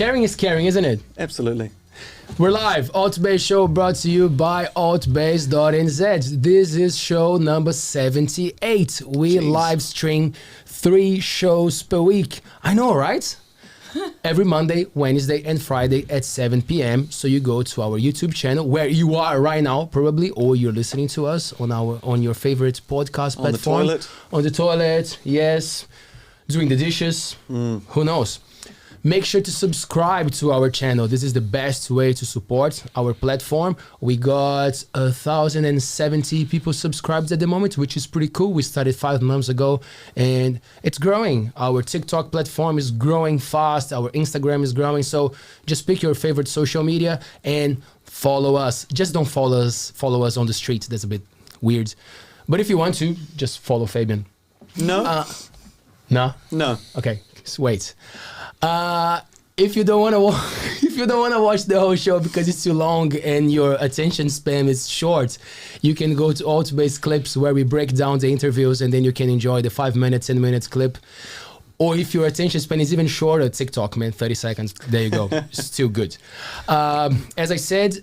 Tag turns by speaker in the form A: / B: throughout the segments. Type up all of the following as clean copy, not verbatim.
A: Sharing is caring, isn't it?
B: Absolutely.
A: We're live. ALTBAYS show brought to you by ALTBAYS.nz. This is show number 78. We live stream 3 shows per week. I know, right? Every Monday, Wednesday, and Friday at 7 p.m. So you go to our YouTube channel where you are right now, probably, or you're listening to us on your favorite podcast platform.
B: On the toilet.
A: On the toilet, yes. Doing the dishes. Who knows? Make sure to subscribe to our channel. This is the best way to support our platform. We got 1,070 people subscribed at the moment, which is pretty cool. We started 5 months ago and it's growing. Our TikTok platform is growing fast. Our Instagram is growing. So just pick your favorite social media and follow us. Just don't follow us on the street. That's a bit weird. But if you want to, just follow Fabian.
B: No.
A: No?
B: No.
A: Okay, so wait. If you don't want to watch the whole show because it's too long and your attention span is short, you can go to ALTBAYS clips where we break down the interviews and then you can enjoy the 5 minutes, 10 minutes clip. Or if your attention span is even shorter, TikTok, man, 30 seconds. There you go. It's still good. As I said,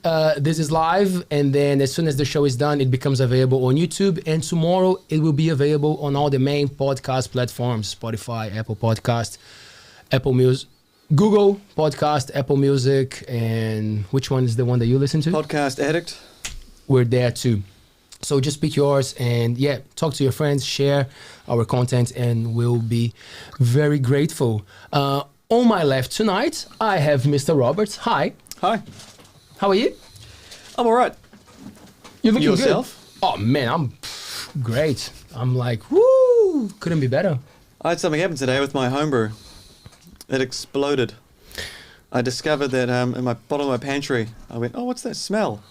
A: this is live, and then as soon as the show is done, it becomes available on YouTube. And tomorrow, it will be available on all the main podcast platforms: Spotify, Apple Podcast, Apple Music, Google Podcast, Apple Music, and which one is the one that you listen to?
B: Podcast Addict.
A: We're there too. So just pick yours and talk to your friends, share our content, and we'll be very grateful. On my left tonight, I have Mr. Roberts. Hi.
B: Hi.
A: How are you?
B: I'm all right.
A: You're looking
B: Yourself?
A: good. Oh man, I'm great. I'm like, woo, couldn't be better.
B: I had something happen today with my homebrew. It exploded. I discovered that in my bottom of my pantry, I went, oh, what's that smell?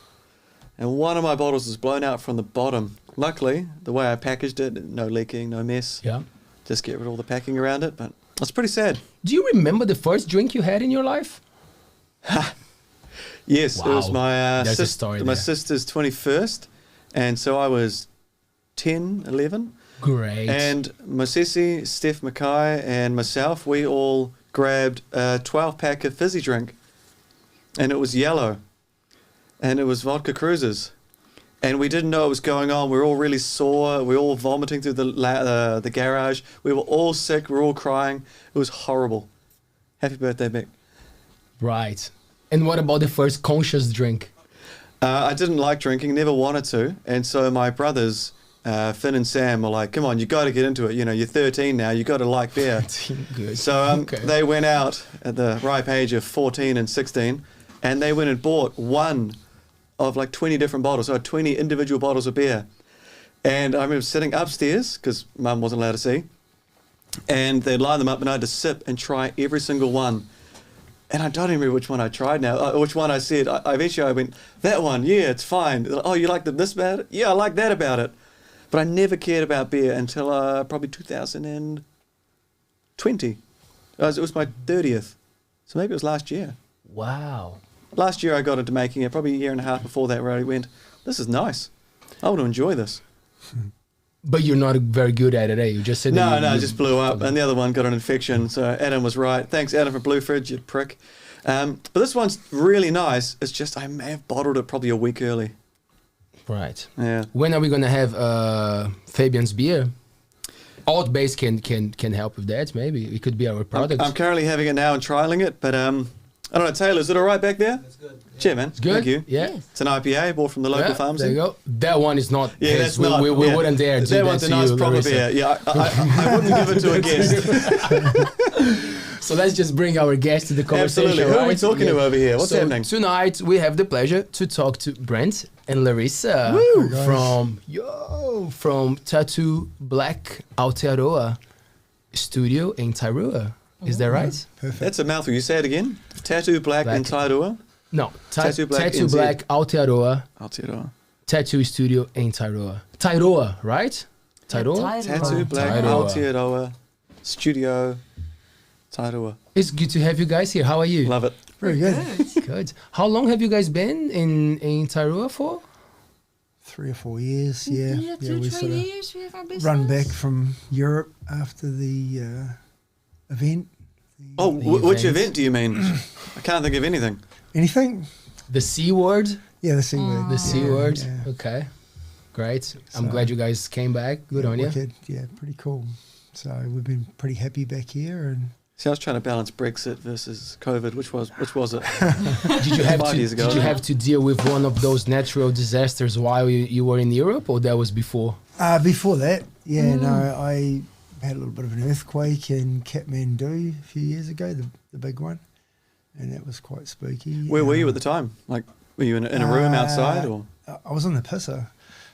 B: And one of my bottles was blown out from the bottom. Luckily, the way I packaged it, no leaking, no mess.
A: Yeah.
B: Just get rid of all the packing around it, but it's pretty sad.
A: Do you remember the first drink you had in your life?
B: Yes,
A: Wow.
B: it was my,
A: There's a story
B: my
A: there.
B: sister's 21st, and so I was 10, 11.
A: Great.
B: And Mosesi, Steph Mackay, and myself, we all grabbed a 12-pack of fizzy drink, and it was yellow, and it was vodka cruisers, and we didn't know what was going on. We were all really sore. We were all vomiting through the garage. We were all sick. We were all crying. It was horrible. Happy birthday, Mick.
A: Right. And what about the first conscious drink?
B: I didn't like drinking, never wanted to, and so my brothers, Finn and Sam, were like, come on, you got to get into it. You know, you're 13 now. You got to like beer.
A: Good.
B: So they went out at the ripe age of 14 and 16, and they went and bought one of like 20 different bottles, so 20 individual bottles of beer. And I remember sitting upstairs, because Mum wasn't allowed to see, and they'd line them up, and I had to sip and try every single one. And I don't even remember which one I tried now, which one I said. I eventually went, that one, yeah, it's fine. Like, oh, you like this about it? Yeah, I like that about it. But I never cared about beer until probably 2020. It was my 30th. So maybe it was last year.
A: Wow.
B: Last year I got into making it, probably a year and a half before that, where I went, this is nice. I want to enjoy this.
A: But you're not very good at it, eh? You just said
B: No, it just blew up. And the other one got an infection. So Adam was right. Thanks, Adam, for Blue Fridge, you prick. But this one's really nice. It's just I may have bottled it probably a week early.
A: Right.
B: Yeah.
A: When are we gonna have Fabian's beer? ALTBAYS can help with that. Maybe it could be our product.
B: I'm currently having it now and trialing it, but I don't know, Taylor, is it all right back there?
C: That's good.
B: Cheers, man.
A: It's good.
B: Thank you.
A: Yeah.
B: It's an IPA bought from the local pharmacy.
A: There you go. That one is not.
B: Yeah,
A: his.
B: that's not.
A: We wouldn't dare do
B: that
A: that
B: one's
A: to
B: a nice
A: you,
B: proper
A: Larissa.
B: beer. Yeah, I wouldn't give it to a guest.
A: So let's just bring our guest to the conversation.
B: Absolutely. Who are we
A: right?
B: talking to over here? What's
A: so
B: happening?
A: Tonight we have the pleasure to talk to Brent and Larissa from Tattoo Black Aotearoa studio in Tairua. Is that right?
D: Perfect.
B: That's a mouthful. You say it again. Tattoo Black in Tairua.
A: No,
B: Tattoo Black
A: Tattoo
B: NZ.
A: Black Aotearoa
B: Aotearoa.
A: Tattoo Studio in Tairua. Tairua, right? Tairua?
B: Tattoo Black
A: Tairua.
B: Aotearoa Studio Tairua.
A: It's good to have you guys here. How are you?
B: Love it.
D: Very good.
A: Good. How long have you guys been in Tairua for?
D: 3 or 4 years, yeah.
C: Yeah, two,
D: we
C: 3
D: sort of
C: years we have our business.
D: run back from Europe after the event
B: Oh, which
A: event.
B: event do you mean? I can't think of anything.
D: Anything?
A: The C word?
D: Yeah, the C word.
A: The C word?
D: Yeah.
A: Okay. Great. I'm
D: So-
A: glad you guys came back. Good on you.
D: Wicked. Yeah, pretty cool. So we've been pretty happy back here, and
B: See, I was trying to balance Brexit versus COVID. Which was it?
A: Did you have
B: 5 years ago.
A: Did you have to deal with one of those natural disasters while you were in Europe, or that was before?
D: before that, no, I had a little bit of an earthquake in Kathmandu a few years ago, the big one, and that was quite spooky.
B: Where were you at the time? Like, were you in a room outside, or?
D: I was on the pisser,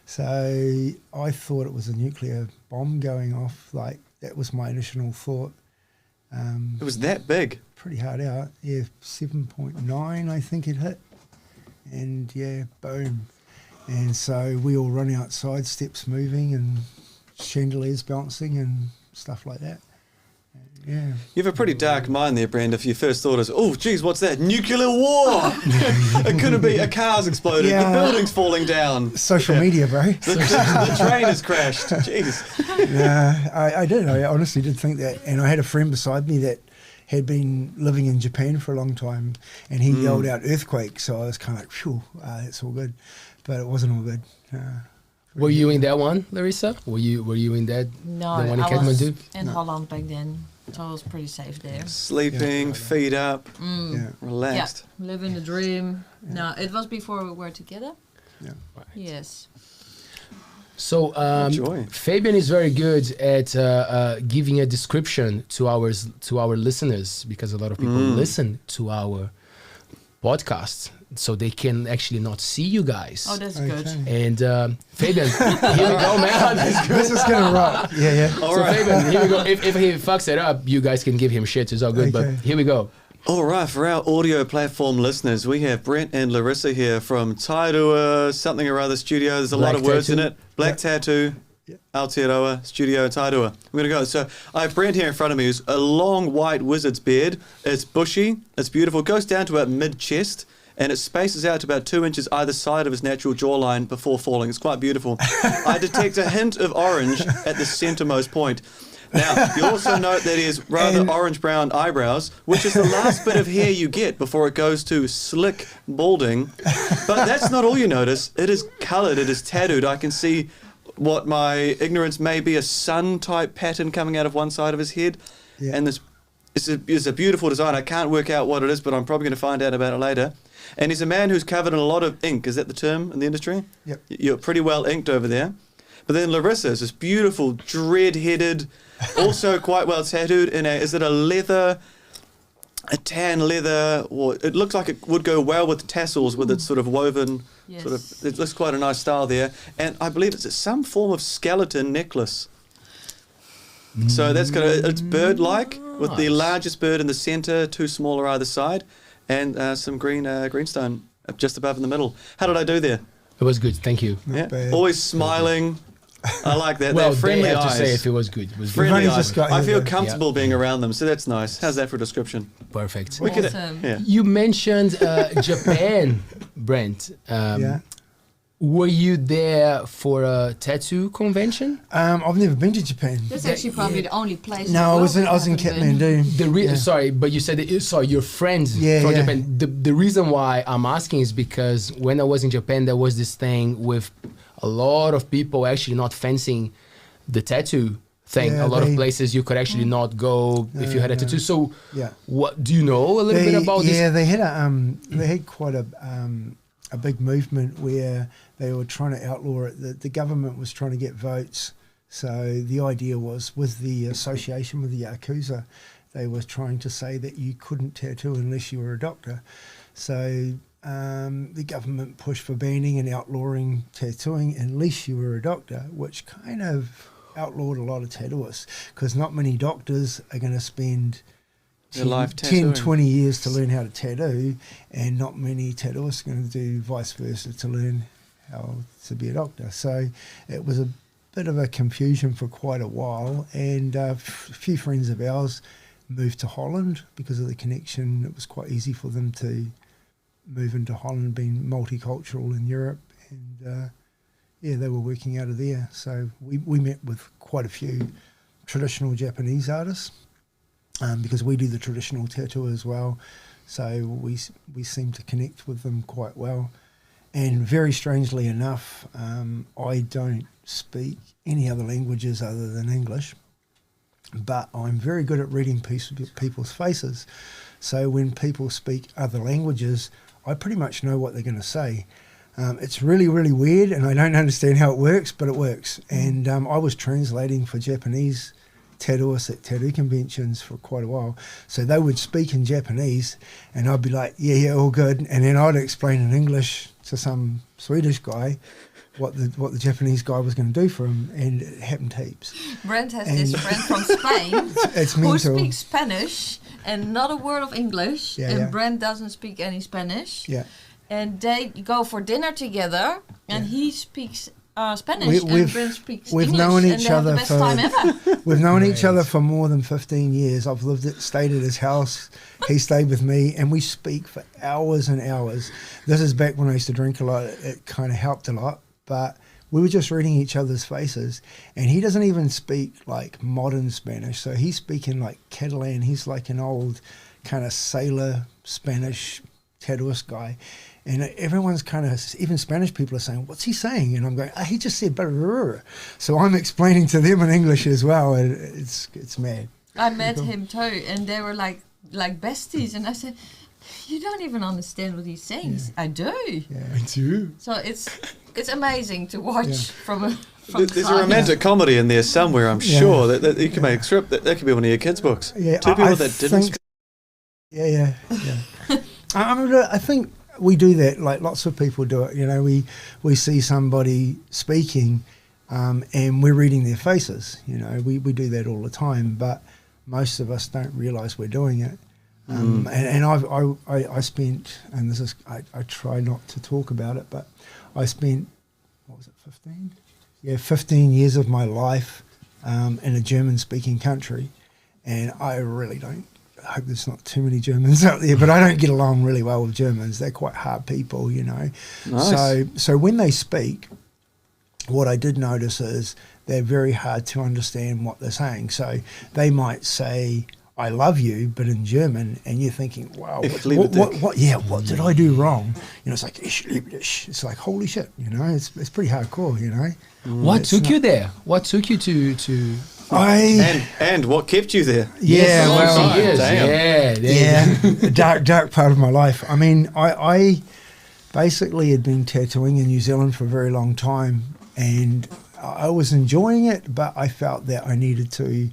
D: so I thought it was a nuclear bomb going off. Like, that was my initial thought.
B: It was that big.
D: Pretty hard out. Yeah, 7.9 I think it hit. And yeah, boom. And so we all run outside, steps moving and chandeliers bouncing and stuff like that. Yeah.
B: You have a pretty dark mind there, Brent, if your first thought is, oh, geez, what's that? Nuclear war! It couldn't be. A car's exploded.
D: Yeah.
B: The building's falling down.
D: Social media, bro.
B: The train has crashed. Jeez.
D: Yeah, I did. I honestly did think that. And I had a friend beside me that had been living in Japan for a long time, and he yelled out earthquake. So I was kind of like, phew, that's all good. But it wasn't all good.
A: Were you in that one, Larissa? Were you in that?
C: No,
A: the one in
C: I was
A: Kathmandu?
C: in Holland back then, so I was pretty safe there.
B: Sleeping, feet up,
D: Yeah.
B: relaxed.
C: Yeah, living the dream. No, it was before we were together.
D: Yeah.
C: Yes.
A: So
B: Enjoy.
A: Fabian is very good at giving a description to our listeners, because a lot of people listen to our podcast, so they can actually not see you guys.
C: Oh, that's
D: Okay.
C: good.
A: And Fabian, here we go, man. That's good.
D: This is going to rock. Yeah.
B: All
A: So
B: right.
A: Fabian, here we go. If he fucks it up, you guys can give him shit. It's all good. But
D: Okay.
A: here we go.
B: All right, for our audio platform listeners, we have Brent and Larissa here from Tairua, something or other studio. There's a lot
A: Black
B: of words in
A: Tattoo.
B: it. Black Tattoo,
D: Yeah.
B: Aotearoa, Studio Tairua. We're going to go. So I have Brent here in front of me, who's a long white wizard's beard. It's bushy. It's beautiful. It goes down to about mid-chest, and it spaces out to about 2 inches either side of his natural jawline before falling. It's quite beautiful. I detect a hint of orange at the centermost point. Now, you also note that he has rather
D: And-
B: orange-brown eyebrows, which is the last bit of hair you get before it goes to slick balding. But that's not all you notice. It is coloured. It is tattooed. I can see what my ignorance may be a sun-type pattern coming out of one side of his head.
D: Yeah.
B: And this it's a beautiful design. I can't work out what it is, but I'm probably going to find out about it later. And he's a man who's covered in a lot of ink. Is that the term in the industry?
D: Yep.
B: You're pretty well inked over there. But then Larissa is this beautiful, dread-headed, also quite well tattooed in a tan leather, or it looks like it would go well with tassels with its sort of woven,
C: Yes.
B: it looks quite a nice style there. And I believe it's some form of skeleton necklace. So that's it's bird-like, with the
A: Nice.
B: largest bird in the centre, two smaller either side, and some greenstone just above in the middle. How did I do there?
A: It was good. Thank you.
D: Not
B: Yeah,
D: bad.
B: always smiling. I like that.
A: Well,
B: They're friendly
A: they have
B: eyes.
A: to say if it was good. It was good.
B: Friendly
D: only
B: eyes.
D: just got
B: I
D: here,
B: feel
D: though.
B: comfortable being around them, so that's nice. How's that for a description?
A: Perfect.
B: We could,
C: Awesome.
B: yeah.
A: You mentioned Japan, Brent.
D: Yeah.
A: Were you there for a tattoo convention?
D: I've never been to Japan.
C: That's actually probably the only place.
D: No, I was in Kathmandu.
A: The sorry, but you said that, sorry, your friends
D: Yeah,
A: from
D: yeah.
A: Japan. The reason why I'm asking is because when I was in Japan, there was this thing with a lot of people actually not fencing the tattoo thing.
D: Yeah,
A: a lot of
D: they-
A: places you could actually not go if you had a
D: no.
A: tattoo. So,
D: Yeah.
A: what do you know a little bit about this?
D: Yeah, they had quite a big movement where they were trying to outlaw it. The government was trying to get votes. So the idea was, with the association with the Yakuza, they were trying to say that you couldn't tattoo unless you were a doctor. So the government pushed for banning and outlawing tattooing unless you were a doctor, which kind of outlawed a lot of tattooists, because not many doctors are going to spend
B: Their life
D: 10,
B: tattooing.
D: 20 years to learn how to tattoo, and not many tattooists are going to do vice versa to learn how to be a doctor. So it was a bit of a confusion for quite a while, and a few friends of ours moved to Holland because of the connection. It was quite easy for them to move into Holland, being multicultural in Europe, and yeah, they were working out of there. So we met with quite a few traditional Japanese artists, because we do the traditional tattoo as well. So we seem to connect with them quite well. And very strangely enough, I don't speak any other languages other than English, but I'm very good at reading people's faces. So when people speak other languages, I pretty much know what they're going to say. It's really, really weird, and I don't understand how it works, but it works. And I was translating for Japanese tattooists at tattoo conventions for quite a while. So they would speak in Japanese, and I'd be like, yeah, all good. And then I'd explain in English to some Swedish guy what the Japanese guy was going to do for him, and it happened heaps.
C: Brent has this friend from Spain
D: It's
C: who
D: mental.
C: speaks Spanish and not a word of English,
D: Yeah,
C: and
D: yeah.
C: Brent doesn't speak any Spanish.
D: Yeah.
C: And they go for dinner together, and he speaks Spanish,
D: We've-
C: and Brent speaks
D: we've
C: English,
D: known
C: and
D: each
C: they have the
D: other
C: best
D: for-
C: time ever.
D: We've known
A: Right.
D: each other for more than 15 years. I've stayed at his house. He stayed with me, and we speak for hours and hours. This is back when I used to drink a lot. It kind of helped a lot, but we were just reading each other's faces. And he doesn't even speak like modern Spanish. So he's speaking like Catalan. He's like an old kind of sailor Spanish tattooist guy. And everyone's kind of, even Spanish people are saying, what's he saying? And I'm going, he just said, blah, blah, blah, blah. So I'm explaining to them in English as well. And it's mad.
C: I met him too, and they were like besties, and I said, "You don't even understand what he's saying." He said, I do.
D: Yeah.
A: too.
C: So it's amazing to watch
D: Yeah.
C: from
B: There's a romantic comedy in there somewhere, I'm
D: Yeah.
B: sure. That you can make a script. That could be one of your kids' books.
D: Yeah,
B: Two people
D: I
B: that didn't.
D: think- Yeah. I think we do that. Like lots of people do it. You know, we see somebody speaking, and we're reading their faces. You know, we do that all the time, but most of us don't realise we're doing it. And I spent, and this is I try not to talk about it, but I spent, what was it, 15? Yeah, 15 years of my life in a German-speaking country, and I really don't. I hope there's not too many Germans out there, but I don't get along really well with Germans. They're quite hard people, you know.
B: Nice.
D: So when they speak, what I did notice is they're very hard to understand what they're saying. So they might say, I love you, but in German, and you're thinking, wow, what did I do wrong? You know, it's like, it's like, holy shit, you know, it's pretty hardcore, you know.
A: What took you there? What took you to
B: And what kept you there?
D: Yeah, well,
A: years.
B: Damn.
A: Yeah,
D: a dark part of my life. I mean, I basically had been tattooing in New Zealand for a very long time, and I was enjoying it, but I felt that I needed to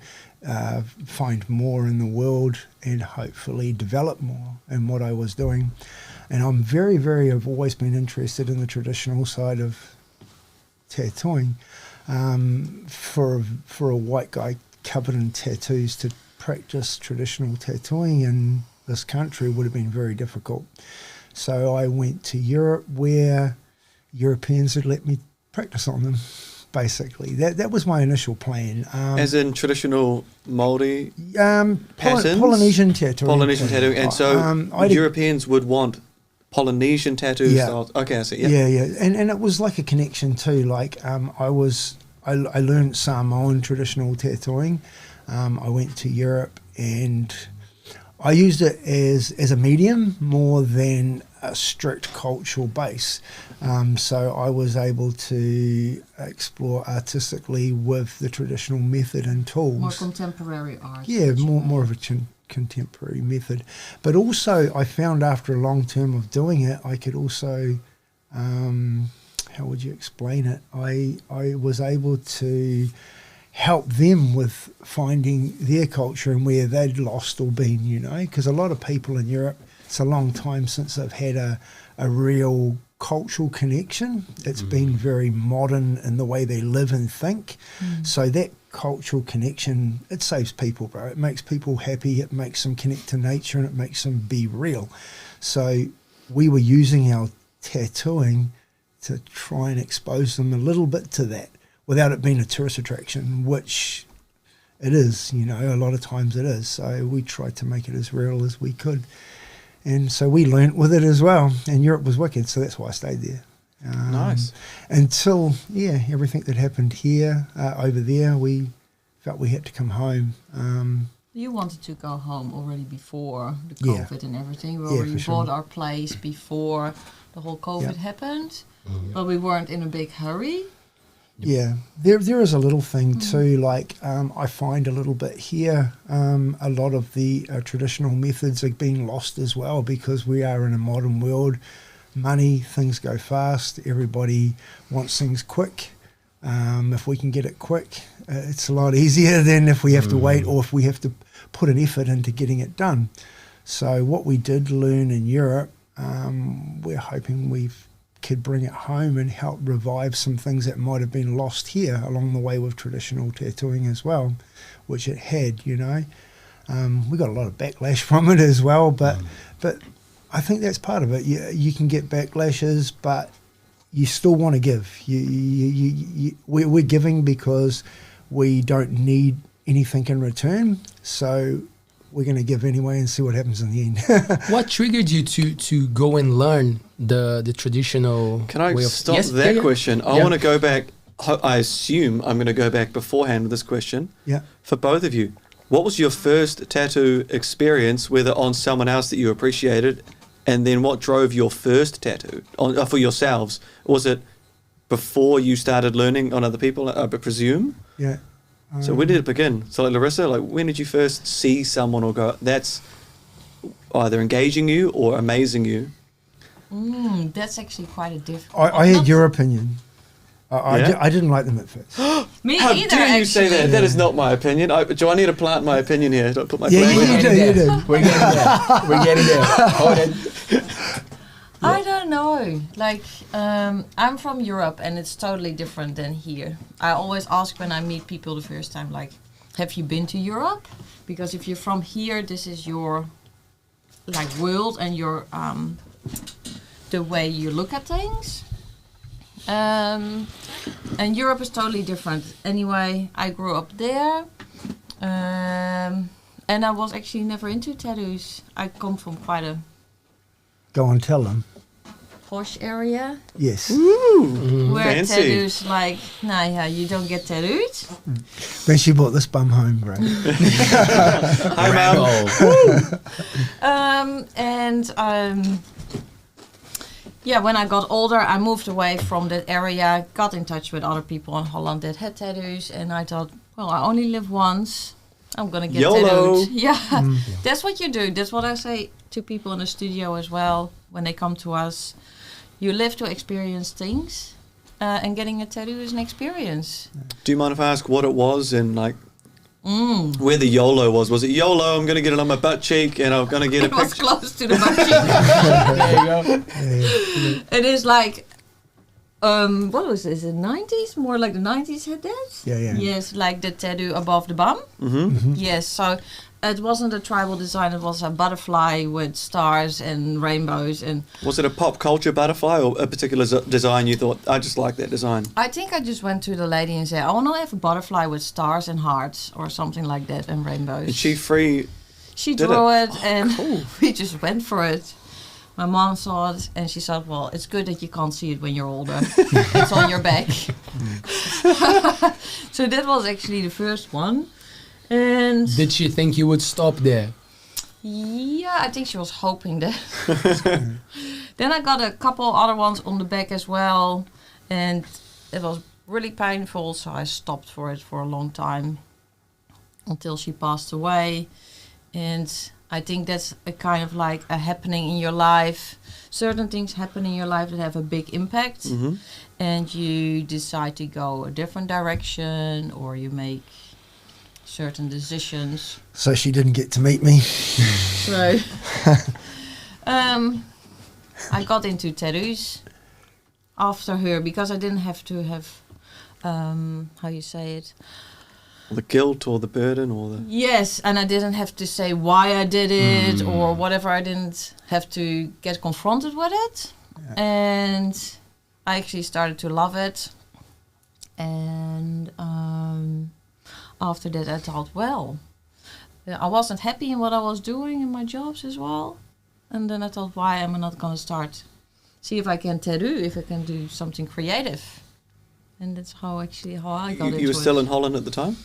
D: find more in the world and hopefully develop more in what I was doing. And I'm I've always been interested in the traditional side of tattooing. For a white guy covered in tattoos to practice traditional tattooing in this country would have been very difficult. So I went to Europe, where Europeans had let me practice on them. Basically, that was my initial plan.
B: As in traditional Māori patterns?
D: Polynesian tattooing.
B: Polynesian tattooing. And so Europeans would want Polynesian tattoo
D: Yeah.
B: styles. Okay, I see.
D: Yeah. And it was like a connection too. Like I learned Samoan traditional tattooing. I went to Europe and I used it as a medium more than a strict cultural base. So I was able to explore artistically with the traditional method and tools.
C: More contemporary art.
D: Yeah, more of a contemporary method. But also I found after a long term of doing it, I could also, how would you explain it? I was able to help them with finding their culture and where they'd lost or been, you know, because a lot of people in Europe, it's a long time since they've had a real cultural connection. It's been very modern in the way they live and think. So that cultural connection, it saves people, bro. It makes people happy. It makes them connect to nature, and it makes them be real. So we were using our tattooing to try and expose them a little bit to that without it being a tourist attraction, which it is, you know, a lot of times it is. So we tried to make it as real as we could. And so we learnt with it as well. And Europe was wicked, so that's why I stayed there.
B: Nice.
D: Until, everything that happened here, over there, we felt we had to come home.
C: You wanted to go home already before the
D: Yeah.
C: COVID and everything. We
D: Yeah,
C: already
D: for sure.
C: bought our place before the whole COVID happened, but we weren't in a big hurry.
D: Yeah, there is a little thing too. Like I find a little bit here, a lot of the traditional methods are being lost as well because we are in a modern world. Money, things go fast. Everybody wants things quick. If we can get it quick, it's a lot easier than if we have to wait or if we have to put an effort into getting it done. So what we did learn in Europe, we're hoping we could bring it home and help revive some things that might have been lost here along the way with traditional tattooing as well, which it had, you know. We got a lot of backlash from it as well, but I think that's part of it. You can get backlashes, but you still want to give. We're giving because we don't need anything in return, so we're going to give anyway and see what happens in the end.
A: What triggered you to go and learn the traditional
B: Can I
A: way of...
B: stop
A: Yes,
B: that
A: yeah.
B: question? I
A: Yeah.
B: want to go back. I assume I'm going to go back beforehand with this question.
D: Yeah.
B: For both of you, what was your first tattoo experience, whether on someone else that you appreciated, and then what drove your first tattoo for yourselves? Was it before you started learning on other people, I presume?
D: Yeah.
B: So when did it begin? So like Larissa, like when did you first see someone or go, that's either engaging you or amazing you?
C: That's actually quite a different.
D: I had your opinion.
B: Yeah?
D: I didn't like them at first.
C: Me
B: How
C: either.
B: dare you say that?
C: actually.
B: That is not my opinion. Do I need to plant my opinion here? Do I put my
D: Yeah,
B: flag
D: you
B: in?
D: do, you do.
A: We're getting there. We're getting there. Hold it.
C: I don't know. Like, I'm from Europe and it's totally different than here. I always ask when I meet people the first time, like, have you been to Europe? Because if you're from here, this is your, like, world and your, the way you look at things. And Europe is totally different. Anyway, I grew up there. And I was actually never into tattoos. I come from quite a
D: Go on, tell them.
C: posh area
D: Yes.
C: where
B: Fancy.
C: tattoos like, nah, yeah, you don't get tattooed.
D: When she brought this bum home, bro.
B: Hi, Mum.
C: Yeah, when I got older, I moved away from that area, got in touch with other people in Holland that had tattoos, and I thought, well, I only live once. I'm gonna get
B: YOLO.
C: tattooed. Yeah, that's what you do. That's what I say to people in the studio as well when they come to us. You live to experience things, and getting a tattoo is an experience.
B: Do you mind if I ask what it was and like where the YOLO was? Was it YOLO? I'm going to get it on my butt cheek and I'm going to get
C: It
B: a
C: was
B: picture.
C: close to the butt cheek.
A: There you go.
C: It is like, what was this? The 90s? More like the 90s had that?
D: Yeah, yeah.
C: Yes, like the tattoo above the bum. Yes, so it wasn't a tribal design. It was a butterfly with stars and rainbows. And
B: Was it a pop culture butterfly or a particular design you thought, I just like that design?
C: I think I just went to the lady and said, I want to have a butterfly with stars and hearts or something like that and rainbows.
B: Is she free?
C: She
B: Did
C: drew
B: it?
C: it, and we just went for it. My mom saw it and she said, well, it's good that you can't see it when you're older. It's on your back. So that was actually the first one. And
A: Did she think you would stop there?
C: yeah, I think she was hoping that. Then I got a couple other ones on the back as well. And it was really painful, so I stopped for it for a long time until she passed away. And I think that's a kind of like a happening in your life. Certain things happen in your life that have a big impact. And you decide to go a different direction or you make certain decisions.
D: So she didn't get to meet me.
C: So I got into tattoos after her because I didn't have to have, how you say it?
B: The guilt or the burden or the...
C: Yes, and I didn't have to say why I did it or whatever. I didn't have to get confronted with it. And I actually started to love it. And after that I thought, well, I wasn't happy in what I was doing in my jobs as well. And then I thought, why am I not going to start? See if I can tattoo, if I can do something creative. And that's how I got into it.
B: You were still in Holland at the time?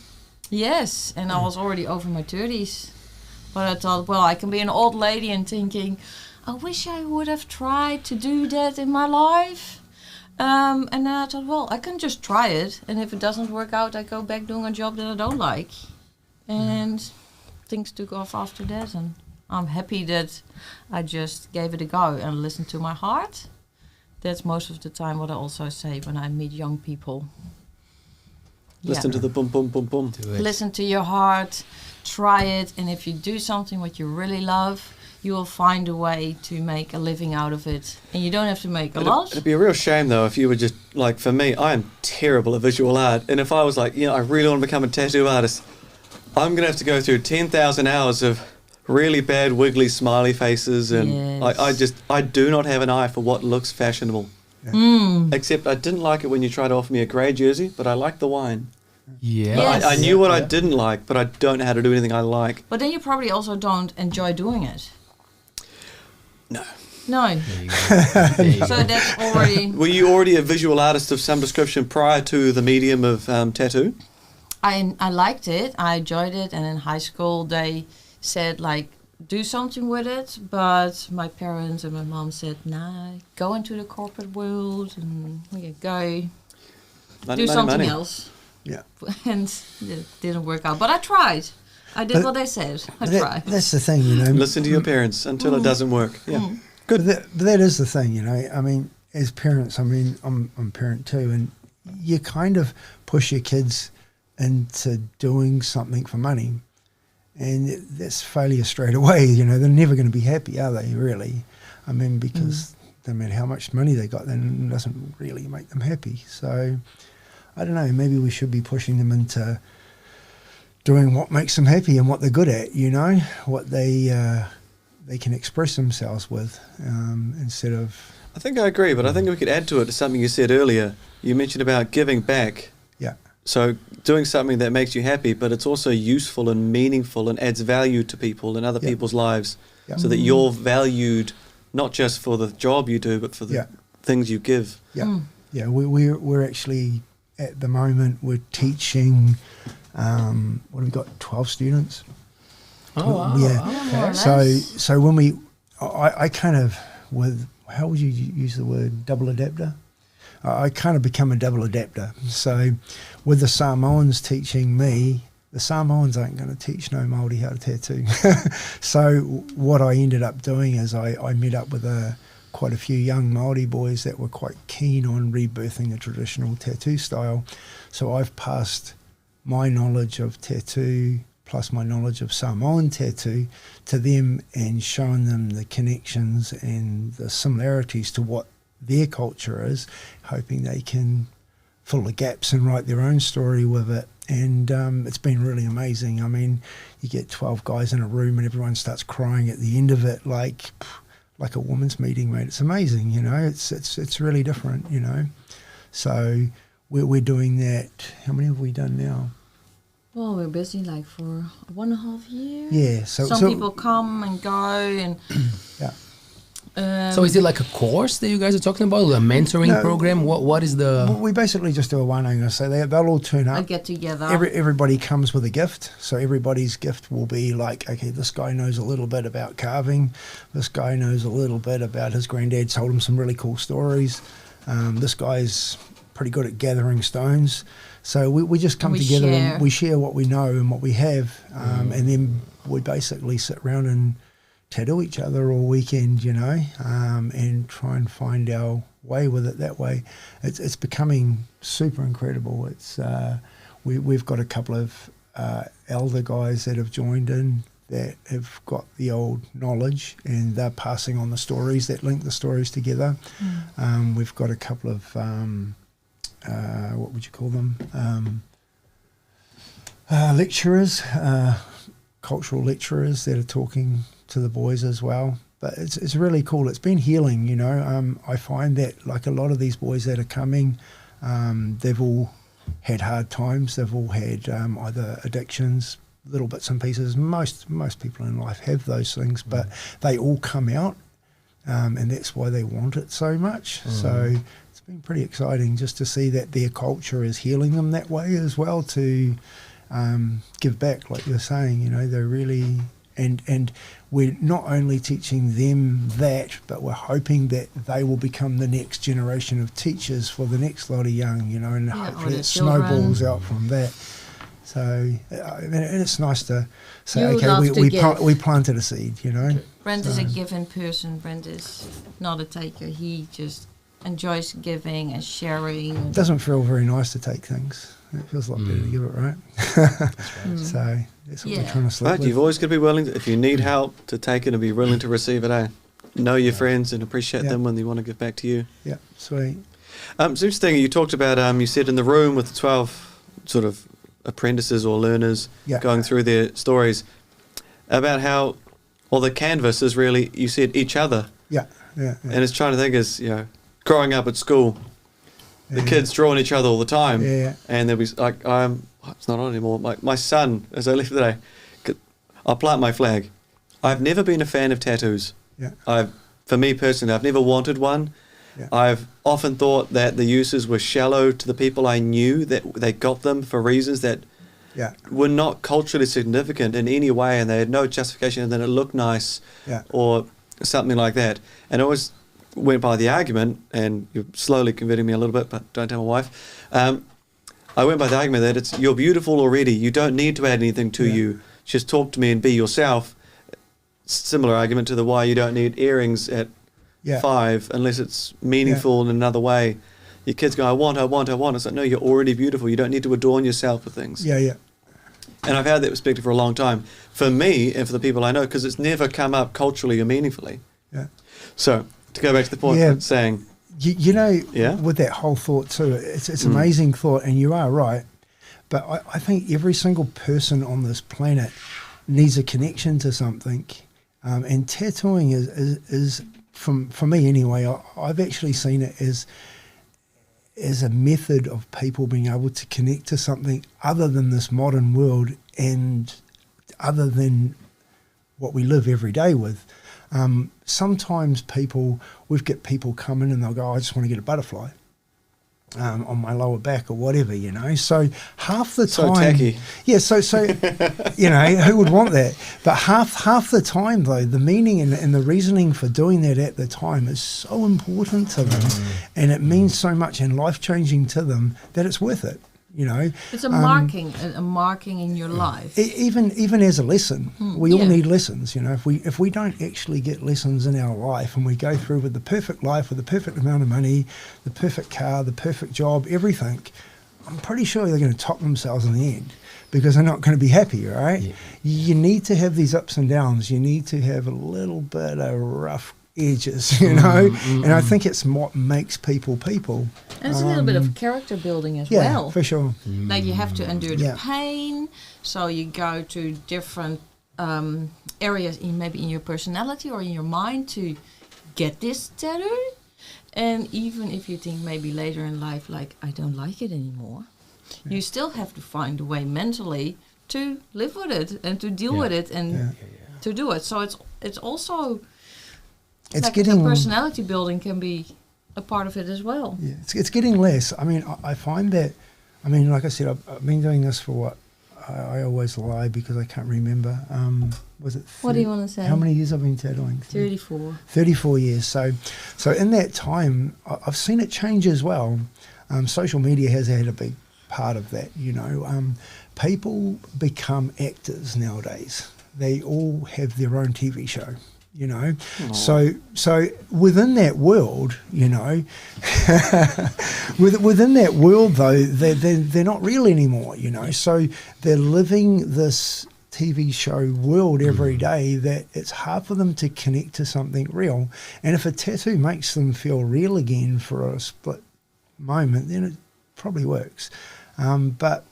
C: Yes, and I was already over my 30s. But I thought, well, I can be an old lady and thinking, I wish I would have tried to do that in my life. And then I thought, well, I can just try it. And if it doesn't work out, I go back doing a job that I don't like. And things took off after that. And I'm happy that I just gave it a go and listened to my heart. That's most of the time what I also say when I meet young people.
B: Listen to the boom, boom, boom, boom.
C: Listen to your heart, try it, and if you do something what you really love, you will find a way to make a living out of it. And you don't have to make a lot.
B: It'd be a real shame, though, if you were just, like, for me, I am terrible at visual art. And if I was like, I really want to become a tattoo artist, I'm going to have to go through 10,000 hours of really bad, wiggly, smiley faces. And
C: Yes.
B: I do not have an eye for what looks fashionable. Except I didn't like it when you tried to offer me a grey jersey, but I like the wine.
A: Yeah.
C: Yes.
B: I knew what I didn't like, but I don't know how to do anything I like.
C: But then you probably also don't enjoy doing it.
B: No.
C: No.
A: There you go. There you
C: So
A: go.
C: that's already...
B: Were you already a visual artist of some description prior to the medium of tattoo?
C: I liked it. I enjoyed it. And in high school, they said, like, do something with it. But my parents and my mom said, nah, go into the corporate world and go do something else.
D: Yeah.
C: And it didn't work out. But I tried. I did what they said. I tried.
D: That's the thing,
B: Listen to your parents until it doesn't work. Yeah.
D: Good. But that is the thing, I mean, as parents, I'm a parent too, and you kind of push your kids into doing something for money, and that's failure straight away. They're never going to be happy, are they? Really? I mean, because no matter how much money they got, then it doesn't really make them happy. So I don't know. Maybe we should be pushing them into doing what makes them happy and what they're good at. What they can express themselves with, instead of.
B: I think I agree, but I think we could add to it to something you said earlier. You mentioned about giving back.
D: Yeah.
B: So doing something that makes you happy, but it's also useful and meaningful and adds value to people and other people's lives, so that you're valued not just for the job you do, but for the things you give.
D: Yeah. Yeah. We're actually at the moment we're teaching. What have we got? 12 students.
A: Oh, wow.
D: Yeah.
A: Okay.
D: So when I kind of how would you use the word double adapter? I kind of become a double adapter. So with the Samoans teaching me, the Samoans aren't going to teach no Māori how to tattoo. So what I ended up doing is I met up with quite a few young Māori boys that were quite keen on rebirthing the traditional tattoo style. So I've passed my knowledge of tattoo plus my knowledge of Samoan tattoo to them and showing them the connections and the similarities to what their culture is, hoping they can fill the gaps and write their own story with it. And it's been really amazing. I mean, you get 12 guys in a room and everyone starts crying at the end of it like a woman's meeting, mate. It's amazing, it's really different, So we're doing that. How many have we done now?
C: Well, we're busy like for 1.5 years.
D: Yeah.
C: Some people come and go, and
D: yeah.
A: So is it like a course that you guys are talking about, a mentoring program? What is the?
D: We basically just do a one-hanger, so they'll all turn up.
C: a get together.
D: Everybody comes with a gift, so everybody's gift will be like, okay, this guy knows a little bit about carving, this guy knows a little bit about his granddad told him some really cool stories, this guy's pretty good at gathering stones. So we just come together and we share what we know and what we have, and then we basically sit around and tattoo each other all weekend, and try and find our way with it that way. It's becoming super incredible. It's we've got a couple of elder guys that have joined in that have got the old knowledge and they're passing on the stories that link the stories together. We've got a couple of what would you call them? Lecturers, cultural lecturers that are talking to the boys as well. But it's really cool. It's been healing, I find that like a lot of these boys that are coming, they've all had hard times. They've all had either addictions, little bits and pieces. Most people in life have those things, but they all come out, and that's why they want it so much. So it's been pretty exciting just to see that their culture is healing them that way as well, to give back, like you're saying. You know, they're really and we're not only teaching them that, but we're hoping that they will become the next generation of teachers for the next lot of young. You know, and hopefully it snowballs out from that. So I mean, and it's nice to say, we planted a seed. You know,
C: Brent is a giving person. Brent is not a taker. He just enjoys giving and sharing.
D: It doesn't feel very nice to take things. It feels a lot better to give it, right? So that's what we're trying to slip
B: But
D: with.
B: you've always got to be willing, to, if you need help, to take it and be willing to receive it, eh? Know your friends and appreciate them when they want to give back to you.
D: Yeah, sweet.
B: It's interesting, you talked about, you said in the room with the 12 sort of apprentices or learners going through their stories, about how, well, the canvas is really, you said, each other.
D: Yeah.
B: And it's trying to think is, you know, growing up at school, the kids drawing each other all the time. And there'll be, like, it's not on anymore. My son, as I left today, I'll plant my flag. I've never been a fan of tattoos. For me personally, I've never wanted one. I've often thought that the uses were shallow to the people I knew, that they got them for reasons that were not culturally significant in any way, and they had no justification, and then it looked nice or something like that. And I always went by the argument, and you're slowly converting me a little bit, but don't tell my wife. I went by the argument that it's you're beautiful already. You don't need to add anything to you. Just talk to me and be yourself. Similar argument to the why you don't need earrings at 5 unless it's meaningful in another way. Your kids go, I want. It's like, no, you're already beautiful. You don't need to adorn yourself with things. And I've had that perspective for a long time. For me and for the people I know, because it's never come up culturally or meaningfully. So, to go back to the point saying...
D: You know, with that whole thought too, it's amazing thought, and you are right. But I think every single person on this planet needs a connection to something. And tattooing is for me anyway, I've actually seen it as a method of people being able to connect to something other than this modern world and other than what we live every day with. Sometimes we've got people come in and they'll go, I just want to get a butterfly on my lower back or whatever, you know. So half the time,
B: tacky.
D: So you know, who would want that? But half the time though, the meaning and the reasoning for doing that at the time is so important to them, and it means so much and life changing to them that it's worth it. You know,
C: it's a marking in your life.
D: Even as a lesson, we all need lessons. You know, if we don't actually get lessons in our life, and we go through with the perfect life, with the perfect amount of money, the perfect car, the perfect job, everything, I'm pretty sure they're going to top themselves in the end because they're not going to be happy. Right? You need to have these ups and downs. You need to have a little bit of rough edges, you know, and I think it's what makes people.
C: And it's a little bit of character building as well.
D: Yeah, for sure.
C: Like you have to endure the pain, so you go to different areas maybe in your personality or in your mind to get this tattoo. And even if you think maybe later in life, like, I don't like it anymore, you still have to find a way mentally to live with it and to deal with it and to do it. So it's also...
D: It's
C: like
D: getting
C: the personality building can be a part of it as well.
D: Yeah, it's getting less. I mean, I find that. I mean, like I said, I've been doing this for what I always lie because I can't remember. Was it?
C: What do you want to say?
D: How many years I've been tattooing?
C: 34.
D: 34 years. So in that time, I've seen it change as well. Social media has had a big part of that. You know, people become actors nowadays. They all have their own TV show. You know, so within that world, you know, within that world though, they're not real anymore. You know, so they're living this TV show world every day that it's hard for them to connect to something real. And if a tattoo makes them feel real again for a split moment, then it probably works. But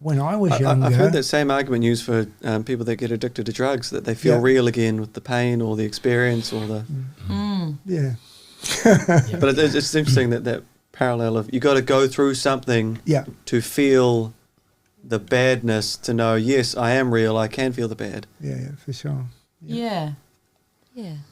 D: when I was younger...
B: I've heard that same argument used for people that get addicted to drugs, that they feel real again with the pain or the experience or the...
D: Yeah.
B: But it's interesting that parallel of you got to go through something to feel the badness, to know, yes, I am real, I can feel the bad.
D: Yeah, for sure.
C: Yeah.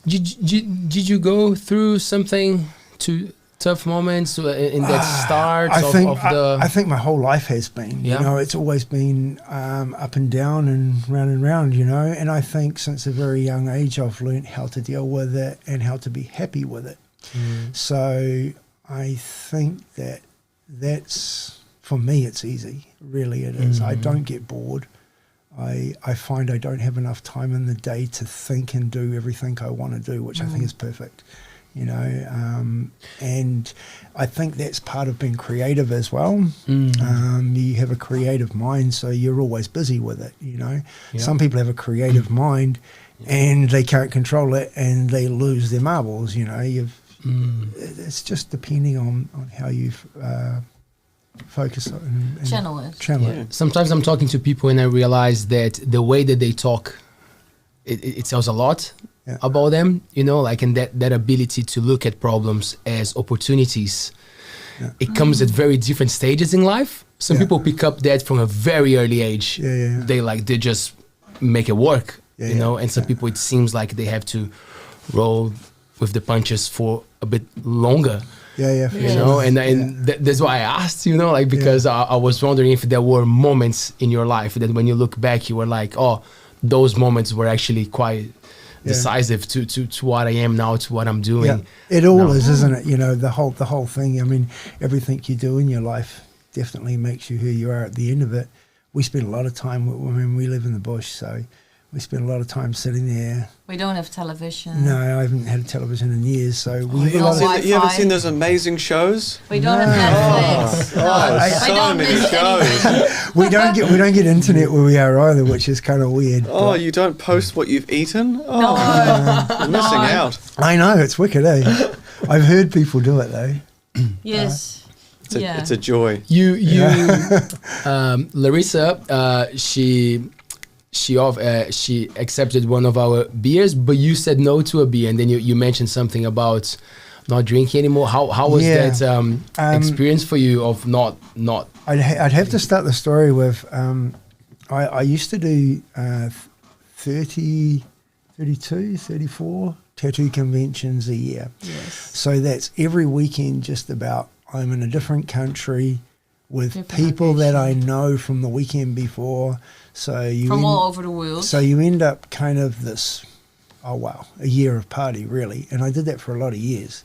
A: Did you go through something to tough moments in that start
D: I
A: of
D: think my whole life has been.
A: Yeah.
D: You know, it's always been up and down and round. You know, and I think since a very young age, I've learnt how to deal with it and how to be happy with it. So I think that's for me. It's easy. Really, it is. I don't get bored. I find I don't have enough time in the day to think and do everything I want to do, which I think is perfect. You know, and I think that's part of being creative as well. You have a creative mind, so you're always busy with it. You know, some people have a creative mind and they can't control it and they lose their marbles. You know, it's just depending on how you focus on and
C: Channel it.
A: Sometimes I'm talking to people and I realize that the way that they talk, it tells a lot about them, you know, like, and that ability to look at problems as opportunities. It comes at very different stages in life. Some people pick up that from a very early age. They just make it work, you know, and some people, it seems like they have to roll with the punches for a bit longer. You know, and that's why I asked, you know, like, because I was wondering if there were moments in your life that when you look back, you were like, oh, those moments were actually quite decisive to what I am now, to what I'm doing.
D: It all is, isn't it? You know, the whole thing. I mean, everything you do in your life definitely makes you who you are at the end of it. We spend a lot of time, we live in the bush, so we spend a lot of time sitting there.
C: We don't have television.
D: No, I haven't had a television in years, so
B: you haven't seen those amazing shows?
C: We don't have Netflix.
B: So many shows.
D: we don't get internet where we are either, which is kind of weird.
B: Oh, you don't post what you've eaten? Oh, you're missing out.
D: I know, it's wicked, eh? I've heard people do it though.
C: Yes.
B: It's a joy.
A: Larissa, she accepted one of our beers, but you said no to a beer, and then you mentioned something about not drinking anymore. How was that experience for you of not?
D: I'd have to start the story with I used to do 30, 32, 34 tattoo conventions a year.
C: Yes.
D: So that's every weekend just about. I'm in a different country with people that I know from the weekend before. So you
C: all over the world.
D: So you end up kind of this, a year of party really. And I did that for a lot of years.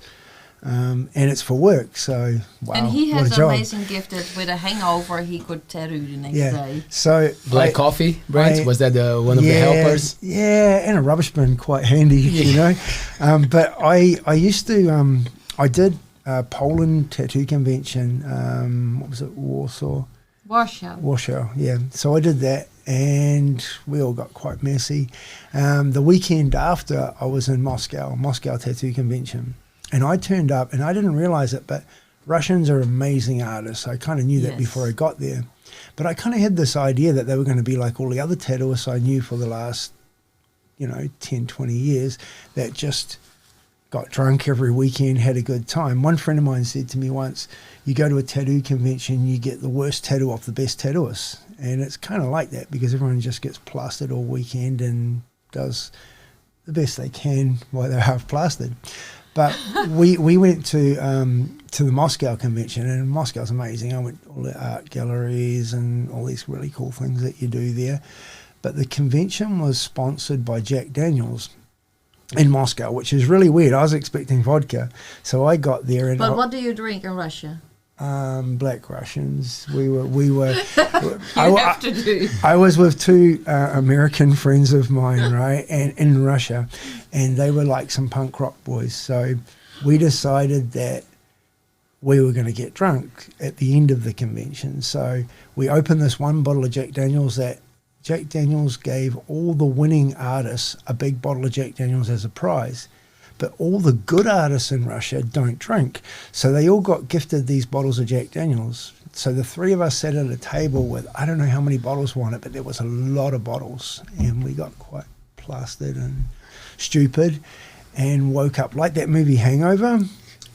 D: And it's for work, so wow.
C: And he
D: what
C: has
D: a
C: an
D: job.
C: amazing gift that with a hangover he could tattoo the next day.
D: So
A: black coffee, Brent? Was that one of the helpers?
D: Yeah, and a rubbish bin, quite handy, you know. But I used to, I did Poland tattoo convention, what was it, Warsaw, yeah. So I did that and we all got quite messy. The weekend after I was in Moscow tattoo convention, and I turned up and I didn't realize it, but Russians are amazing artists. I kind of knew that before I got there, but I kind of had this idea that they were going to be like all the other tattooists I knew for the last 10, 20 years that just got drunk every weekend, had a good time. One friend of mine said to me once, you go to a tattoo convention, you get the worst tattoo off the best tattooists. And it's kind of like that because everyone just gets plastered all weekend and does the best they can while they're half plastered. But we went to the Moscow convention, and Moscow's amazing. I went to all the art galleries and all these really cool things that you do there. But the convention was sponsored by Jack Daniels in Moscow, which is really weird. I was expecting vodka, so I got there and.
C: But what do you drink in Russia?
D: Black Russians. We were. I was with two American friends of mine, right, and in Russia, and they were like some punk rock boys. So we decided that we were going to get drunk at the end of the convention. So we opened this one bottle of Jack Daniels that Jack Daniels gave all the winning artists a big bottle of Jack Daniels as a prize. But all the good artists in Russia don't drink. So they all got gifted these bottles of Jack Daniels. So the three of us sat at a table with, I don't know how many bottles were on it, but there was a lot of bottles. And we got quite plastered and stupid and woke up like that movie Hangover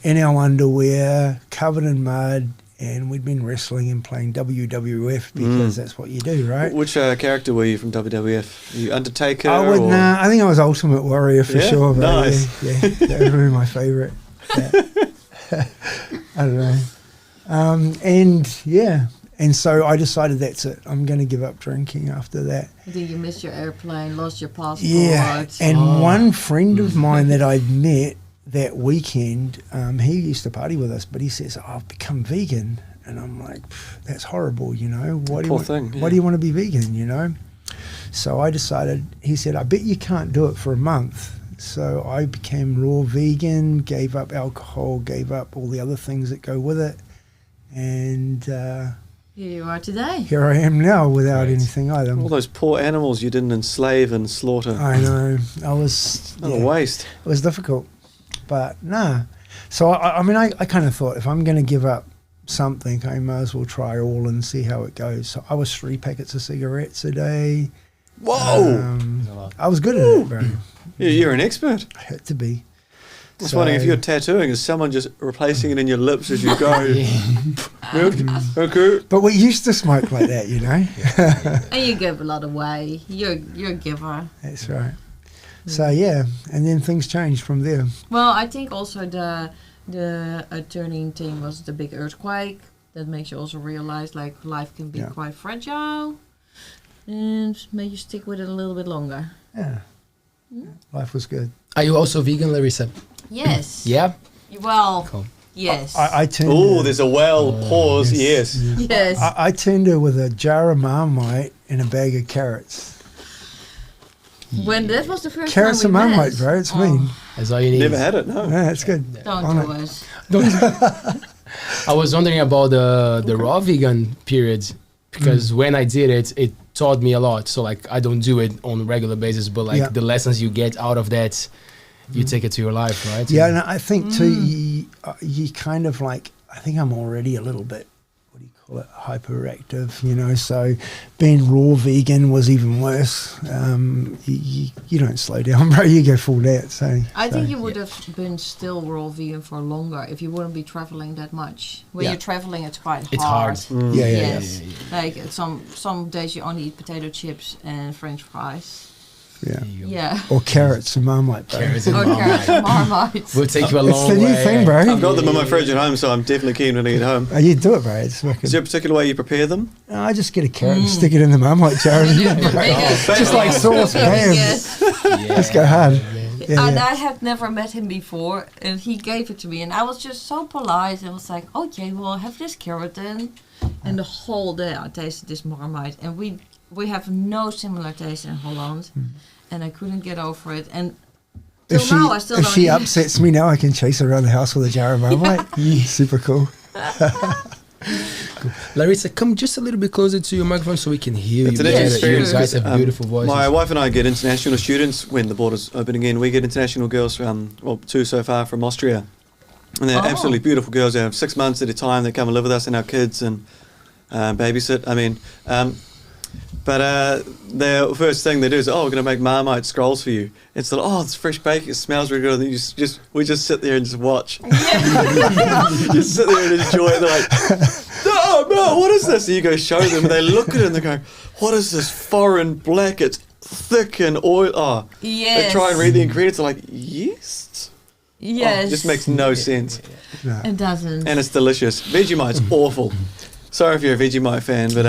D: in our underwear, covered in mud. And we'd been wrestling and playing WWF because that's what you do, right?
B: Which character were you from WWF? You Undertaker?
D: I think I was Ultimate Warrior for sure. But
B: nice.
D: yeah, that would be my favourite. Yeah. I don't know. And so I decided that's it. I'm going to give up drinking after that.
C: Did you miss your airplane, lost your passport?
D: Yeah, and one friend of mine that I'd met that weekend, he used to party with us, but he says, "Oh, I've become vegan." And I'm like, that's horrible, you know. Why do you want to be vegan, you know? So I decided, he said, I bet you can't do it for a month. So I became raw vegan, gave up alcohol, gave up all the other things that go with it. And
C: here you are today.
D: Here I am now without anything either.
B: All those poor animals you didn't enslave and slaughter.
D: I know. I was...
B: What a waste.
D: It was difficult. But nah. So, I mean, I kind of thought if I'm going to give up something, I may as well try all and see how it goes. So I was 3 packets of cigarettes a day.
B: Whoa!
D: I was good at it, bro.
B: You're an expert.
D: I had to be.
B: I was wondering if you're tattooing, is someone just replacing it in your lips as you go? Okay.
D: But we used to smoke like that, you know.
C: And you give a lot away. You're a giver.
D: That's right. So yeah, and then things changed from there.
C: Well, I think also the turning thing was the big earthquake. That makes you also realize like life can be quite fragile, and may you stick with it a little bit longer.
D: Yeah. Life was good.
A: Are you also vegan, Larissa?
C: Yes.
A: Yeah?
C: Well,
A: Cool.
C: yes.
D: I turned
B: Oh, there's a pause, yes.
C: Yes.
D: I turned her with a jar of Marmite and a bag of carrots.
C: When that was the first
D: Carrots
C: time
D: and
C: we met.
D: Marmite, bro. It's me.
A: That's all you need.
B: Never had it, no.
D: Yeah, it's good.
C: Don't
D: On
C: do
D: it.
C: it.
A: I was wondering about the raw vegan period because when I did it, it taught me a lot. So like I don't do it on a regular basis, but like the lessons you get out of that, you take it to your life, right?
D: Yeah, and I think too, you kind of like, I think I'm already a little bit, what do you call it, hyperactive, you know, so being raw vegan was even worse. You don't slow down, bro, you go full out. So
C: I think you would have been still raw vegan for longer if you wouldn't be traveling that much. When you're traveling, it's quite hard.
A: It's hard.
C: Yes. Like some days you only eat potato chips and French fries. Yeah.
D: Or carrots and Marmite, bro.
A: Carrots and
C: Carrots and Marmite.
A: will take you a long
D: It's the new
A: way.
D: thing, bro.
B: I've got them in my fridge at home, so I'm definitely keen when I get home.
D: Oh, you do it, bro. It's wicked.
B: Is there a particular way you prepare them?
D: I just get a carrot and stick it in the Marmite jar. Just like sauce, bam.
C: Yes.
D: Let's go hard. Yeah,
C: And I had never met him before, and he gave it to me, and I was just so polite and was like, "Okay, well, have this carrot then." And the whole day I tasted this Marmite, and we have no similar taste in Holland, and I couldn't get over it. And till now, I still don't.
D: If she
C: eat.
D: upsets me now, I can chase her around the house with a jar of Marmite. Super cool.
A: Larissa, come just a little bit closer to your microphone so we can hear
B: It's
A: you
B: an
A: better.
B: experience.
A: You guys have beautiful voices.
B: My wife and I get international students when the borders open again. We get international girls from, well, 2 so far from Austria. And they're absolutely beautiful girls. They have 6 months at a time. They come and live with us and our kids and babysit. I mean, but the first thing they do is, we're going to make Marmite scrolls for you. It's like, it's fresh bacon. It smells really good. And we just sit there and just watch. Just sit there and enjoy it. They're like, no, what is this? And you go show them. And they look at it and they go, what is this foreign black? It's thick and oil.
C: Yes.
B: They try and read the ingredients. They're like, yeast?
C: Yes.
B: It just makes no sense.
D: No.
C: It doesn't.
B: And it's delicious. Vegemite's awful. Sorry if you're a Vegemite fan, but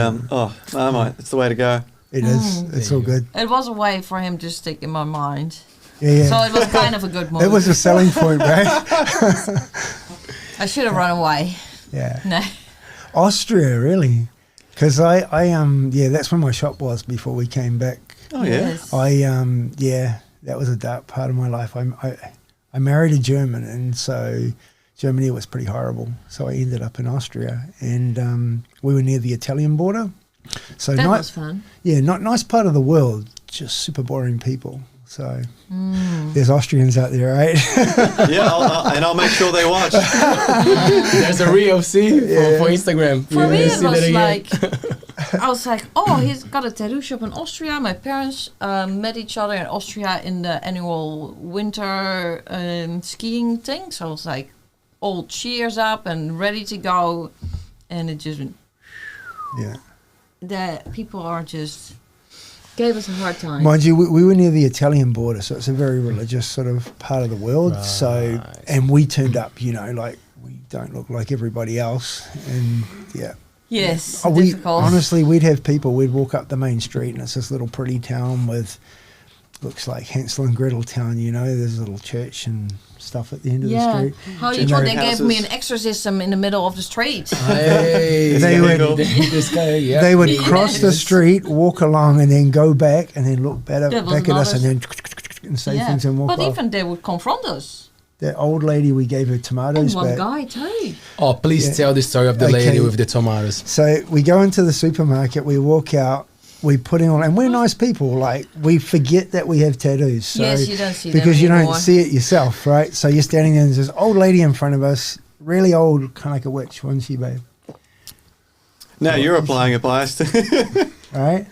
B: Marmite, it's the way to go.
D: It is. It's all good.
C: It was a way for him to stick in my mind.
D: Yeah.
C: So it was kind of a good move.
D: It was a selling point, bro.
C: I should have run away.
D: Yeah.
C: No.
D: Austria, really. Because that's where my shop was before we came back.
B: Oh, yeah.
C: Yes.
D: That was a dark part of my life. I married a German, and so Germany was pretty horrible. So I ended up in Austria, and we were near the Italian border. So
C: That was fun.
D: Yeah, not nice part of the world, just super boring people. So there's Austrians out there, right?
B: Yeah, I'll make sure they watch.
A: There's a reel, see, for Instagram.
C: For me,
A: You're
C: it
A: gonna see
C: was
A: that again.
C: I was like, he's got a tattoo shop in Austria. My parents met each other in Austria in the annual winter skiing thing. So I was like, all cheers up and ready to go. And it just went, the people are just gave us a hard time.
D: Mind you, we were near the Italian border, so it's a very religious sort of part of the world.
A: Right.
D: So, and we turned up, like we don't look like everybody else, and yeah.
C: Yes,
D: We
C: difficult.
D: honestly, we'd have people. We'd walk up the main street, and it's this little pretty town with looks like Hansel and Gretel town. You know, there's a little church and stuff at the end of the street.
C: How you
B: And
C: thought
B: their
C: they gave me
B: houses.
C: an exorcism in the middle of the street?
A: Hey,
D: They would-
A: this guy, yeah.
D: They would cross the
C: Yes.
D: street, walk along, and then go back, and then look
C: That was
D: back at us, and
C: another-
D: then and say things and walk
C: But
D: off.
C: even they would confront us.
D: That old lady, we gave her
C: And
D: tomatoes
C: one
D: back.
C: guy too.
A: Oh, please
D: Yeah.
A: tell the story of the
D: Okay.
A: lady with the tomatoes.
D: So we go into the supermarket, we walk out, we put it on, and we're nice people. Like, we forget that we have tattoos. So
C: Yes, you don't see them
D: because you don't
C: anymore.
D: see it yourself, right? So you're standing there, and there's this old lady in front of us, really old, kind of like a witch, wasn't she, babe?
B: Now you're applying a bias.
D: Right?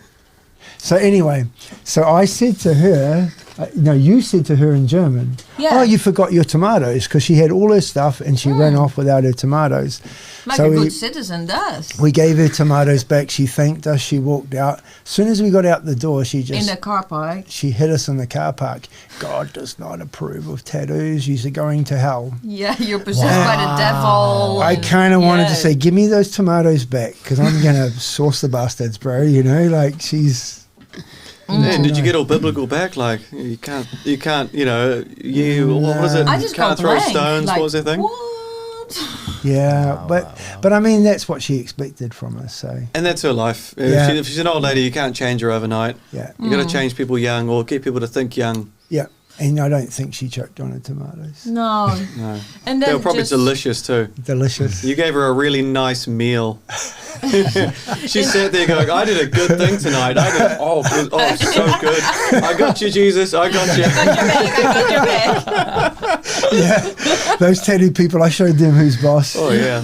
D: So anyway, so I said to her, no, you said to her in German,
C: Yeah.
D: oh, you forgot your tomatoes, because she had all her stuff and she ran off without her tomatoes.
C: Like
D: So
C: a
D: we-
C: good citizen does.
D: We gave her tomatoes back. She thanked us. She walked out. As soon as we got out the door, she
C: In
D: just
C: the car park.
D: she hit us in the car park. God does not approve of tattoos. You're going to hell.
C: Yeah, you're possessed by the devil.
D: I
C: and-
D: kind of wanted to
C: yeah.
D: say, give me those tomatoes back, because I'm gonna sauce the bastards, bro. You know, like she's.
B: And did you get all biblical back? Like you can't, you know, what was it?
C: I just
B: can't
C: got
B: throw
C: blank.
B: stones.
C: Like,
B: What was their thing?
C: What?
D: Yeah, but I mean that's what she expected from us. So
B: And that's her life.
D: Yeah.
B: If she's an old lady, you can't change her overnight.
D: yeah,
B: You got to change people young or get people to think young.
D: yeah. And I don't think she choked on her tomatoes.
C: No.
B: No.
C: And
B: They
C: then
B: were probably
C: just,
B: delicious too.
D: Delicious.
B: You gave her a really nice meal. She sat there going, I did a good thing tonight. So good. I got you, Jesus. I got you.
C: I got your back.
D: Yeah, those tattooed people. I showed them who's boss.
B: Oh, yeah.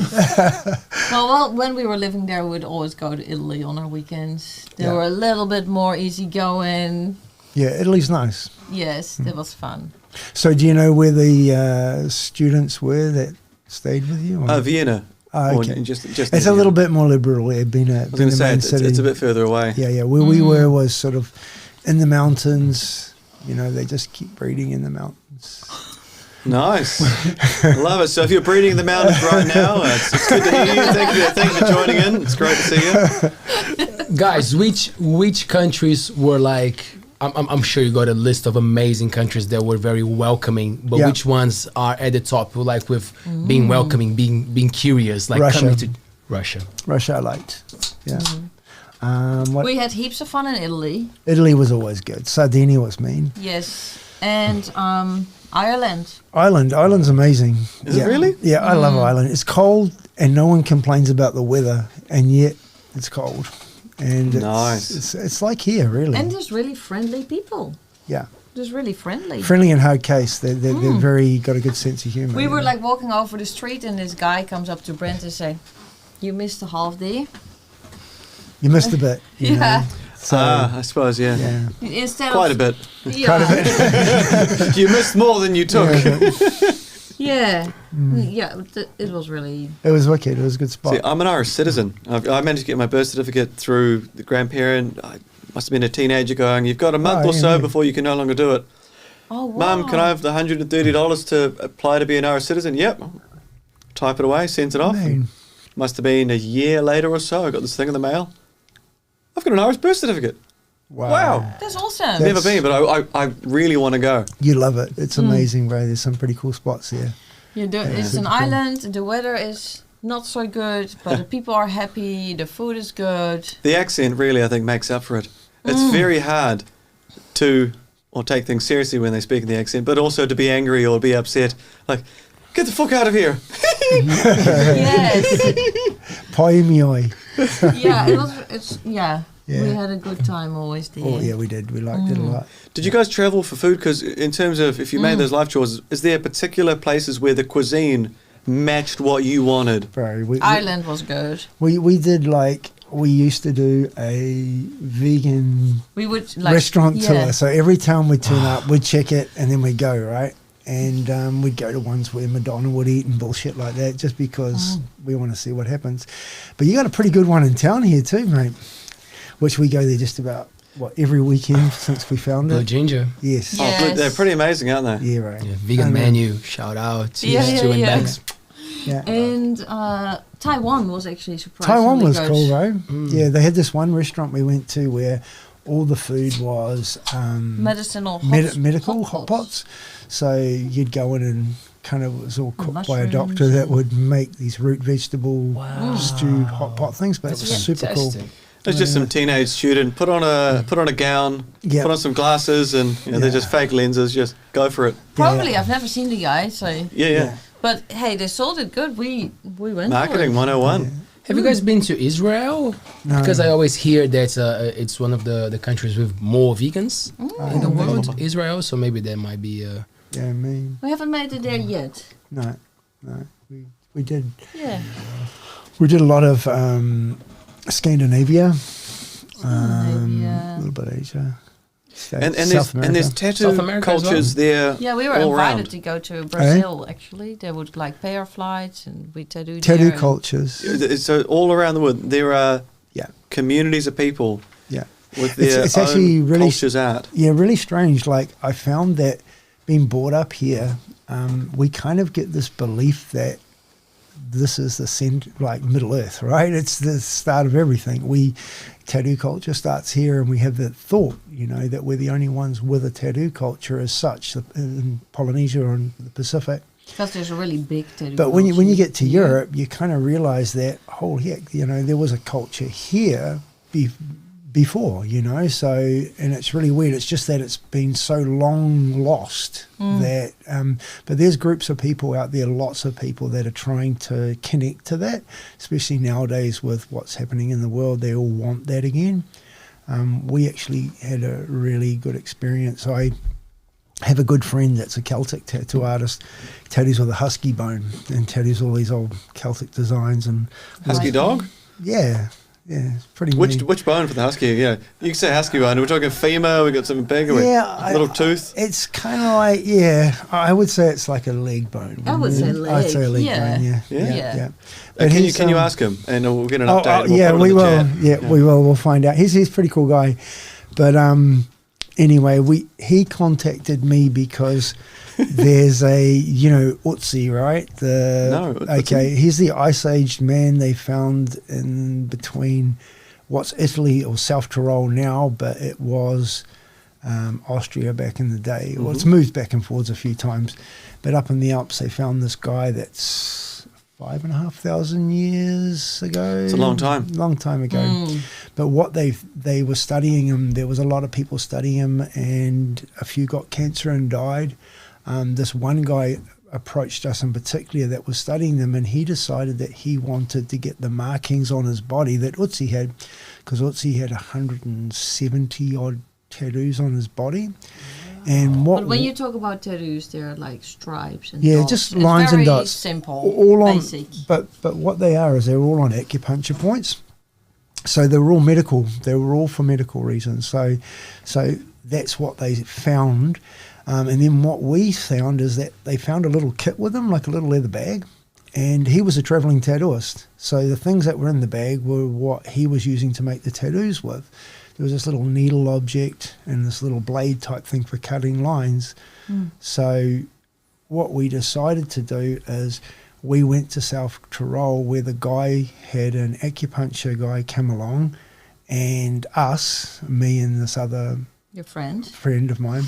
C: Well, when we were living there, we would always go to Italy on our weekends. They
D: Yeah.
C: were a little bit more easygoing.
D: Yeah, Italy's nice.
C: Yes, that was fun.
D: So do you know where the students were that stayed with you? or-
B: Vienna.
D: Oh,
B: Or
D: okay.
B: just
D: It's a little bit more liberal. It been a,
B: I was going to say, it's a bit further away.
D: Yeah, yeah. Where we were was sort of in the mountains. You know, they just keep breeding in the mountains.
B: Nice. Love it. So if you're breeding in the mountains right now, it's good to hear you. Thank you for joining in. It's great to see you.
A: Guys, which countries were like? I'm sure you got a list of amazing countries that were very welcoming, but
D: Yeah.
A: which ones are at the top? Like with being welcoming, being curious, like
D: Russia.
A: coming to Russia.
D: Russia I liked. Yeah. What,
C: We had heaps of fun in Italy.
D: Italy was always good. Sardinia was mean.
C: Yes. And Ireland.
D: Ireland's amazing.
B: Is it really?
D: Yeah, I love Ireland. It's cold and no one complains about the weather, and yet it's cold. And
B: Nice.
D: it's like here, really.
C: And there's really friendly people.
D: Yeah.
C: Just really friendly.
D: Friendly and hard case. They're very got a good sense of humor.
C: We
D: you
C: were
D: know.
C: like walking over the street and this guy comes up to Brent and say, "You missed a half day."
D: You missed a bit. you know.
C: Yeah.
D: So
B: I suppose, yeah.
D: yeah.
C: Instead
B: Quite a
C: of
B: bit.
C: yeah,
B: You missed more than you took.
C: yeah, yeah. It was really
D: It was wicked. It was a good spot.
B: See, I'm an Irish citizen. I managed to get my birth certificate through the grandparent. I must have been a teenager going, you've got a month
D: Oh,
B: or
D: yeah,
B: so
D: yeah.
B: before you can no longer do it.
C: oh wow.
B: Mum, can I have the $130 to apply to be an Irish citizen? Yep. Type it away, sends it off.
D: Man.
B: Must have been a year later or so. I got this thing in the mail. I've got an Irish birth certificate. Wow.
C: That's awesome.
B: Never been, but I really want to go.
D: You love it. It's amazing, bro. There's some pretty cool spots there.
C: It's an
D: super cool.
C: island. The weather is not so good, but the people are happy. The food is good.
B: The accent really, I think, makes up for it. It's very hard to take things seriously when they speak in the accent, but also to be angry or be upset. Like, get the fuck out of here.
C: Yes.
D: Pai mioi.
C: Yeah. It's yeah.
D: Yeah.
C: We had a good time always there.
D: Oh, yeah, we did. We liked it a lot.
B: Did you guys travel for food? Because in terms of if you made those life chores, is there particular places where the cuisine matched what you wanted?
D: Bro,
C: Ireland was good.
D: we did like, we used to do a vegan
C: We would like
D: restaurant
C: yeah.
D: tour. So every time we'd turn up, we'd check it and then we'd go, right? And we'd go to ones where Madonna would eat and bullshit like that just because we want to see what happens. But you got a pretty good one in town here too, mate, which we go there just about, every weekend since we found
A: Blue
D: it.
A: ginger.
D: Yes.
C: Yeah.
B: Oh, they're pretty amazing, aren't they?
D: Yeah, right.
A: Yeah, vegan
C: And
A: menu. Shout out to
C: Yeah,
A: Stu and
C: yeah.
A: Banks.
D: Yeah.
C: And Taiwan was actually surprisingly
D: Taiwan was
C: good.
D: cool though. Yeah, they had this one restaurant we went to where all the food was
C: Medicinal
D: medical hot pots. So you'd go in and kind of, it was all cooked by a doctor that would make these root vegetable stew hot pot things, but it's super cool.
B: It's just some teenage student put on a gown, put on some glasses, and they're just fake lenses. Just go for it.
C: Probably, I've never seen the guy, so
B: Yeah.
C: But hey, they sold it good. We went
B: Marketing
C: for it.
B: 101.
A: Have you guys been to Israel?
D: No.
A: Because I always hear that it's one of the countries with more vegans in the world, Israel. So maybe there might be.
D: Yeah, me.
C: We haven't made it there yet.
D: No. We did.
C: Yeah.
D: We did a lot of Scandinavia,
C: Scandinavia.
D: a little bit of Asia.
B: And
D: South
B: there's
D: America.
B: tattoo
A: South America as well?
B: cultures there.
C: Yeah, we were
B: all
C: invited
B: around.
C: to go to Brazil. Actually, they would like pay our flights, and we tattooed
D: Tattoo
C: there and-
D: cultures.
B: So all around the world, there are communities of people
D: Yeah.
B: with their
D: It's actually
B: own
D: really
B: cultures out.
D: Yeah, really strange. Like, I found that being brought up here, we kind of get this belief that this is the center, like Middle Earth, right? It's the start of everything. Tattoo culture starts here, and we have that thought, that we're the only ones with a tattoo culture as such in Polynesia or in the Pacific.
C: Because there's a really big tattoo.
D: But when you
C: culture
D: get to
C: here.
D: Europe, you kind of realize that, holy heck, there was a culture here before, so, and it's really weird. It's just that it's been so long lost that, but there's groups of people out there, lots of people that are trying to connect to that, especially nowadays with what's happening in the world. They all want that again. We actually had a really good experience. I have a good friend that's a Celtic tattoo artist, tattoos with a husky bone and tattoos all these old Celtic designs and
B: Husky dog?
D: yeah, it's pretty mean.
B: Which bone for the husky? Yeah, you can say husky bone. We're talking femur. We got something big. Little tooth.
D: It's kind of like, I would say it's like a leg bone.
C: I would say leg.
D: I'd say a leg
C: Yeah.
D: bone. Yeah.
C: Yeah.
D: But
B: Can you ask him, and we'll get an update. and
D: yeah,
B: we'll put it
D: we
B: in
D: will.
B: the chat.
D: Yeah, we will. We'll find out. He's a pretty cool guy, but anyway, he contacted me because there's a Utsi, right? He's the Ice Age man they found in between what's Italy or South Tyrol now, but it was Austria back in the day. Well, it's moved back and forwards a few times, but up in the Alps they found this guy that's 5,500 years ago.
B: It's a long time.
D: Long time ago. But what they were studying him, there was a lot of people studying him, and a few got cancer and died. This one guy approached us in particular that was studying them, and he decided that he wanted to get the markings on his body that Utsi had, because Utsi had 170 odd tattoos on his body. And
C: But when you talk about tattoos, they're like stripes and dots.
D: just
C: It's
D: lines and
C: very
D: dots.
C: Simple,
D: all on,
C: basic.
D: but what they are is they're all on acupuncture points. So they were all medical. They were all for medical reasons. So that's what they found. And then what we found is that they found a little kit with him, like a little leather bag. And he was a traveling tattooist. So the things that were in the bag were what he was using to make the tattoos with. There was this little needle object and this little blade type thing for cutting lines. So what we decided to do is we went to South Tyrol, where the guy had an acupuncture guy come along, and me and this other
C: Your friend.
D: friend of mine.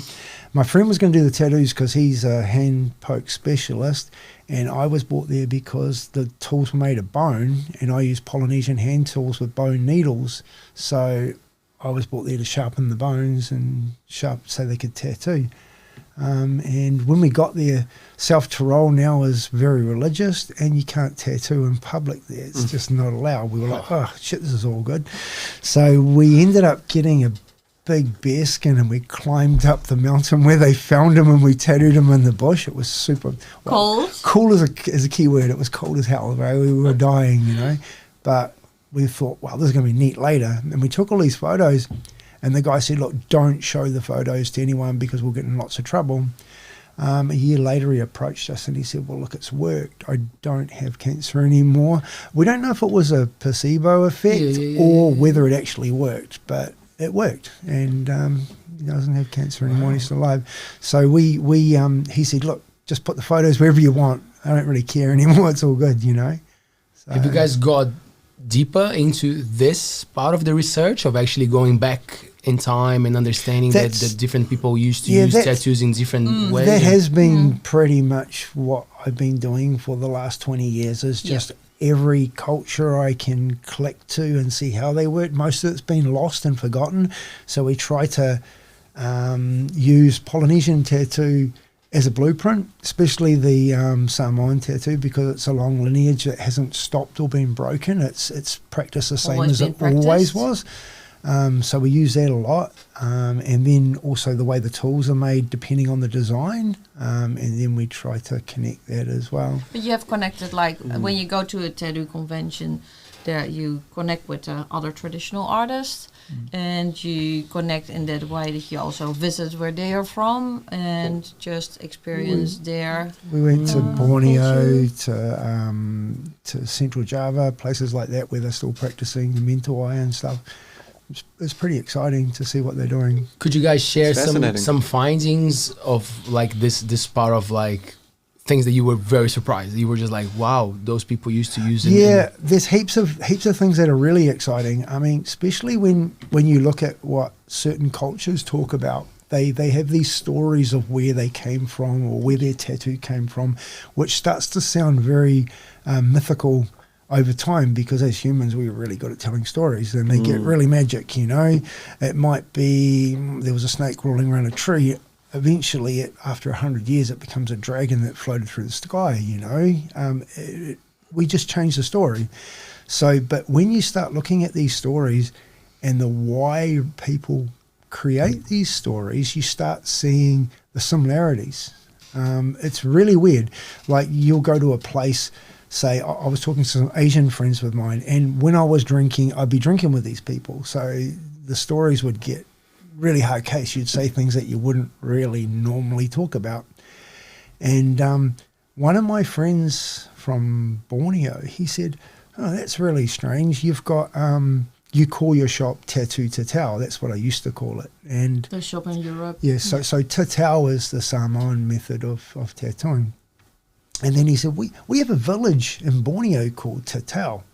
D: My friend was going to do the tattoos because he's a hand poke specialist, and I was brought there because the tools were made of bone, and I use Polynesian hand tools with bone needles. So I was brought there to sharpen the bones and so they could tattoo. And when we got there, South Tyrol now is very religious, and you can't tattoo in public there. It's just not allowed. We were like, oh, shit, this is all good. So we ended up getting a big bear skin, and we climbed up the mountain where they found him, and we tattooed him in the bush. It was super
C: Cold?
D: Cool is a key word. It was cold as hell, right? We were dying, But we thought, wow, this is going to be neat later. And we took all these photos, and the guy said, look, don't show the photos to anyone because we'll get in lots of trouble. A year later, he approached us and he said, well, look, it's worked. I don't have cancer anymore. We don't know if it was a placebo effect or whether it actually worked, but it worked. And he doesn't have cancer anymore. He's still alive. So he said, look, just put the photos wherever you want. I don't really care anymore. It's all good, you know. So,
A: Have you guys got deeper into this part of the research of actually going back in time and understanding that different people used to use tattoos in different ways?
D: That has been pretty much what I've been doing for the last 20 years, is just every culture I can click to and see how they work. Most of it's been lost and forgotten. So we try to use Polynesian tattoo as a blueprint, especially the Samoan tattoo, because it's a long lineage that hasn't stopped or been broken. It's practiced the same as it always was. So we use that a lot, and then also the way the tools are made depending on the design, and then we try to connect that as well.
C: But you have connected, like when you go to a tattoo convention, there you connect with other traditional artists, and you connect in that way that you also visit where they are from and just experience their.
D: We went to Borneo, to Central Java, places like that where they're still practicing the Mentawai and stuff. It's pretty exciting to see what they're doing.
A: Could you guys share some findings of like this part of like things that you were very surprised? You were just like, wow, those people used to use it.
D: Yeah, there's heaps of things that are really exciting. I mean, especially when you look at what certain cultures talk about. They have these stories of where they came from or where their tattoo came from, which starts to sound very mythical over time, because as humans we're really good at telling stories, and they get really magic, you know. It might be there was a snake rolling around a tree. Eventually, after 100 years, it becomes a dragon that floated through the sky, you know. We just change the story. So, but when you start looking at these stories and the why people create these stories, you start seeing the similarities. It's really weird. Like, you'll go to a place, say, I was talking to some Asian friends of mine, and when I was drinking, I'd be drinking with these people. So the stories would get really hard case. You'd say things that you wouldn't really normally talk about. And one of my friends from Borneo, he said, oh, that's really strange. You've got, you call your shop Tattoo Tatau. That's what I used to call it. And
C: the shop in Europe.
D: Yeah, so Tatau is the Samoan method of tattooing. And then he said, we have a village in Borneo called Tatau.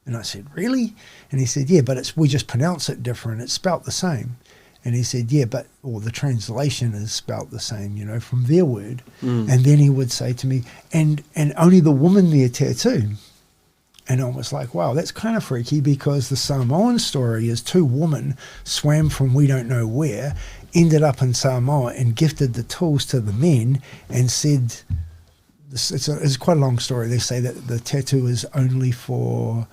D: And I said, really? And he said, yeah, but we just pronounce it different. It's spelt the same. And he said, yeah, or the translation is spelt the same, you know, from their word. And then he would say to me, and only the woman there tattoo. And I was like, wow, that's kind of freaky, because the Samoan story is two women swam from we don't know where, ended up in Samoa and gifted the tools to the men and said, it's quite a long story. They say that the tattoo is only for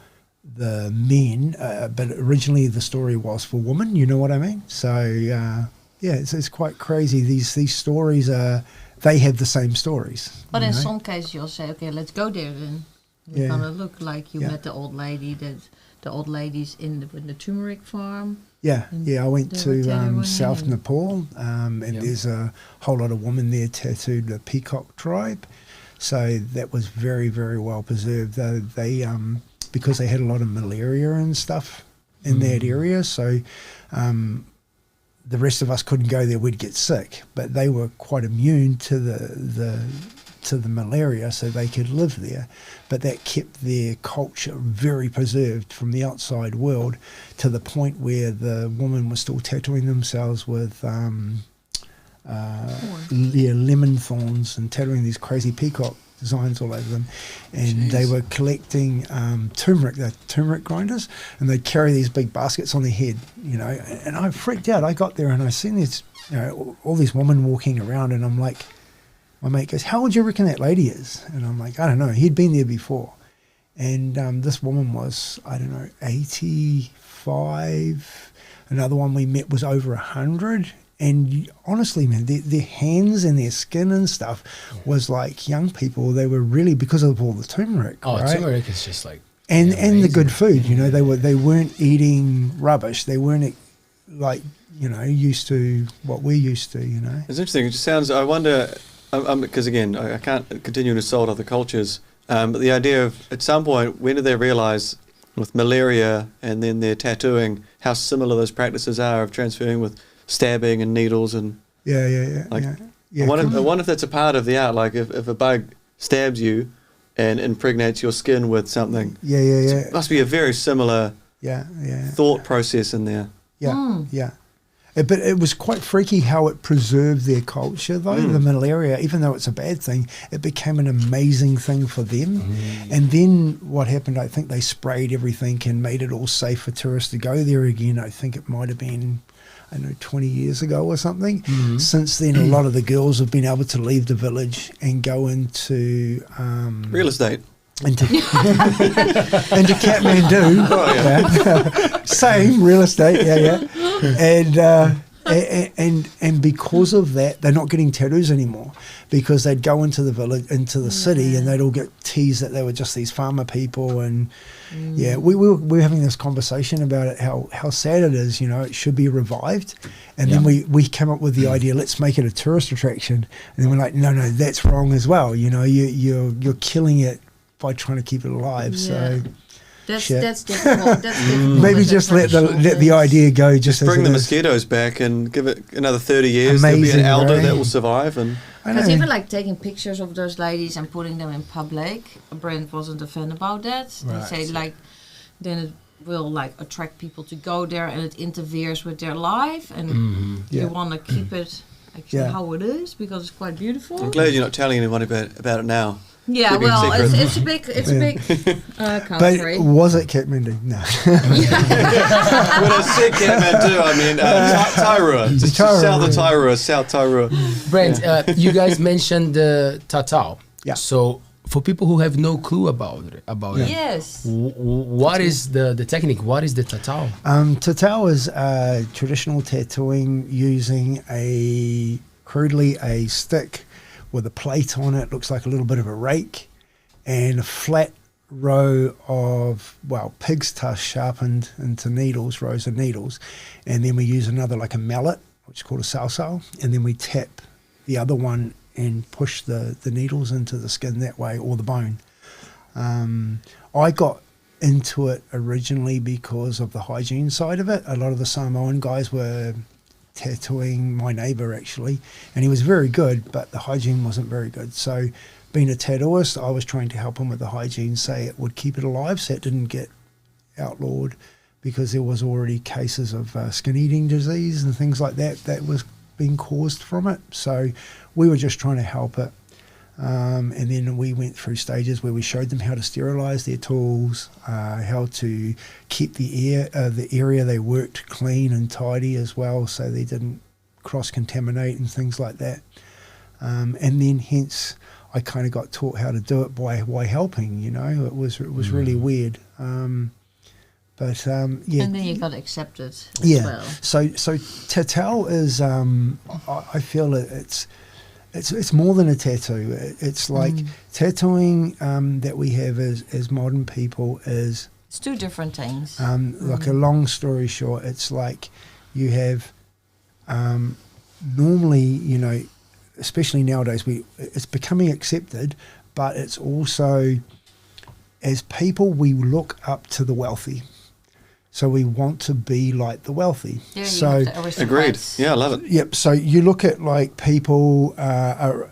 D: the men, but originally the story was for women. You know what I mean? So yeah, it's quite crazy. These stories they have the same stories.
C: But in some cases you'll say, okay, let's go there then. You're gonna look like you met the old lady, the old ladies in the turmeric farm. Yeah,
D: I went to South Nepal, and there's a whole lot of women there tattooed the peacock tribe. So that was very, very well preserved. They because they had a lot of malaria and stuff in that area, so the rest of us couldn't go there. We'd get sick, but they were quite immune to the malaria, so they could live there. But that kept their culture very preserved from the outside world, to the point where the woman was still tattooing themselves with lemon thorns and tattooing these crazy peacock designs all over them. And they were collecting turmeric grinders, and they'd carry these big baskets on their head, you know. And I freaked out. I got there and I seen this, you know, all these women walking around, and I'm like, my mate goes, how old do you reckon that lady is? And I'm like, I don't know. He'd been there before. And this woman was, I don't know, 85. Another one we met was over 100. And honestly, man, their hands and their skin and stuff was like young people. They were really, because of all the turmeric.
A: Oh,
D: right?
A: Turmeric is just like,
D: and the good food. You know, they weren't eating rubbish. They weren't like, you know, used to what we're used to. You know,
B: it's interesting. It just sounds. I wonder, because again, I can't continue to assault other cultures. But the idea of, at some point, when did they realize with malaria and then their tattooing how similar those practices are of transferring with stabbing and needles and
D: yeah.
B: I wonder if that's a part of the art. Like if a bug stabs you and impregnates your skin with something.
D: Yeah, yeah, yeah.
B: It must be a very similar
D: Yeah, yeah.
B: thought process in there.
D: Yeah, yeah. But it was quite freaky how it preserved their culture, though, the malaria. Even though it's a bad thing, it became an amazing thing for them. And then what happened, I think they sprayed everything and made it all safe for tourists to go there again. I think it might have been, I don't know, 20 years ago or something. Since then, a lot of the girls have been able to leave the village and go into...
B: Real estate.
D: into Kathmandu.
B: Oh,
D: yeah. Same real estate, and because of that, they're not getting tattoos anymore, because they'd go into the village, into the city, and they'd all get teased that they were just these farmer people. And we were having this conversation about it, how sad it is. You know, it should be revived. And then we came up with the idea, let's make it a tourist attraction. And then we're like, no, that's wrong as well. You know, you're killing it by trying to keep it alive. So
C: that's difficult. That's difficult.
D: maybe just let the idea go. Just
B: bring the mosquitoes back and give it another 30 years. There'll be an
D: Amazing,
B: elder
D: right?
B: that will survive. And
C: Because even like taking pictures of those ladies and putting them in public, Brent wasn't a fan about that.
A: Right.
C: They say like, then it will like attract people to go there, and it interferes with their life, and you want to keep it actually how it is, because it's quite beautiful.
B: I'm glad you're not telling anyone about it now.
C: Yeah,
B: Keeping
C: well,
B: secret.
C: it's a big country.
D: But was it Kathmandu? No.
B: When I said Kathmandu, I mean Tairua. Just south of Tairua, South Tairua.
A: Brent, you guys mentioned the Tatau.
D: Yeah.
A: So for people who have no clue about it,
C: Yes.
A: what is the technique? What is the Tatau?
D: Tatau is traditional tattooing using crudely a stick with a plate on it, looks like a little bit of a rake, and a flat row of, pig's tusk sharpened into needles, rows of needles. And then we use another, like a mallet, which is called a salsal, and then we tap the other one and push the needles into the skin that way, or the bone. I got into it originally because of the hygiene side of it. A lot of the Samoan guys were tattooing my neighbour, actually, and he was very good, but the hygiene wasn't very good. So being a tattooist, I was trying to help him with the hygiene, say it would keep it alive so it didn't get outlawed, because there was already cases of skin eating disease and things like that was being caused from it. So we were just trying to help it. And then we went through stages where we showed them how to sterilise their tools, how to keep the area they worked clean and tidy as well, so they didn't cross-contaminate and things like that. And then hence I kind of got taught how to do it by helping. You know, it was really weird. And then
C: you got accepted as well.
D: So Tatau is I feel it's more than a tattoo. It's like tattooing that we have as modern people is...
C: It's two different things.
D: Like a long story short, it's like you have normally, you know, especially nowadays, it's becoming accepted, but it's also, as people, we look up to the wealthy. So we want to be like the wealthy.
C: Yeah,
D: so
B: agreed. Yeah, I love it.
D: Yep. So you look at like people, a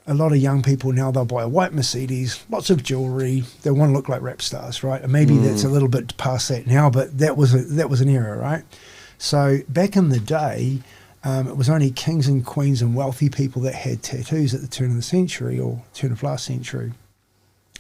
D: lot of young people now, they'll buy a white Mercedes, lots of jewelry. They want to look like rap stars, right? And maybe that's a little bit past that now, but that was an era, right? So back in the day, it was only kings and queens and wealthy people that had tattoos at the turn of the century or turn of last century.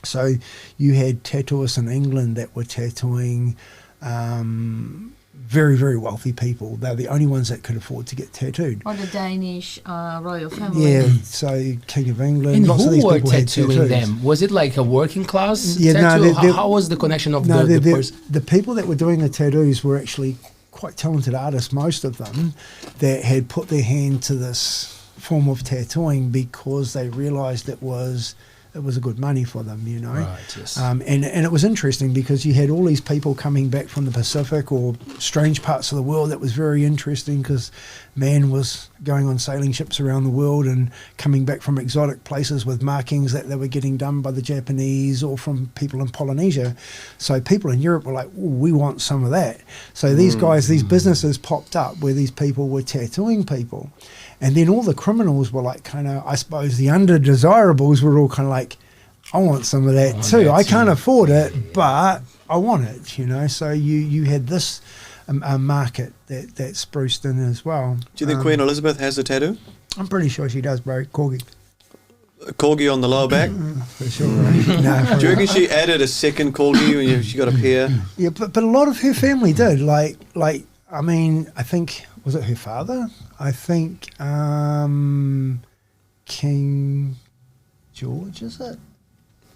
D: So you had tattooists in England that were tattooing very, very wealthy people. They're the only ones that could afford to get tattooed.
C: Or the Danish royal family.
D: Yeah, so King of England.
A: And
D: lots
A: who
D: of these
A: were
D: people had
A: tattooing
D: tattoos.
A: them? Was it like a working class
D: Yeah,
A: tattoo?
D: no,
A: How was the connection of the person?
D: The people that were doing the tattoos were actually quite talented artists, most of them, that had put their hand to this form of tattooing because they realised it was a good money for them, you know.
A: Right, yes.
D: And it was interesting because you had all these people coming back from the Pacific or strange parts of the world. That was very interesting because man was going on sailing ships around the world and coming back from exotic places with markings that they were getting done by the Japanese or from people in Polynesia. So people in Europe were like, we want some of that. So these guys, these businesses popped up where these people were tattooing people. And then all the criminals were like kind of, I suppose the undesirables were all kind of like, I want some of that too. I can't afford it, but I want it, you know. So you had this market that spruced in as well.
B: Do you think Queen Elizabeth has a tattoo?
D: I'm pretty sure she does, bro. Corgi.
B: A corgi on the lower back?
D: For sure, right? No,
B: Do you reckon she added a second corgi when she got a pair?
D: Yeah, but a lot of her family did. Like I mean, I think, was it her father? I think King George, is it?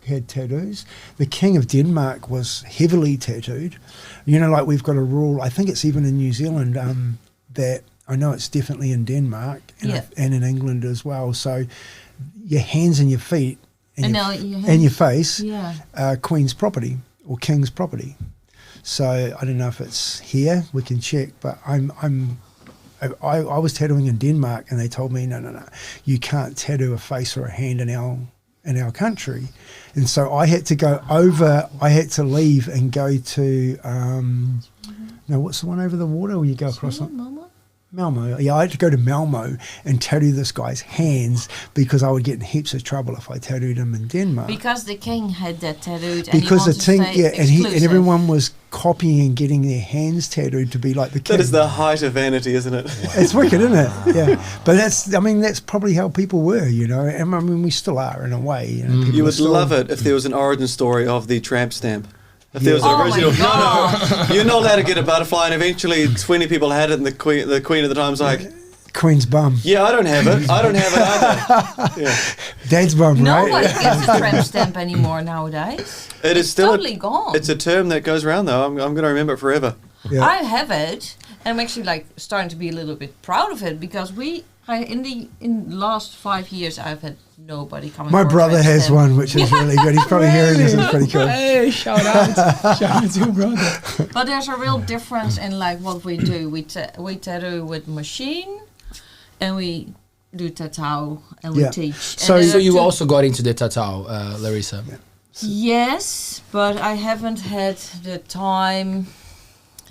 D: Had tattoos. The King of Denmark was heavily tattooed. You know, like we've got a rule, I think it's even in New Zealand, that I know it's definitely in Denmark and in England as well. So your hands and your feet and your face are Queen's property or King's property. So I don't know if it's here, we can check, but I was tattooing in Denmark and they told me, no, you can't tattoo a face or a hand in our country. And so I had to leave and go to, what's the one over the water where you go across? Malmo. Yeah, I had to go to Malmo and tattoo this guy's hands because I would get in heaps of trouble if I tattooed him in Denmark.
C: Because the king had that tattooed,
D: because
C: and he wanted to stay
D: and everyone was copying and getting their hands tattooed to be like the king.
B: That is the height of vanity, isn't it?
D: It's wicked, isn't it? Yeah, but that's probably how people were, you know. And I mean, we still are in a way. You know,
B: You would love it if there was an origin story of the tramp stamp. If there was an original, no, you're not allowed to get a butterfly, and eventually 20 people had it, and the queen at the time's like,
D: Queen's bum.
B: yeah, I don't have it either. Yeah.
D: Dad's bum, right?
C: Nobody gets a tramp stamp anymore nowadays.
B: It is still
C: totally gone.
B: It's a term that goes around though. I'm going to remember it forever.
D: Yeah.
C: I have it, and I'm actually like starting to be a little bit proud of it because in the last 5 years I've had nobody coming.
D: My brother has one, which is really good. He's probably hearing this. It's pretty cool.
A: Hey, shout out to your brother.
C: But there's a real difference in like what we do. We tattoo with machine, and we do tatau, and we teach.
A: So you also got into the tatau, Larissa?
D: Yeah.
C: Yes, but I haven't had the time.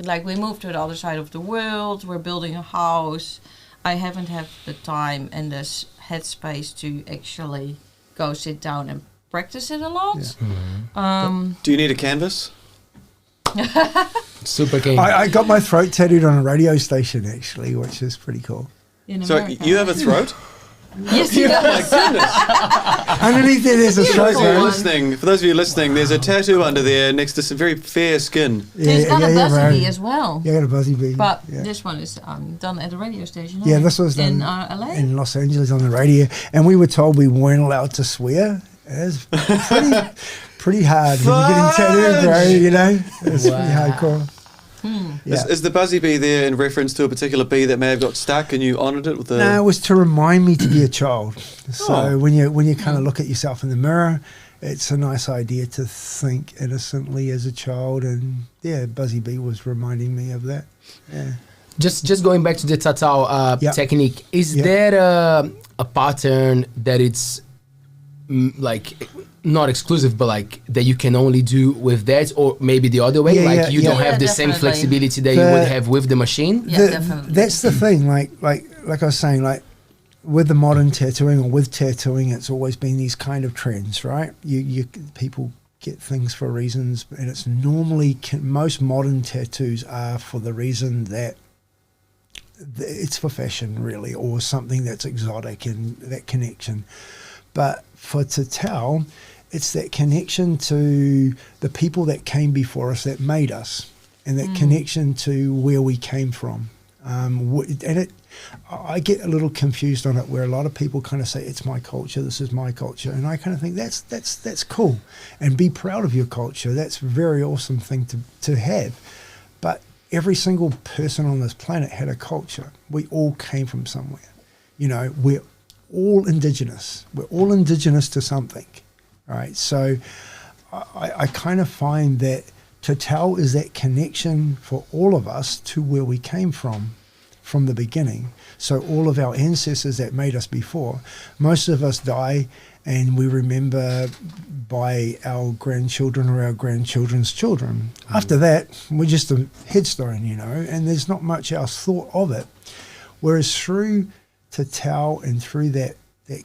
C: Like we moved to the other side of the world. We're building a house. I haven't had the time and the headspace to actually go sit down and practice it a lot.
D: Yeah.
C: Mm-hmm.
B: Do you need a canvas?
A: Super king.
D: I got my throat tattooed on a radio station actually, which is pretty cool.
C: In
B: So
C: America.
B: you have a throat?
C: Yes, he does.
D: Underneath there, there's a throat.
B: For those of you listening, there's a tattoo under there next to some very fair skin.
C: He's got a buzzy bee as well.
D: Yeah, I got a buzzy bee.
C: But this one is done at the radio station.
D: Yeah, this was done
C: in LA.
D: in Los Angeles on the radio, and we were told we weren't allowed to swear. It's pretty hard when you're getting tattooed, bro. You know, it's pretty hardcore. Yeah.
B: Is the buzzy bee there in reference to a particular bee that may have got stuck and you honoured it with the...
D: No, it was to remind me to be a child. So when you kind of look at yourself in the mirror, it's a nice idea to think innocently as a child, and buzzy bee was reminding me of that. Yeah.
A: Just going back to the tatau technique, is there a pattern that it's like not exclusive, but like that you can only do with that, or maybe the other way, you don't have the same flexibility that you would have with the machine?
C: Definitely.
D: That's the thing, like I was saying, like with the modern tattooing or with tattooing, it's always been these kind of trends, right? You people get things for reasons, and it's normally most modern tattoos are for the reason that it's for fashion, really, or something that's exotic and that connection. But for tatau, it's that connection to the people that came before us, that made us, and that connection to where we came from. I get a little confused on it, where a lot of people kind of say, it's my culture, this is my culture. And I kind of think that's cool. And be proud of your culture. That's a very awesome thing to have. But every single person on this planet had a culture. We all came from somewhere. You know, we're all indigenous. We're all indigenous to something, right? So I kind of find that tatau is that connection for all of us to where we came from the beginning. So all of our ancestors that made us before, most of us die and we remember by our grandchildren or our grandchildren's children. After that, we're just a headstone, you know, and there's not much else thought of it. Whereas through tatau and through that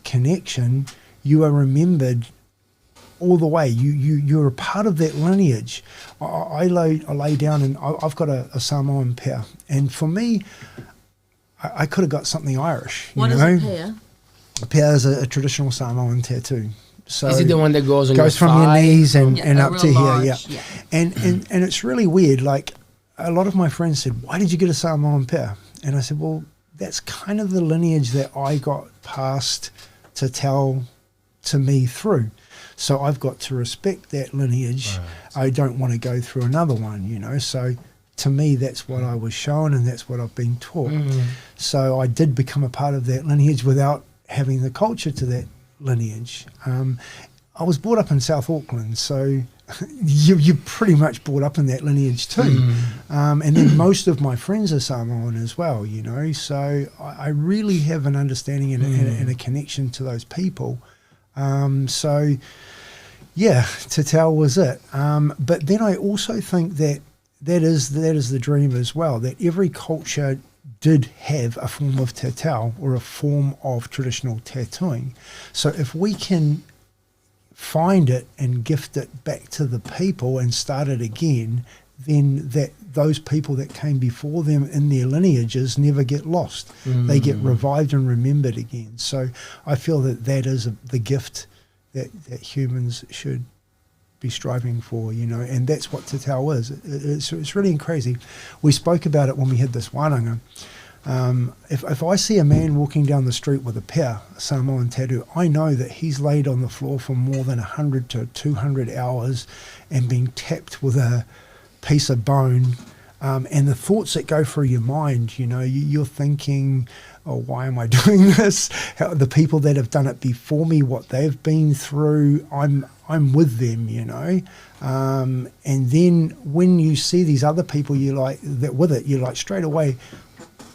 D: connection, you are remembered all the way. You're a part of that lineage. I lay down and I've got a Samoan pair, and for me, I could have got something Irish.
C: What is a pair?
D: A pair is a traditional Samoan tattoo. So
A: is it the one that goes on
D: from your knees and up to
C: large,
D: here? And it's really weird. Like a lot of my friends said, "Why did you get a Samoan pair?" And I said, "Well, that's kind of the lineage that I got passed to tell to me through. So I've got to respect that lineage. Right. I don't want to go through another one, you know." So to me, that's what I was shown and that's what I've been taught. So I did become a part of that lineage without having the culture to that lineage. I was brought up in South Auckland, so you're pretty much brought up in that lineage too. And then most of my friends are Samoan as well, you know, so I really have an understanding and a connection to those people. So yeah, Tatau was it. But then I also think that is the dream as well, that every culture did have a form of tatau or a form of traditional tattooing. So if we can find it and gift it back to the people and start it again, then those people that came before them in their lineages never get lost. They get revived and remembered again. So I feel that is the gift that humans should be striving for, you know, and that's what Tatau is. It's really crazy. We spoke about it when we had this wānanga. If I see a man walking down the street with a pair, a Samoan tattoo, I know that he's laid on the floor for more than 100 to 200 hours and been tapped with a piece of bone. And the thoughts that go through your mind, you know, you're thinking, oh, why am I doing this? The people that have done it before me, what they've been through, I'm with them, you know. And then when you see these other people, you're like straight away,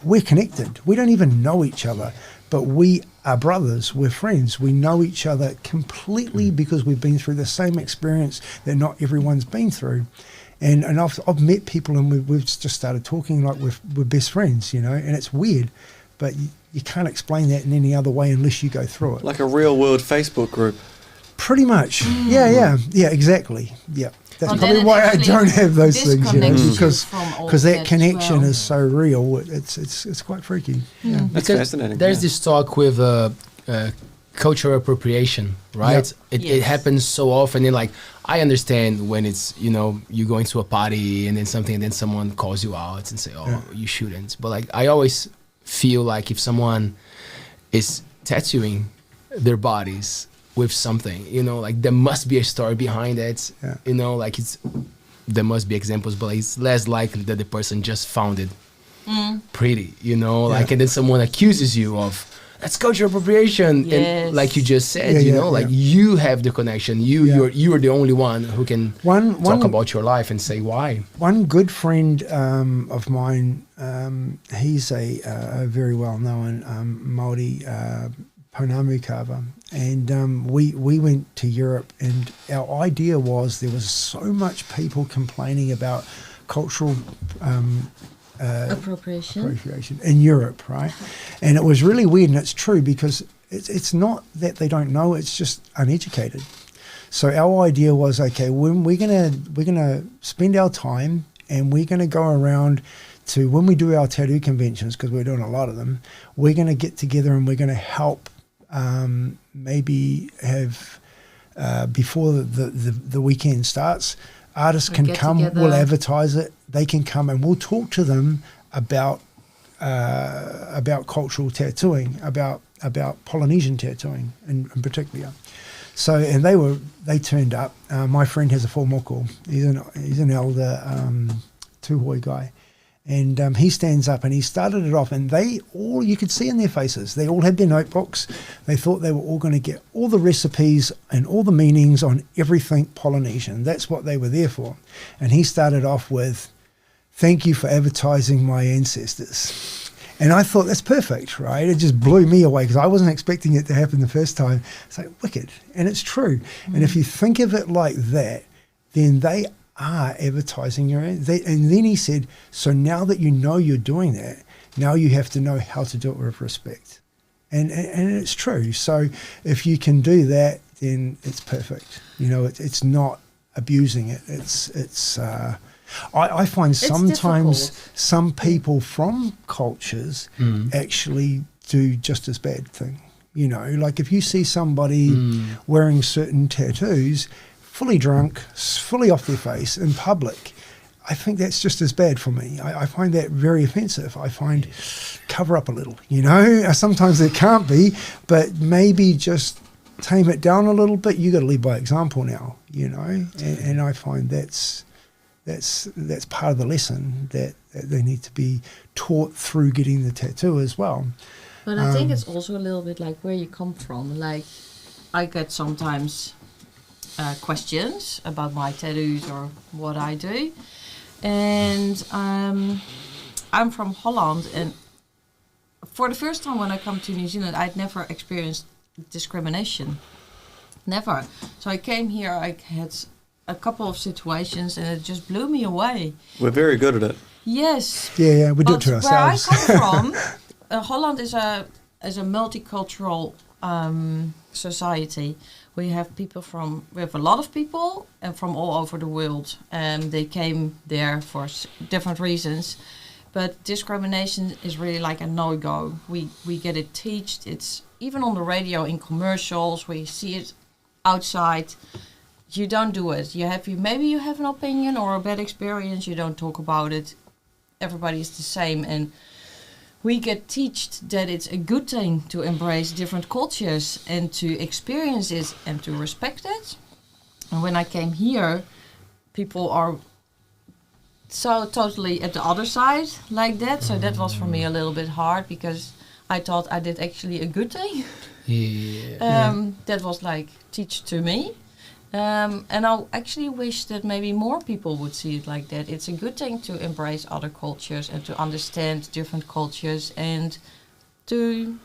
D: we're connected. We don't even know each other, but we are brothers. We're friends. We know each other completely because we've been through the same experience that not everyone's been through. And I've met people and we've just started talking like we're best friends, you know, and it's weird, but you can't explain that in any other way unless you go through it.
B: Like a real world Facebook group.
D: Pretty much. Yeah, exactly. Yeah. That's probably why I don't have those things, you know, because that connection is so real. It's quite freaky. Yeah.
B: That's fascinating.
A: There's this talk with cultural appropriation, right? It happens so often. And like, I understand when it's, you know, you go into a party and then something, and then someone calls you out and say, oh, you shouldn't. But like, I always feel like if someone is tattooing their bodies with something, you know, like there must be a story behind it, you know, like there must be examples, but it's less likely that the person just found it pretty, you know, like, and then someone accuses you of that's cultural appropriation, and like you just said, you know, like you have the connection, you are the only one who can talk about your life and say why.
D: One good friend of mine, he's a very well known Māori Pounamu carver, and we went to Europe, and our idea was there was so much people complaining about cultural appropriation in Europe, right? And it was really weird, and it's true because it's not that they don't know, it's just uneducated. So our idea was, okay, when we're gonna spend our time and we're gonna go around to, when we do our tattoo conventions, because we're doing a lot of them, we're gonna get together and we're gonna help maybe have before the weekend starts, artists can come, we'll advertise it, they can come and we'll talk to them about cultural tattooing, about Polynesian tattooing in particular. So, and they turned up. My friend has a full moko. He's an elder Tūhoi guy. And he stands up and he started it off, and they all, you could see in their faces, they all had their notebooks. They thought they were all going to get all the recipes and all the meanings on everything Polynesian. That's what they were there for. And he started off with, "Thank you for advertising my ancestors." And I thought, that's perfect, right? It just blew me away because I wasn't expecting it to happen the first time. It's like, wicked. And it's true. And if you think of it like that, then they are advertising your, and then he said, so now that you know you're doing that, now you have to know how to do it with respect. And it's true. So if you can do that, then it's perfect. You know, it's not abusing it. I find sometimes
C: difficult.
D: some people from cultures actually do just as bad thing. You know, like if you see somebody wearing certain tattoos, fully drunk, fully off their face in public, I think that's just as bad for me. I find that very offensive. I find cover up a little, you know. Sometimes it can't be, but maybe just tame it down a little bit. You got to lead by example now, you know. And I find that's part of the lesson that they need to be taught through getting the tattoo as well.
C: But I think it's also a little bit like where you come from. Like, I get sometimes questions about my tattoos or what I do. And I'm from Holland, and for the first time when I come to New Zealand, I'd never experienced discrimination. Never. So I came here, I had a couple of situations, and it just blew me away.
B: We're very good at it.
C: Yes.
D: Yeah, we do it to ourselves.
C: Where I come from, Holland is a multicultural society. We have a lot of people and from all over the world. They came there for different reasons. But discrimination is really like a no-go. We get it taught. It's even on the radio, in commercials, we see it outside. You don't do it. Maybe you have an opinion or a bad experience. You don't talk about it. Everybody is the same. And we get taught that it's a good thing to embrace different cultures and to experience it and to respect it. And when I came here, people are so totally at the other side like that. So that was for me a little bit hard because I thought I did actually a good thing. That was like taught to me. And I actually wish that maybe more people would see it like that. It's a good thing to embrace other cultures and to understand different cultures and to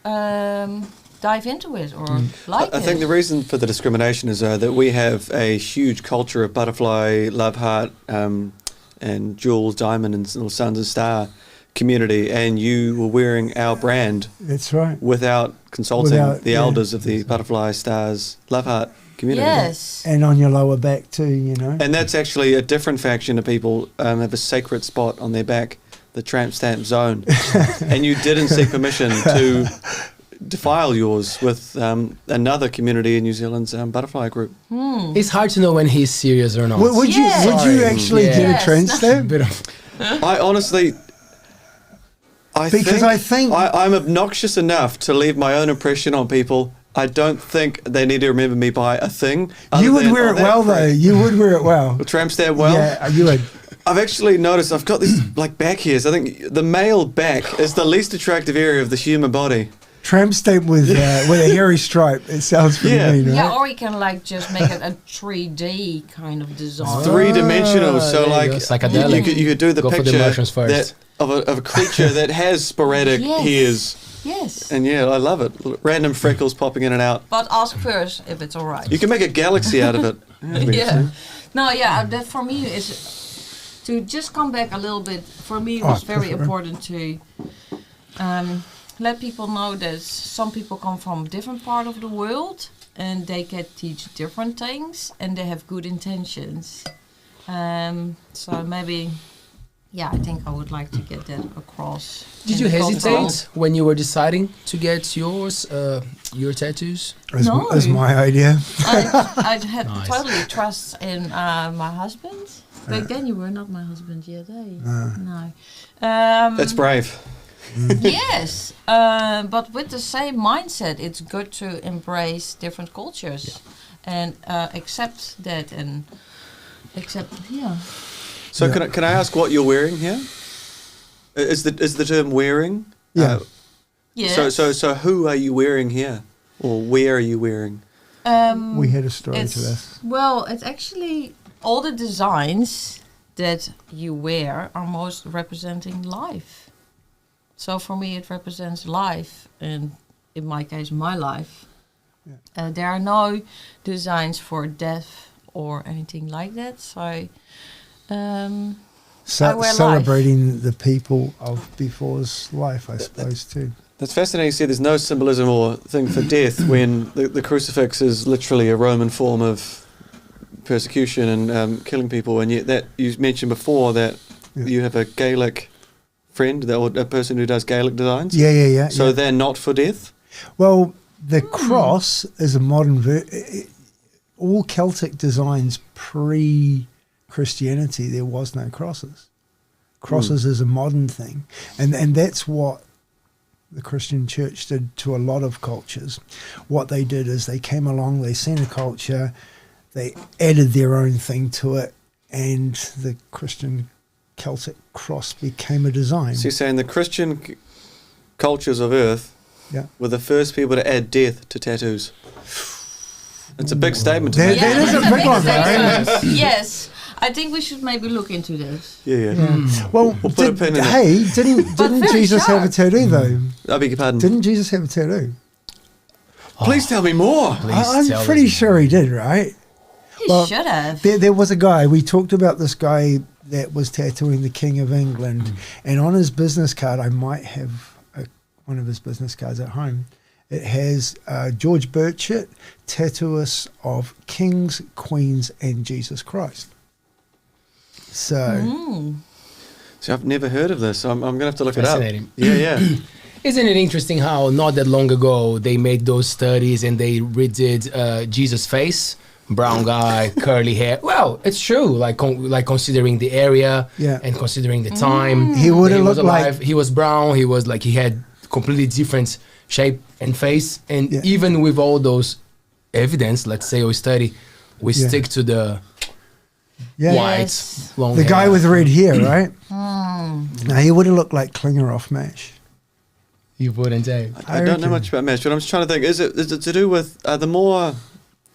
C: dive into it or like it.
B: I think the reason for the discrimination is that we have a huge culture of butterfly, love heart, and jewels, diamond, and little suns and star community, and you were wearing our brand.
D: That's right.
B: Without consulting the elders of the butterfly, stars, love heart community.
C: Yes.
D: And on your lower back too, you know.
B: And that's actually a different faction of people have a sacred spot on their back, the tramp stamp zone. And you didn't seek permission to defile yours with another community in New Zealand's butterfly group.
A: It's hard to know when he's serious or not.
D: Would you actually get a tramp stamp?
B: I honestly... I think I'm obnoxious enough to leave my own impression on people. I don't think they need to remember me by a thing.
D: You would wear it well, though. You would wear it well.
B: A tramp stamp well?
D: Yeah, you would.
B: I've actually noticed I've got these like back hairs. I think the male back is the least attractive area of the human body.
D: Tramp stamp with a hairy stripe. It sounds pretty mean, right?
C: Yeah, or you can like just make it a 3D kind of design.
B: Three-dimensional. So like you could do the picture of a creature that has sporadic hairs.
C: Yes.
B: And yeah, I love it. Random freckles popping in and out.
C: But ask first if it's all right.
B: You can make a galaxy out of it.
C: Yeah. No, yeah, that for me is to just come back a little bit. For me, it was very important to let people know that some people come from a different part of the world and they can teach different things and they have good intentions. So maybe... Yeah, I think I would like to get that across.
A: Did you hesitate when you were deciding to get your tattoos?
C: No.
D: That's my idea.
C: I had totally trust in my husband. Back then you were not my husband yet, eh? No.
B: That's brave.
C: Yes, but with the same mindset, it's good to embrace different cultures and accept that and accept,
B: So can I ask what you're wearing here? Is the term wearing?
D: Yeah.
C: Yes.
B: So who are you wearing here, or where are you wearing?
D: We had a story to this.
C: Well, it's actually all the designs that you wear are most representing life. So for me, it represents life, and in my case, my life. Yeah. There are no designs for death or anything like that. So.
D: Celebrating the people of before's life, I suppose, too.
B: That's fascinating. You see, there's no symbolism or thing for death when the crucifix is literally a Roman form of persecution and killing people. And yet, that you mentioned before that you have a Gaelic friend, or a person who does Gaelic designs.
D: Yeah.
B: So they're not for death.
D: Well, the cross is a modern. All Celtic designs pre-Christianity, there was no crosses. Crosses is a modern thing, and that's what the Christian church did to a lot of cultures. What they did is they came along, they seen a culture, they added their own thing to it, and the Christian Celtic cross became a design.
B: So you're saying the Christian cultures of Earth were the first people to add death to tattoos? It's a big statement to make.
D: That is a big one, though.
C: Yes. I think we should maybe look into this.
B: Yeah.
D: Well,
B: We'll put a pin in it.
D: hey, didn't
C: very
D: Jesus have a
C: sharp.
D: tattoo though?
B: I beg your pardon.
D: Didn't Jesus have a tattoo?
B: Please tell me more.
D: I'm pretty sure he did, right?
C: He
D: Well,
C: should have.
D: There was a guy, we talked about this guy that was tattooing the King of England, and on his business card, I might have one of his business cards at home. It has George Burchett, tattooist of Kings, Queens, and Jesus Christ. So,
B: So I've never heard of this. I'm going to have to look it up.
A: Fascinating.
B: Yeah.
A: Isn't it interesting how not that long ago they made those studies and they redid Jesus' face, brown guy, curly hair. Well, it's true. Like considering the area and considering the time,
D: he would have
A: was
D: looked
A: alive.
D: like
A: He was brown. He was like he had completely different shape and face. And even with all those evidence, let's say or study, we stick to the white long.
D: The
A: hair.
D: guy with red hair, right? No, he would have looked like Klinger off MASH.
A: You wouldn't, eh?
B: I don't know much about MASH, but I'm just trying to think. Is it to do with the more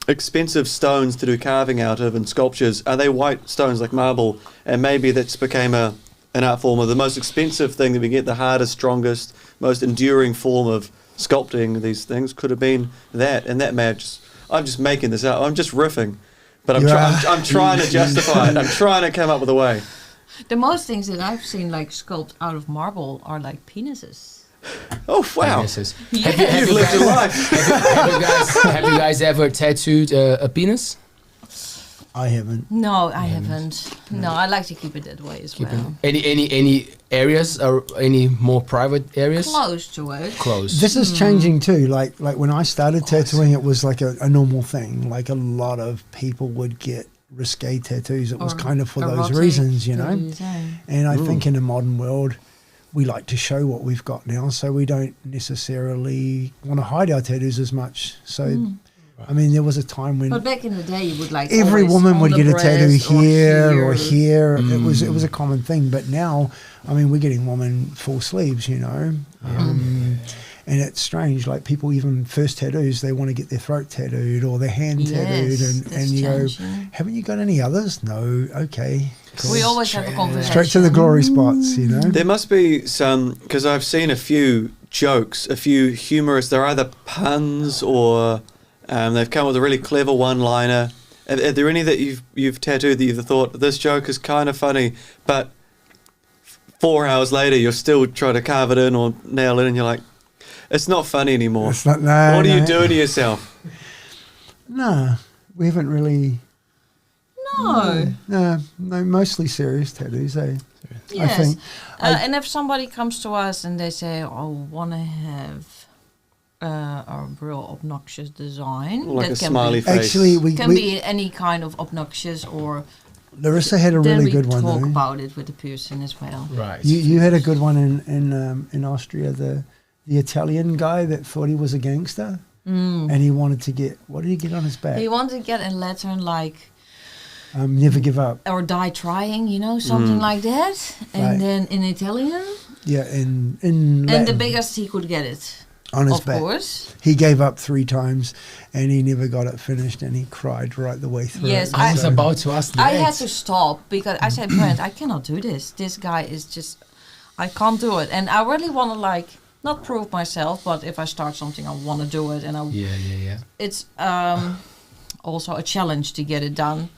B: expensive stones to do carving out of and sculptures? Are they white stones like marble? And maybe that's became an art form of the most expensive thing that we get, the hardest, strongest, most enduring form of sculpting these things could have been that. And that match. I'm just making this up. I'm just riffing. But I'm trying to justify it. I'm trying to come up with a way.
C: The most things that I've seen like sculpted out of marble are like penises.
B: Oh, wow.
A: Penises.
C: Yes.
B: You've lived a life.
A: Have you guys ever tattooed a penis?
D: I haven't.
C: No, I haven't. No, I like to keep it that way as well.
A: Any areas or any more private areas?
C: Close to it.
A: Close.
D: This is changing too. Like when I started tattooing, it was like a normal thing. Like a lot of people would get risque tattoos. It was kind of for those
C: erotic
D: reasons, you know.
C: tattoos, eh?
D: And I think in the modern world, we like to show what we've got now, so we don't necessarily want to hide our tattoos as much. So, I mean, there was a time when
C: But back in the day, you would like
D: every
C: always
D: woman
C: on
D: would
C: the
D: get a tattoo
C: breast or
D: here or here.
A: Mm.
D: It was a common thing. But now, I mean, we're getting women full sleeves, you know. And it's strange, like people even first tattoos, they want to get their throat tattooed or their hand tattooed, and
C: that's
D: you go,
C: changing.
D: haven't you got any others? No, okay. Cool.
C: We always have a conversation.
D: Straight to the glory spots, you know.
B: There must be some, because I've seen a few jokes, a few humorous, they're either puns or they've come with a really clever one-liner. Are there any that you've tattooed that you've thought, this joke is kind of funny, but 4 hours later you're still trying to carve it in or nail it in, and you're like, it's not funny anymore.
D: It's not, no,
B: What are you
D: no.
B: doing to yourself?
D: No, we haven't really.
C: No.
D: No, mostly serious tattoos, eh?
C: Yes.
D: I think.
C: And if somebody comes to us and they say, I want to have a real obnoxious design.
B: Like
C: that
B: a
C: can
B: smiley
C: be,
B: face.
D: Actually,
C: can be any kind of obnoxious, or
D: Larissa had a
C: then
D: really
C: we
D: good one
C: talk
D: though.
C: about it with the person as well.
A: Right.
D: You had a good one in Austria. The Italian guy that thought he was a gangster, and he wanted to get, what did he get on his back?
C: He wanted to get a letter like,
D: Never give up.
C: or die trying, you know, something like that. And
D: Right.
C: then in Italian,
D: Yeah, in
C: and the
D: Latin,
C: biggest he could get it,
D: on his
C: of
D: back.
C: course.
D: He gave up 3 times, and he never got it finished, and he cried right the way through.
C: Yes,
D: it.
A: I was about to ask that.
C: I had to stop because I said, Brent, I cannot do this. This guy is just, I can't do it. And I really want to like, not prove myself, but if I start something, I want to do it. And
A: Yeah.
C: it's also a challenge to get it done.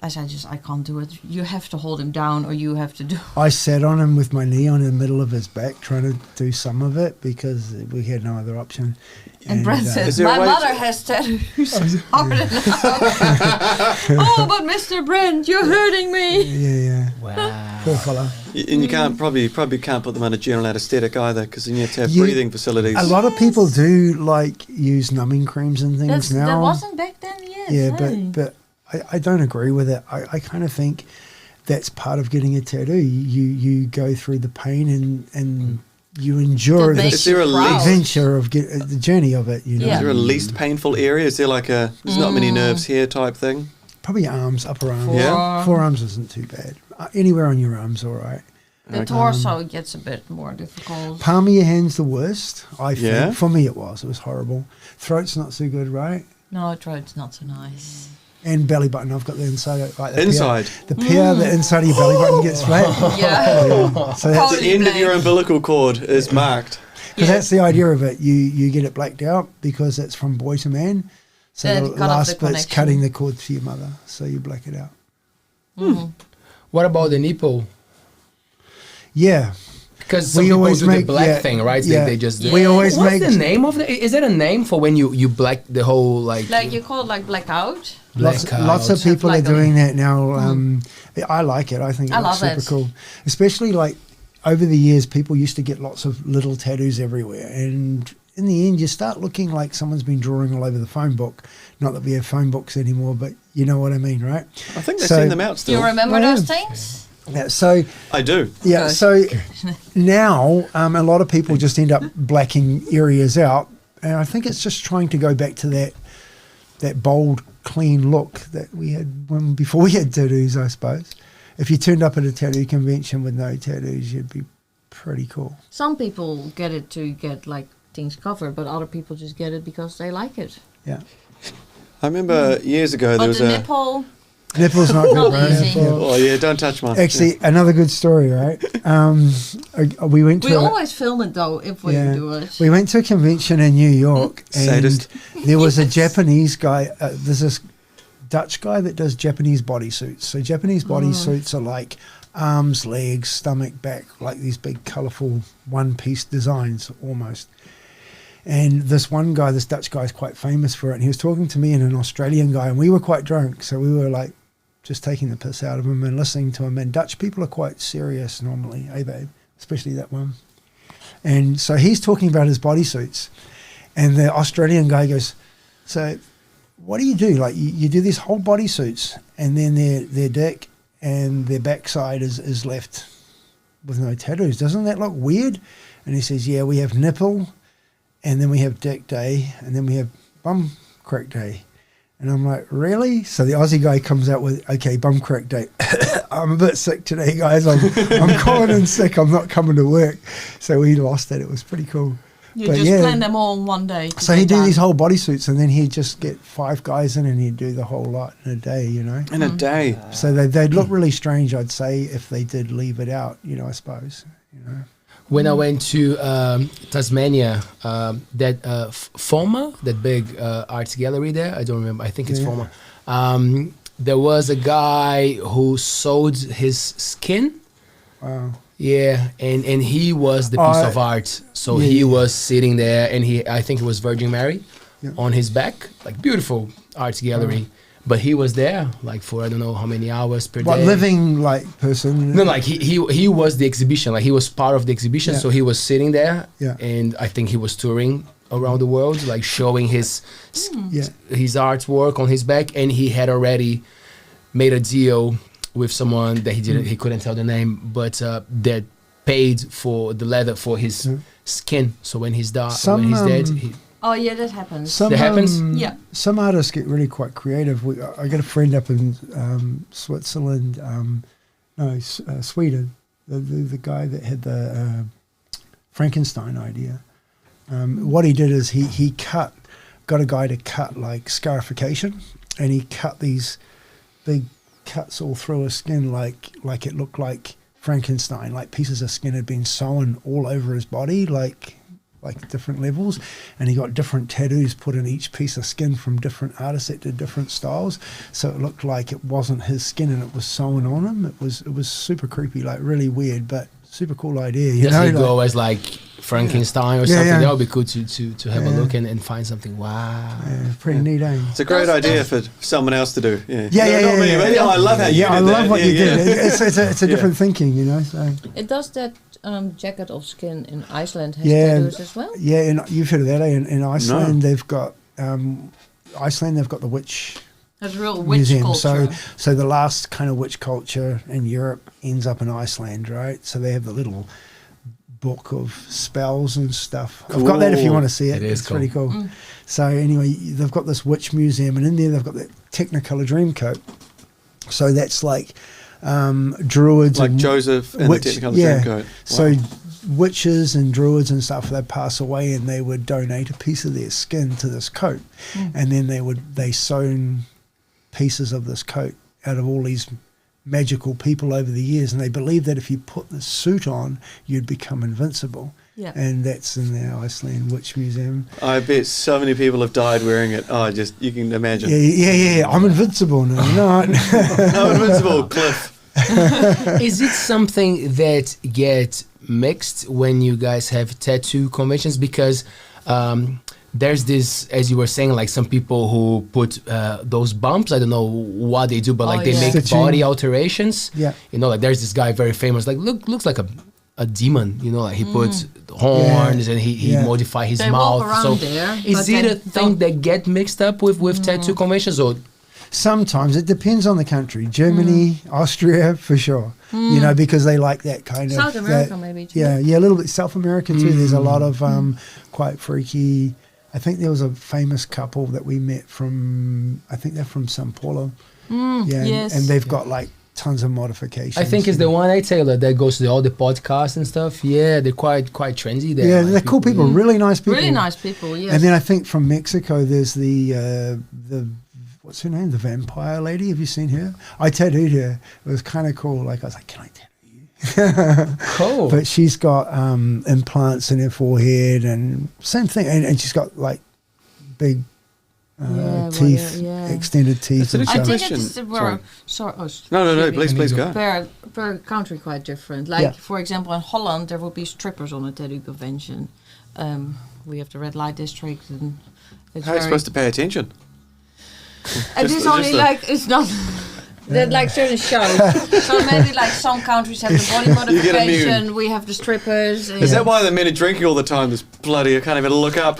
C: I said, I can't do it. You have to hold him down, or you have to do.
D: I sat on him with my knee on the middle of his back, trying to do some of it because we had no other option.
C: And Brent
B: Is
C: said,
B: there a
C: my
B: way
C: mother
B: to-
C: has tattoos hard enough. Oh, but Mr. Brent, you're hurting me.
D: Yeah.
A: Wow.
D: Poor fella.
B: And you can't probably can't put them under general anaesthetic either, because then you have to have
D: Yeah.
B: breathing facilities.
D: A lot of people do like use numbing creams and things now.
C: That wasn't back then yet.
D: Yeah,
C: hey.
D: but I don't agree with it. I kind of think that's part of getting a tattoo. You go through the pain and you endure
C: That
D: the
C: makes
B: Is there a
C: you proud.
B: least-
D: adventure of the journey of it. You know,
C: Yeah.
B: Is there a least painful area? Is there like there's not many nerves here type thing?
D: probably arms, upper arms.
B: Yeah.
D: Forearms isn't too bad. Anywhere on your arms, all right.
C: The torso gets a bit more difficult.
D: Palm of your hand's the worst. I think.
B: Yeah?
D: For me, it was. It was horrible. Throat's not so good, right?
C: No, throat's not so nice.
D: And belly button. I've got the inside. Like the
B: Inside?
D: the inside of your belly button gets flat.
C: Yeah.
D: Yeah. So that's
B: The end of your umbilical cord is marked.
D: because that's the idea of it. You get it blacked out because it's from boy to man. So
C: Then
D: the
C: cut off
D: last
C: the
D: bit's
C: connection.
D: cutting the cord to your mother. So you black it out.
A: What about the nipple?
D: Yeah.
A: Because some
D: We
A: people
D: always
A: do
D: make-
A: the black
D: yeah,
A: thing, right?
D: yeah.
A: They just do.
D: We always
A: What's
D: make
A: the name of the? Is there a name for when you black the whole like?
C: Like you call it like blackout.
D: lots
A: blackout?
D: of people
C: Like
D: are doing that now. I like it. I think it
C: I
D: looks
C: love
D: super
C: it.
D: cool. Especially like over the years, people used to get lots of little tattoos everywhere, and in the end, you start looking like someone's been drawing all over the phone book. Not that we have phone books anymore, but you know what I mean, right?
B: I think they
D: So-
B: send them out
C: Do
B: still.
C: you remember
D: Yeah.
C: those things?
D: Yeah, so
B: I do.
D: yeah,
C: Good.
D: so now a lot of people just end up blacking areas out, and I think it's just trying to go back to that bold, clean look that we had before we had tattoos, I suppose. If you turned up at a tattoo convention with no tattoos, you'd be pretty cool.
C: Some people get it to get like things covered, but other people just get it because they like it.
D: Yeah,
B: I remember years ago there
C: But
B: was
C: the
B: a.
C: nipple,
D: nipples not good,
C: Not
D: right?
C: easy.
D: Yeah.
B: Oh yeah, don't touch mine.
D: Actually, another good story, right? We went to
C: we
D: a-
C: always film it though if we
D: Yeah.
C: do it.
D: We went to a convention in New York, and
B: Sadist.
D: there was a Japanese guy. There's this Dutch guy that does Japanese bodysuits. So Japanese bodysuits are like arms, legs, stomach, back, like these big, colourful one-piece designs almost. And this one guy, this Dutch guy, is quite famous for it. And he was talking to me and an Australian guy, and we were quite drunk, so we were like just taking the piss out of him and listening to him. And Dutch people are quite serious normally, eh, babe? Especially that one. And so he's talking about his bodysuits, and the Australian guy goes, "So, what do? Like, you do these whole bodysuits, and then their dick and their backside is left with no tattoos. Doesn't that look weird?" And he says, "Yeah, we have nipple, and then we have dick day, and then we have bum crack day." And I'm like, really? So the Aussie guy comes out with, "Okay, bum crack day. I'm a bit sick today, guys. I'm calling in sick. I'm not coming to work." So we lost it. It was pretty cool.
C: You
D: But
C: just
D: yeah.
C: plan them all in one day. to
D: So
C: get
D: he'd do
C: done.
D: these whole bodysuits, and then he'd just get 5 guys in, and he'd do the whole lot in a day, you know.
B: In a day.
D: So they'd look really strange, I'd say, if they did leave it out, you know, I suppose. You know.
A: When I went to Tasmania, that FOMA, that big arts gallery there, I don't remember. I think it's
D: Yeah.
A: FOMA. There was a guy who sold his skin.
D: Wow.
A: Yeah, and he was the piece of art. So
D: yeah,
A: he
D: yeah.
A: was sitting there, and I think it was Virgin Mary
D: Yeah.
A: on his back, like beautiful art gallery. But he was there like for I don't know how many hours per
D: What,
A: day.
D: living, like, person?
A: No, like he was the exhibition. Like he was part of the exhibition,
D: Yeah.
A: so he was sitting there,
D: Yeah.
A: and I think he was touring around the world, like showing
D: Yeah.
A: his artwork on his back, and he had already made a deal with someone that he couldn't tell the name, but that paid for the leather for his skin. So when he's dead,
C: Oh yeah, that happens.
D: Some,
A: That happens?
C: Yeah.
D: Some artists get really quite creative. I got a friend up in Switzerland, Sweden, the guy that had the Frankenstein idea. What he did is he got a guy to cut like scarification, and he cut these big cuts all through his skin like it looked like Frankenstein, like pieces of skin had been sewn all over his body, like like different levels, and he got different tattoos put in each piece of skin from different artists that did different styles, so it looked like it wasn't his skin and it was sewn on him. It was super creepy, like really weird, but super cool idea. You
A: Does
D: know,
A: he
D: like,
A: go as like Frankenstein or
D: Yeah,
A: something?
D: yeah.
A: That would be cool to have a
D: Yeah.
A: look and find something. Wow.
D: yeah, pretty neat, eh?
B: It's a great
C: Does-
B: idea
C: does-
B: for someone else to do. Yeah,
D: Yeah,
B: No, not me, but I love how you
D: Yeah, I
B: did
D: love
B: that.
D: what
B: Yeah,
D: you
B: yeah.
D: did. It's a different thinking, you know. So
C: It does that jacket of skin in Iceland has
D: Yeah.
C: tattoos as well.
D: yeah, and you've heard of that, eh? In Iceland, they've got the witch
C: There's real witch
D: museum.
C: culture.
D: So the last kind of witch culture in Europe ends up in Iceland, right? So they have the little book of spells and stuff. I've got that if you
B: Cool.
D: want to see it.
A: It is
D: It's pretty cool.
C: Mm.
D: So anyway, they've got this witch museum, and in there they've got that Technicolor Dreamcoat. So that's like druids,
B: Like
D: and
B: Joseph in
D: witch-
B: the Technicolor
D: yeah.
B: Dreamcoat.
D: So witches and druids and stuff, they'd pass away and they would donate a piece of their skin to this coat, and then they sewn pieces of this coat out of all these magical people over the years, and they believed that if you put the suit on, you'd become invincible.
C: Yeah.
D: And that's in the Iceland Witch Museum.
B: I bet so many people have died wearing it. Oh, just you can imagine.
D: Yeah. I'm invincible now. No,
B: No, invincible Cliff.
A: Is it something that gets mixed when you guys have tattoo conventions? Because there's this, as you were saying, like some people who put those bumps. I don't know what they do, but like
C: Oh,
A: they
C: yeah.
A: make
D: Stitching.
A: body alterations.
D: Yeah.
A: You know, like there's this guy very famous, like looks like a demon. You know, like he puts horns and he
D: Yeah.
A: modify his
C: They
A: mouth.
C: walk around
A: So
C: there.
A: is
C: but
A: it
C: they
A: a thing that get mixed up with tattoo conventions, or
D: sometimes it depends on the country. Germany, Austria, for sure. You know, because they like that kind of
C: South America
D: that-
C: maybe too.
D: Yeah, a little bit South America too. There's a lot of quite freaky. I think there was a famous couple that we met from. I think they're from Sao Paulo. Yeah,
C: yes.
D: and they've got like tons of modifications.
A: I think it's the one, Taylor, that goes to all the podcasts and stuff. Yeah, they're quite trendy there.
D: Yeah,
A: like
D: they're cool people, really nice people.
C: Really nice people, yes.
D: And then I think from Mexico, there's the what's her name? The vampire lady. Have you seen her? I tattooed her. It was kind of cool. Like I was like, can I tattoo you?
A: Cool.
D: But she's got implants in her forehead and same thing, and she's got like big
C: Yeah,
D: teeth,
C: yeah.
D: extended teeth.
B: That's an
D: And
C: I
D: stuff.
C: think
B: Question.
C: it's
B: Sorry.
C: sorry. Oh,
B: No,
C: excuse me.
B: please go.
C: Per country quite different. Like
D: Yeah.
C: for example, in Holland there will be strippers on a tattoo convention. We have the red light district, and it's
B: How are you
C: very.
B: supposed to pay attention?
C: It is only like it's not. That like certain shows. So maybe like some countries have the body
B: You get immune.
C: modification. We have the strippers.
B: Is that why the men are drinking all the time? This bloody, I can't even look up.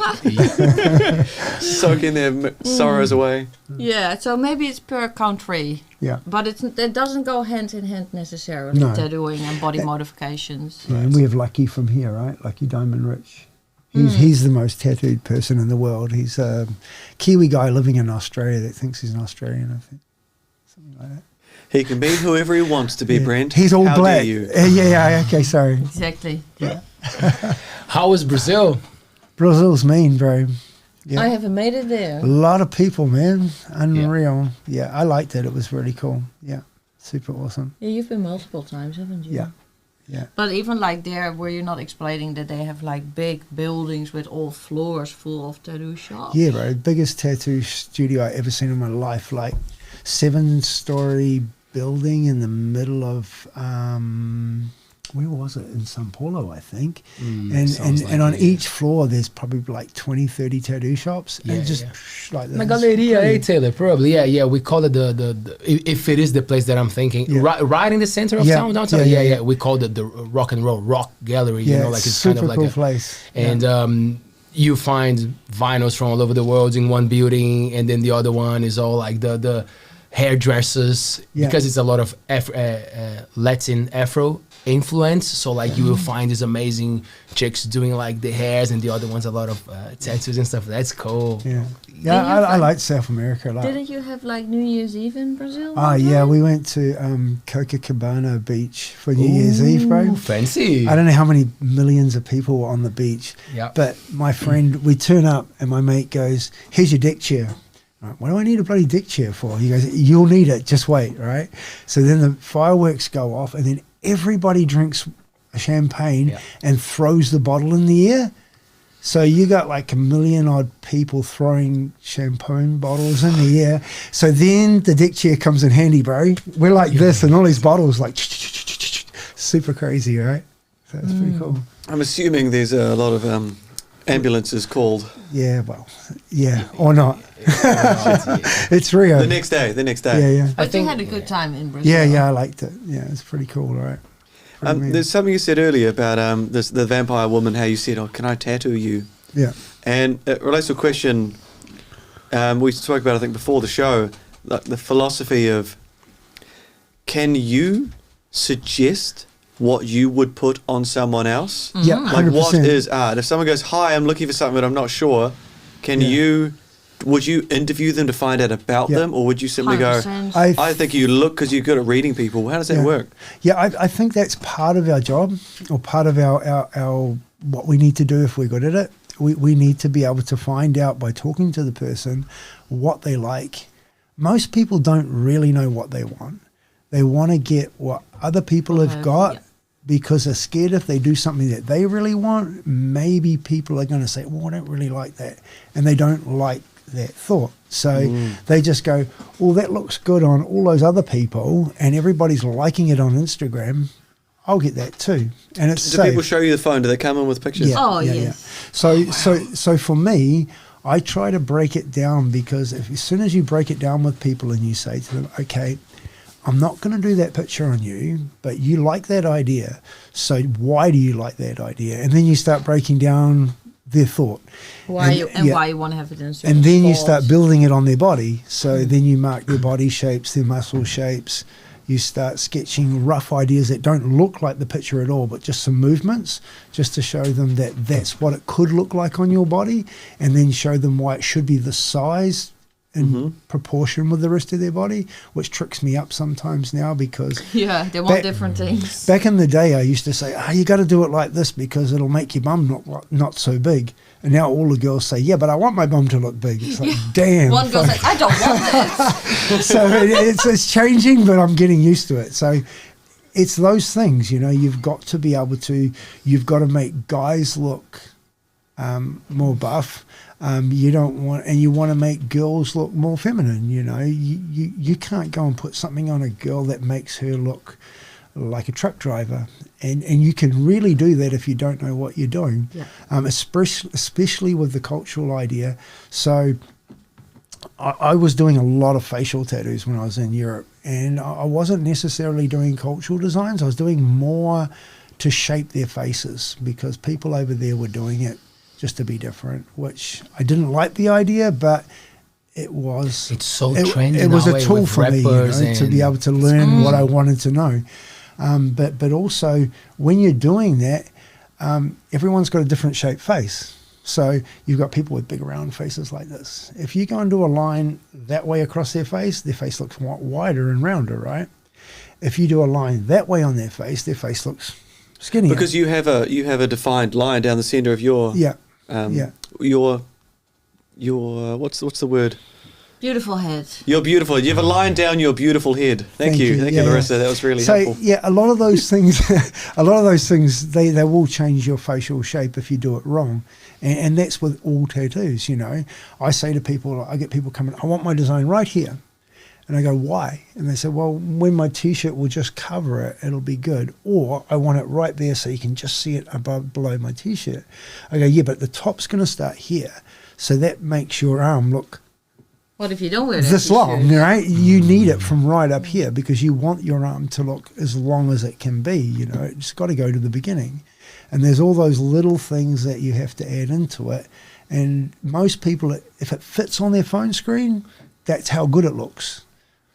B: Soaking their sorrows away.
C: Yeah. So maybe it's per country.
D: Yeah.
C: But it doesn't go hand in hand necessarily.
D: No.
C: Tattooing and body modifications.
D: Yeah, and we have Lucky from here, right? Lucky Diamond Rich. He's the most tattooed person in the world. He's a Kiwi guy living in Australia that thinks he's an Australian, I think. Something like that.
B: He can be whoever he wants to be,
D: Yeah.
B: Brent.
D: He's all
B: How
D: black.
B: Dare you?
D: Yeah, okay, sorry.
C: Exactly.
A: How was Brazil?
D: Brazil's mean, bro. Yeah.
C: I haven't made it there.
D: A lot of people, man. Unreal. Yeah, I liked it. It was really cool. Yeah, super awesome.
C: Yeah, you've been multiple times, haven't you?
D: Yeah. Yeah.
C: But even like there, where you're not explaining that they have like big buildings with all floors full of tattoo shops.
D: Yeah, bro. Biggest tattoo studio I ever seen in my life. Like 7-story building in the middle of where was it? In Sao Paulo, I think. And on each floor there's probably like 20, 30 tattoo shops.
A: Yeah,
D: and just
A: yeah.
D: like
A: Na
D: this.
A: Galeria,
D: Pretty-
A: Taylor, probably. Yeah. We call it the if it is the place that I'm thinking,
D: Yeah.
A: right in the center of
D: Yeah,
A: town, downtown.
D: yeah.
A: Yeah. We call it the rock and roll rock gallery.
D: Yeah,
A: You know, like it's
D: super
A: kind of like
D: cool
A: a
D: place.
A: and you find vinyls from all over the world in one building, and then the other one is all like the hairdressers,
D: Yeah.
A: because it's a lot of Latin Afro influence. So like you will find these amazing chicks doing like the hairs, and the other ones a lot of tattoos and stuff. That's cool.
D: Yeah,
C: Did
D: yeah.
C: you
D: I
C: find-
D: like South America a lot.
C: Didn't you have like New Year's Eve in Brazil?
D: Oh yeah, we went to Copacabana Beach for New Year's Eve, bro.
A: Ooh, fancy.
D: I don't know how many millions of people were on the beach,
A: Yeah.
D: but my friend, we turn up and my mate goes, "Here's your deck chair." I'm like, what do I need a bloody deck chair for? He goes, "You'll need it. Just wait." Right. So then the fireworks go off, and then everybody drinks champagne
A: Yeah.
D: and throws the bottle in the air. So you got like 1 million odd people throwing shampoo bottles in the air. So then the deck chair comes in handy, bro. We're like this, and all these bottles like super crazy, right? So it's pretty cool.
B: I'm assuming there's a lot of ambulances called.
D: Yeah, well, yeah, or not. It's Rio.
B: The next day.
D: Yeah.
C: But you had a good time in Brazil.
D: Yeah, I liked it. Yeah, it's pretty cool, right?
B: There's something you said earlier about the vampire woman, how you said, oh, can I tattoo you?
D: Yeah.
B: And it relates to a question we spoke about, I think, before the show, like the philosophy of, can you suggest what you would put on someone else?
D: Yeah, 100%.
B: Like, what is art? If someone goes, hi, I'm looking for something but I'm not sure, would you interview them to find out about them, or would you simply
C: 100%.
B: go, I think you look because you're good at reading people? How does that work?
D: Yeah, I think that's part of our job, or part of our what we need to do if we're good at it. We need to be able to find out by talking to the person what they like. Most people don't really know what they want. They want to get what other people have got because they're scared if they do something that they really want, maybe people are going to say, well, I don't really like that. And they don't like that thought. So they just go, well, that looks good on all those other people and everybody's liking it on Instagram. I'll get that too. And it's
B: Do
D: safe.
B: people show you the phone? Do they come in with pictures?
C: Yes.
D: So for me, I try to break it down because as soon as you break it down with people and you say to them, okay, I'm not going to do that picture on you, but you like that idea. So why do you like that idea? And then you start breaking down their thought.
C: Why you want to have it in a certain
D: And then you
C: spot.
D: start building it on their body. So then you mark their body shapes, their muscle shapes. You start sketching rough ideas that don't look like the picture at all, but just some movements, just to show them that that's what it could look like on your body, and then show them why it should be the size in proportion with the rest of their body, which tricks me up sometimes now because
C: they want different things.
D: back in the day I used to say, you got to do it like this because it'll make your bum not so big. And now all the girls say, yeah, but I want my bum to look big. It's like, damn.
C: One girl said, I don't want this.
D: So it's changing, but I'm getting used to it. So it's those things, you've got to be able to, you've got to make guys look more buff. You want to make girls look more feminine. You can't go and put something on a girl that makes her look like a truck driver, and you can really do that if you don't know what you're doing. Especially with the cultural idea. So I was doing a lot of facial tattoos when I was in Europe, and I wasn't necessarily doing cultural designs. I was doing more to shape their faces because people over there were doing it just to be different, which I didn't like the idea, but it's so trendy. It was a tool for me, to be able to learn what I wanted to know. But also when you're doing that, everyone's got a different shaped face. So you've got people with big round faces like this. If you go and do a line that way across their face looks wider and rounder, right? If you do a line that way on their face looks skinnier.
B: Because you have a defined line down the center of your your what's the word?
C: Beautiful head.
B: You're beautiful. You have a line down your beautiful head. Thank you, Larissa. That was really helpful.
D: Yeah, a lot of those things, they will change your facial shape if you do it wrong, and that's with all tattoos. I say to people, I get people coming, I want my design right here, and I go, why? And they say, well, when my t-shirt will just cover it, it'll be good, or I want it right there so you can just see it below my t-shirt. I go, yeah, but the top's going to start here, so that makes your arm look.
C: What if you don't wear
D: this long, right? You need it from right up here because you want your arm to look as long as it can be. It's got to go to the beginning. And there's all those little things that you have to add into it. And most people, if it fits on their phone screen, that's how good it looks.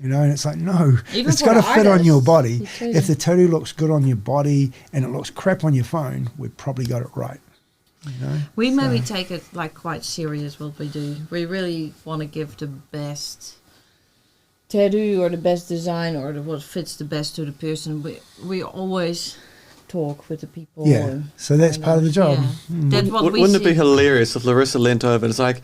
D: And it's like, no, it's got to fit on your body. If the tattoo looks good on your body and it looks crap on your phone, we've probably got it right.
C: We maybe take it quite serious what we do. We really want to give the best tattoo or the best design or what fits the best to the person. We always talk with the people.
D: Yeah, so that's part of the job.
C: Yeah.
B: Wouldn't it be hilarious if Larissa leant over and it's like,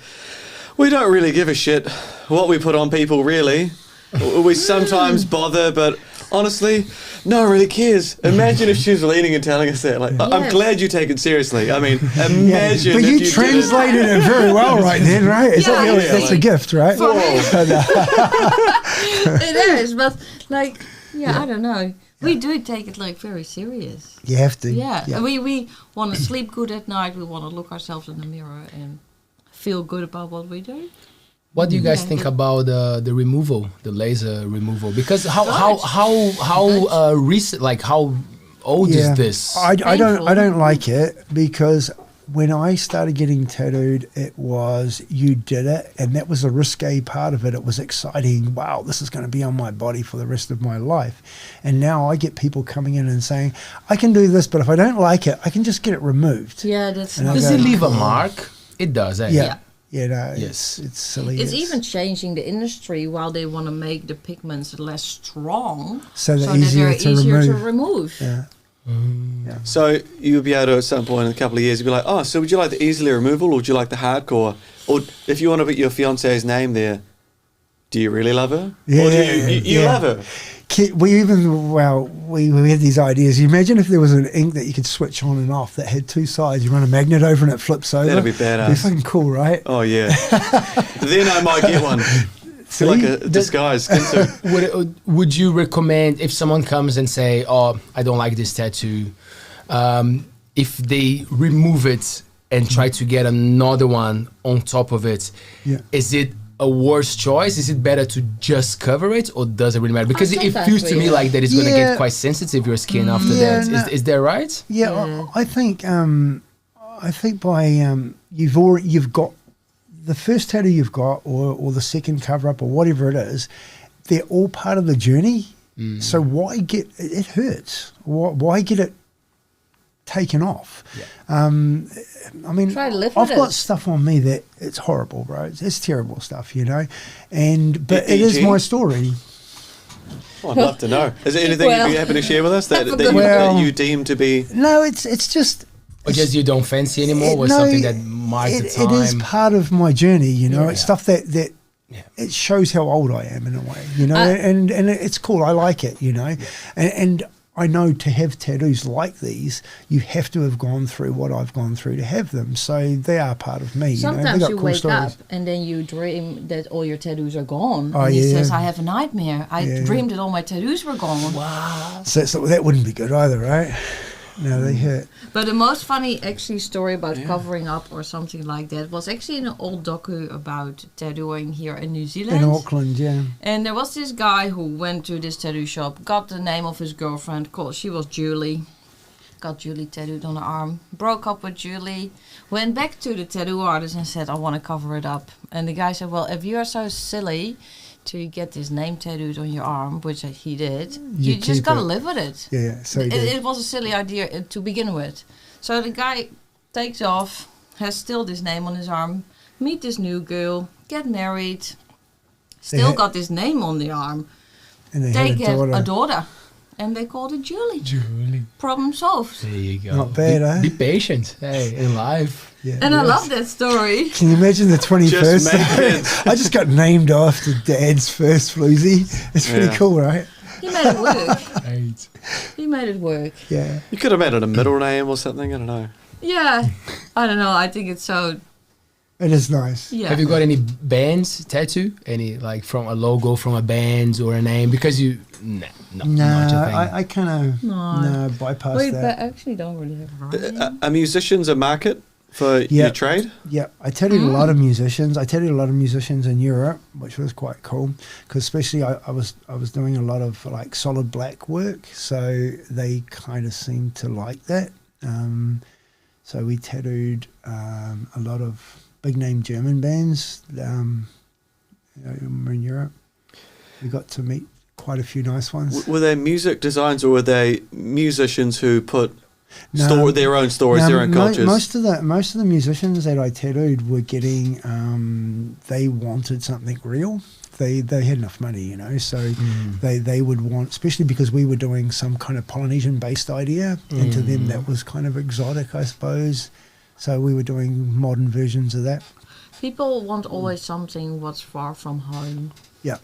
B: we don't really give a shit what we put on people, really. We sometimes bother, but honestly, no one really cares. Imagine if she was leaning and telling us that. Like, I'm
C: Yes.
B: glad you take it seriously. I mean, imagine
D: But
B: if
D: you
B: did it.
D: translated it very well right then, right? Is
C: Yeah,
D: that, that's a gift, right?
C: For me,
B: Whoa.
C: it is, but like, I don't know. We do take it like very serious.
D: You have to.
C: Yeah. We want to sleep good at night. We want to look ourselves in the mirror and feel good about what we do.
A: What do you guys think about the removal, the laser removal? Because how recent, like how old is this?
D: I
C: Painful.
D: don't like it because when I started getting tattooed, it was you did it, and that was the risque part of it. It was exciting. Wow, this is going to be on my body for the rest of my life. And now I get people coming in and saying, I can do this, but if I don't like it, I can just get it removed.
C: Yeah, that's
D: And I
C: not
A: Does
D: go,
A: it leave a mark? It does, eh?
D: Yeah.
C: Yeah.
D: No,
A: Yes.
D: it's silly.
C: It's even changing the industry while they want to make the pigments less strong,
D: So they're
C: that
D: easier
C: they're
D: to
C: easier to
D: remove.
C: remove.
D: Yeah.
B: So you would be able to, at some point in a couple of years, you'd be like, oh, so would you like the easily removal or would you like the hardcore? Or if you want to put your fiance's name there, do you really love her?
D: Yeah,
B: Or do you
D: yeah.
B: love her?
D: We even, we had these ideas. You imagine if there was an ink that you could switch on and off that had two sides. You run a magnet over and it flips over.
B: That'd be badass.
D: It'd be fucking cool, right?
B: Oh, yeah. Then I might get one.
D: See?
B: Like a disguise skin suit.
A: Would you recommend if someone comes and say, "Oh, I don't like this tattoo," if they remove it and try to get another one on top of it?
D: Yeah.
A: Is it a worse choice? Is it better to just cover it, or does it really matter? Because it
C: sometimes
A: feels to me
C: we-
A: like that it's going to
D: Yeah.
A: get quite sensitive, your skin, after
D: Yeah,
A: that.
D: no.
A: Is that right?
D: Yeah,
C: Yeah.
D: I think by you've got the first tattoo you've got, or the second cover up, or whatever it is. They're all part of the journey. So why get it hurts? Why get it taken off?
A: Yeah.
D: I mean,
C: Try to live
D: I've
C: with
D: got
C: it.
D: stuff on me that it's horrible, bro. It's terrible stuff, you know. But it is
B: E.g.?
D: my story.
B: Oh, I'd love to know. Is there anything you'd be happy to share with us that,
C: Have a
B: that,
C: good
B: you,
D: one.
B: that you deem to be...
D: No, it's just.
A: Or just you don't fancy anymore, or
D: No,
A: something that marks the time?
D: It is part of my journey, you know.
A: Yeah.
D: It's stuff that
A: Yeah.
D: it shows how old I am in a way, you know. And it's cool. I like it, you know. And I know to have tattoos like these, you have to have gone through what I've gone through to have them. So they are part of me.
C: Sometimes
D: you know? They got
C: you
D: cool
C: wake
D: stories.
C: up and then you dream that all your tattoos are gone.
D: Oh,
C: and he
D: yeah.
C: says, I have a nightmare. I
D: Yeah.
C: dreamed that all my tattoos were gone.
D: So that wouldn't be good either, right? No, they hurt.
C: But the most funny actually story about covering up or something like that was actually in an old docu about tattooing here in New Zealand.
D: In Auckland, yeah.
C: And there was this guy who went to this tattoo shop, got the name of his girlfriend, called, she was Julie. Got Julie tattooed on her arm, broke up with Julie, went back to the tattoo artist and said, I want to cover it up. And the guy said, well, if you are so silly to get this name tattooed on your arm, which he did, you just
D: keep
C: got to
D: it.
C: live with it.
D: Yeah, so he did.
C: It was a silly idea to begin with. So the guy takes off, has still this name on his arm, meet this new girl, get married, still
D: had-
C: got this name on the arm.
D: And they
C: They
D: had
C: get
D: a daughter.
C: a daughter, and they called it Julie.
A: Julie.
C: Problem solved.
A: There you go.
D: Not bad,
A: be,
D: eh?
A: Be patient, hey, in life.
D: Yeah,
C: And I
D: yes.
C: love that story.
D: Can you imagine the 21st?
B: Just make kids.
D: I just got named after Dad's first floozy. It's pretty
B: Yeah.
D: cool, right?
C: He made it work.
A: Right.
C: He made it work.
D: Yeah.
B: You could have made it a middle name or something, I don't know.
C: Yeah. I don't know. I think it's so,
D: It is nice.
C: yeah.
A: Have you got any bands tattoo? Any like from a logo from a band or a name? Because you, not your thing.
D: I kind of
C: No.
D: bypass
C: Wait,
D: that.
C: but actually don't really have a right.
B: Are musicians a market for your trade?
D: Yeah, I tattooed a lot of musicians. I tattooed a lot of musicians in Europe, which was quite cool because especially I was doing a lot of like solid black work, so they kind of seemed to like that. So we tattooed a lot of big name German bands in Europe. We got to meet quite a few nice ones.
B: Were they music designs or were they musicians who put
D: No,
B: their own stories,
D: no,
B: their own cultures?
D: Most of the musicians that I tattooed were getting. They wanted something real. They had enough money, you know, so they would want, especially because we were doing some kind of Polynesian based idea, and to them that was kind of exotic, I suppose. So we were doing modern versions of that.
C: People want always something what's far from home.
D: Yeah.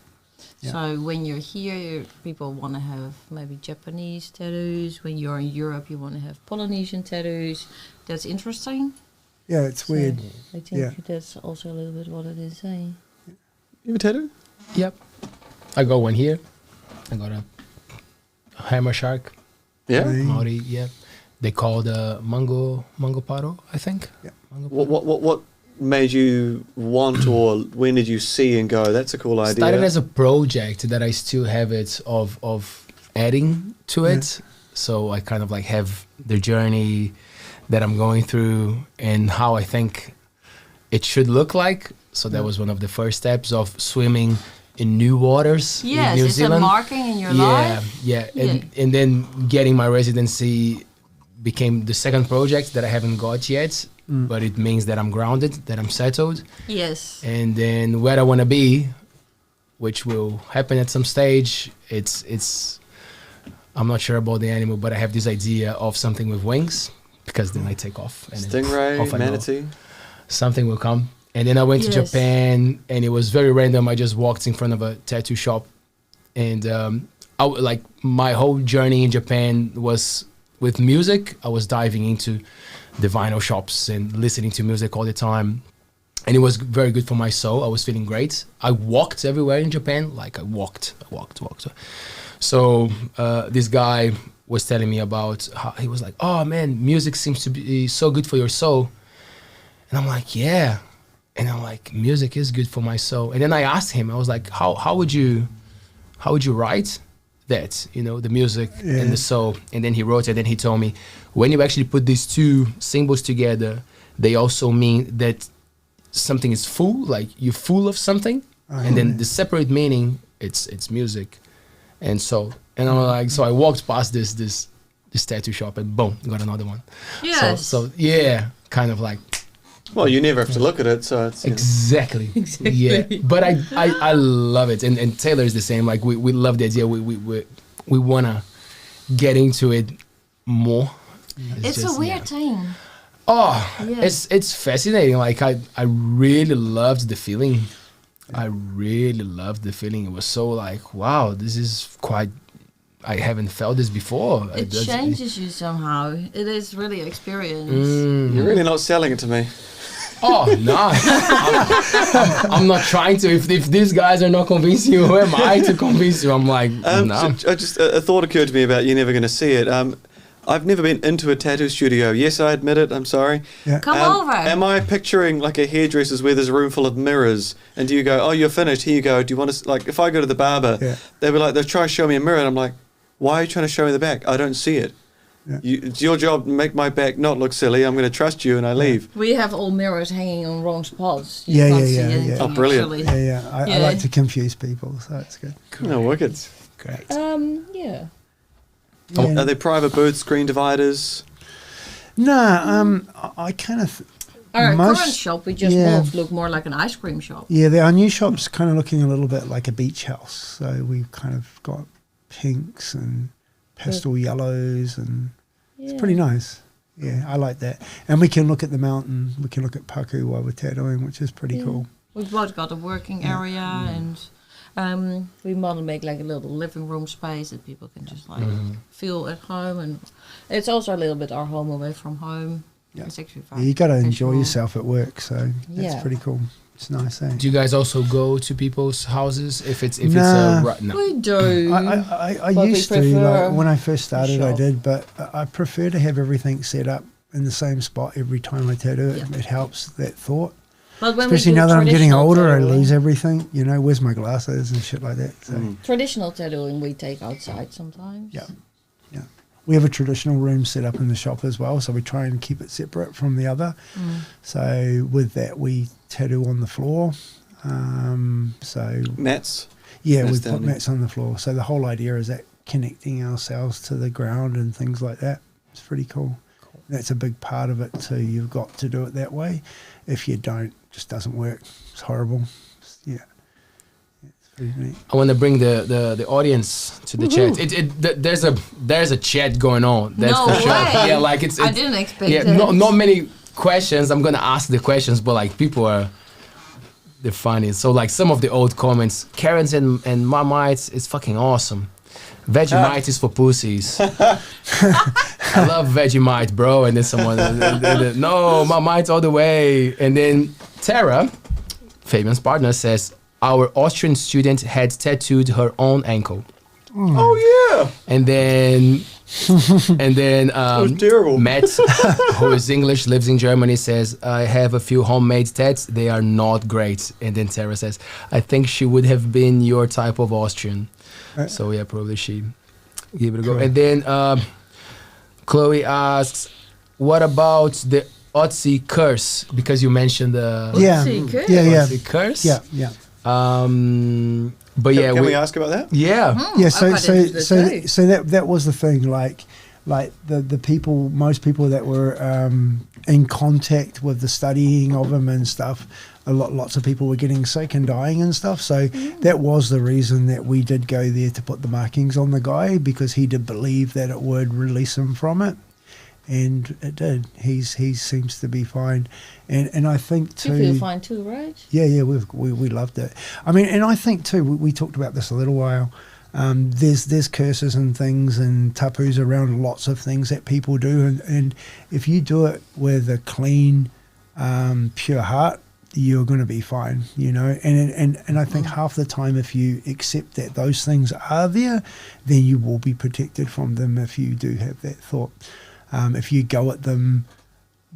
D: Yeah.
C: So when you're here, people want to have maybe Japanese tattoos. When you're in Europe, you want to have Polynesian tattoos. That's interesting.
D: Yeah, it's weird.
C: I think
D: Yeah.
C: that's also a little bit what it is, eh?
B: You have a tattoo?
A: Yep. I got one here. I got a hammer shark.
B: Yeah.
D: Right.
A: Maori, yeah. They call the mango paro, I think.
D: Yeah.
A: Mango paro.
B: What made you want, or when did you see and go, that's a cool idea?
A: Started as a project that I still have it of adding to it. So I kind of like have the journey that I'm going through and how I think it should look like. So that was one of the first steps of swimming in new waters in
C: Yes,
A: New
C: it's
A: Zealand.
C: a marking in your life.
A: Yeah. And then getting my residency became the second project that I haven't got yet, but it means that I'm grounded, that I'm settled.
C: Yes.
A: And then where I want to be, which will happen at some stage, it's I'm not sure about the animal, but I have this idea of something with wings, because then I take off. And then
B: Stingray,
A: off I go.
B: manatee.
A: Something will come. And then I went to
C: Yes.
A: Japan, and it was very random. I just walked in front of a tattoo shop, and like my whole journey in Japan was with music. I was diving into the vinyl shops and listening to music all the time, and it was very good for my soul. I was feeling great. I walked everywhere in Japan, like I walked. So this guy was telling me about how he was like, "Oh man, music seems to be so good for your soul," and I'm like, "Yeah." And I'm like, music is good for my soul. And then I asked him, I was like, how would you write that, you know, the music and the soul? And then he wrote it, and he told me, when you actually put these two symbols together, they also mean that something is full, like you're full of something. And then the separate meaning, it's music and soul. And I'm like, so I walked past this tattoo shop, and boom, got another one.
C: Yes.
A: So yeah, kind of like,
B: Well, you never have to look at it, so it's... you know.
A: exactly. Yeah, but I love it, and Taylor is the same. Like we love the idea. We wanna get into it more.
C: It's a weird thing.
A: Oh,
C: Yeah.
A: it's fascinating. Like I really loved the feeling. I really loved the feeling. It was so like, wow, this is quite. I haven't felt this before.
C: It changes you somehow. It is really experience.
B: You're really not selling it to me.
A: Oh no, I'm not trying to. If these guys are not convincing you, who am I to convince you? I'm like, no.
B: So, a thought occurred to me about you're never going to see it. I've never been into a tattoo studio. Yes, I admit it. I'm sorry.
D: Yeah.
C: Come over.
B: Am I picturing like a hairdresser's where there's a room full of mirrors, and do you go, oh, you're finished, here you go. Do you want to, like, if I go to the barber, they'll be like, they'll try to show me a mirror, and I'm like, why are you trying to show me the back? I don't see it.
D: Yeah.
B: It's your job to make my back not look silly. I'm going to trust you, and I leave.
C: We have all mirrors hanging on wrong spots. You
D: Yeah,
C: can't
D: yeah,
C: see
D: yeah,
C: anything,
D: yeah.
B: Oh, brilliant.
C: actually.
D: I like to confuse people, so it's good.
B: No, wicked.
A: Great.
C: Yeah.
B: Are there private booths, screen dividers?
D: No, I kind of...
C: Our
D: Most-
C: current shop, we just
D: yeah.
C: moved, look more like an ice cream shop.
D: Yeah, our new shop's kind of looking a little bit like a beach house. So we've kind of got pinks and pastel yellows, and it's pretty nice. Yeah, I like that. And we can look at the mountain. We can look at Paku while we're tattooing, which is pretty cool.
C: We've both got a working area, and we want to make like a little living room space that people can just like feel at home. And it's also a little bit our home away from home.
D: Yeah.
C: It's actually
D: Yeah,
C: fun.
D: you got to enjoy
C: Visual.
D: yourself at work, so that's
C: Yeah.
D: pretty cool. It's nice, eh?
A: Do you guys also go to people's houses if it's
D: Nah.
A: no?
C: We do.
D: I
C: But we
D: used to,
C: prefer
D: like, when I first started, I
C: shop.
D: did, but I prefer to have everything set up in the same spot every time I tattoo it.
C: Yeah.
D: It helps that thought.
C: But when we
D: Especially
C: do
D: now that I'm getting
C: traditional
D: older, I
C: tattooing-
D: lose everything. You know, where's my glasses and shit like that. So
C: Traditional tattooing we take outside sometimes.
D: yeah. We have a traditional room set up in the shop as well, so we try and keep it separate from the other. So with that, we tattoo on the floor. So
B: Mats?
D: yeah,
B: Mats
D: we
B: down
D: put
B: there.
D: mats on the floor. So the whole idea is that connecting ourselves to the ground and things like that. It's pretty cool. That's a big part of it too. You've got to do it that way. If you don't, it just doesn't work. It's horrible. Yeah. It's pretty neat.
A: I want to bring the audience to the chat. There's a chat going on. That's
C: No
A: for sure.
C: way.
A: Yeah, like it's
C: I didn't expect
A: yeah,
C: that.
A: not many questions. I'm gonna ask the questions, but like people are they're funny. So like some of the old comments, Karens and Marmites is fucking awesome. Vegemite is for pussies. I love Vegemite, bro. And then someone, no, Marmite all the way. And then Tara, Fabian's partner, says, our Austrian student had tattooed her own ankle.
B: Oh yeah.
A: And then
B: was terrible.
A: Matt, who is English, lives in Germany, says, I have a few homemade tats. They are not great. And then Tara says, I think she would have been your type of Austrian. So yeah, probably she gave it a go.
D: Cool.
A: And then Chloe asks, what about the Otzi curse? Because you mentioned the Otzi curse.
D: Yeah.
A: But yeah,
B: can we ask about that?
A: Yeah.
D: Yeah, so that was the thing, like the people, most people that were in contact with the studying of him and stuff, lots of people were getting sick and dying and stuff. So that was the reason that we did go there to put the markings on the guy, because he did believe that it would release him from it. And it did. He seems to be fine, and I think too.
C: You feel fine too, right?
D: Yeah. We loved it. I mean, and I think too. We talked about this a little while. There's curses and things and tapus around lots of things that people do, and if you do it with a clean, pure heart, you're going to be fine. You know, and I think half the time, if you accept that those things are there, then you will be protected from them. If you do have that thought. If you go at them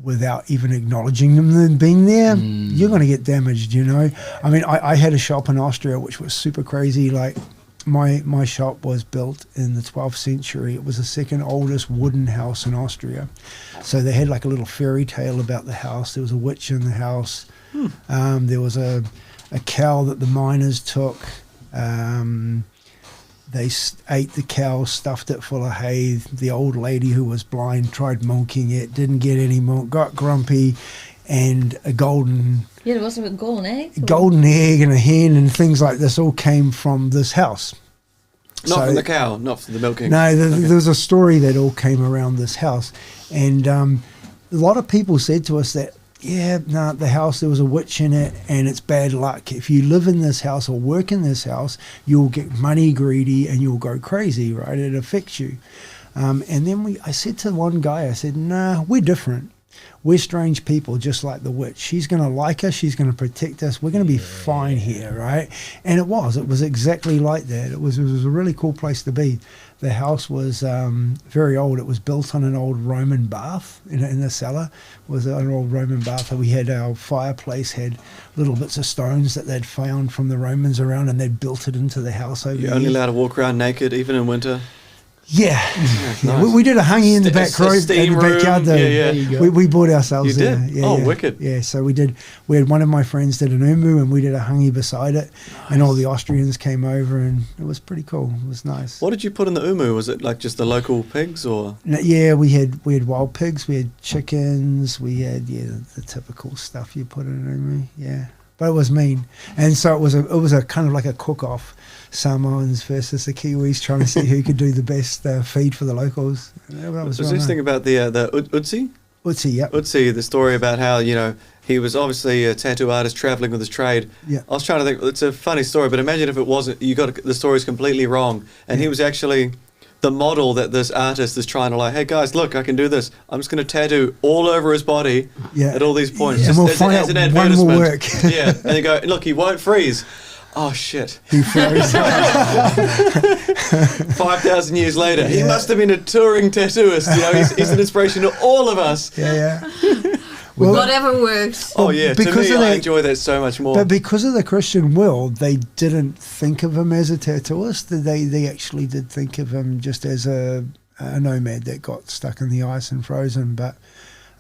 D: without even acknowledging them being there, you're going to get damaged, you know. I mean, I had a shop in Austria, which was super crazy. Like, my shop was built in the 12th century. It was the second oldest wooden house in Austria. So they had like a little fairy tale about the house. There was a witch in the house. There was a cow that the miners took. They ate the cow, stuffed it full of hay. The old lady who was blind tried milking it, didn't get any milk, got grumpy, and a golden...
C: Yeah, there was a golden egg.
D: Golden egg and a hen and things like this all came from this house.
B: Not from the cow, not from the milking.
D: No, there was a story that all came around this house. And a lot of people said to us that, the house, there was a witch in it and it's bad luck. If you live in this house or work in this house, you'll get money greedy and you'll go crazy, right? It affects you. And then I said to one guy, I said, nah, we're different. We're strange people, just like the witch. She's going to like us. She's going to protect us. We're going to be fine here, right? And it was exactly like that. It was a really cool place to be. The house was very old. It was built on an old Roman bath in the cellar. It was an old Roman bath. We had our fireplace, had little bits of stones that they'd found from the Romans around, and they'd built it into the house over there.
B: You're only allowed to walk around naked, even in winter?
D: Yeah.
B: Nice.
D: We did a hangi in the back room, in the backyard there. We bought ourselves
B: you
D: there.
B: did? Oh, wicked.
D: Yeah, so we had one of my friends did an umu and we did a hangi beside it. Nice. And all the Austrians came over and it was pretty cool. It was nice.
B: What did you put in the umu? Was it like just the local pigs or?
D: No, yeah, we had wild pigs, we had chickens, we had the typical stuff you put in an umu, yeah. But it was mean. And so it was a kind of like a cook-off. Samoans versus the Kiwis, trying to see who could do the best feed for the locals. That was
B: this thing about the Utsi?
D: Utsi, yeah.
B: Utsi, the story about how, he was obviously a tattoo artist traveling with his trade.
D: Yeah.
B: I was trying to think, it's a funny story, but imagine if it wasn't, you got the story's completely wrong. And he was actually the model that this artist is trying to like, hey guys, look, I can do this. I'm just going to tattoo all over his body at all these points.
D: Yeah.
B: Just
D: And we'll find out
B: an
D: one will work.
B: Yeah. And they go, look, he won't freeze. Oh shit!
D: He froze.
B: 5,000 years later, he must have been a touring tattooist. He's an inspiration to all of us.
D: Yeah.
C: Well, whatever works.
B: Oh yeah, to me, I enjoy that so much more.
D: But because of the Christian world, they didn't think of him as a tattooist. They actually did think of him just as a nomad that got stuck in the ice and frozen. But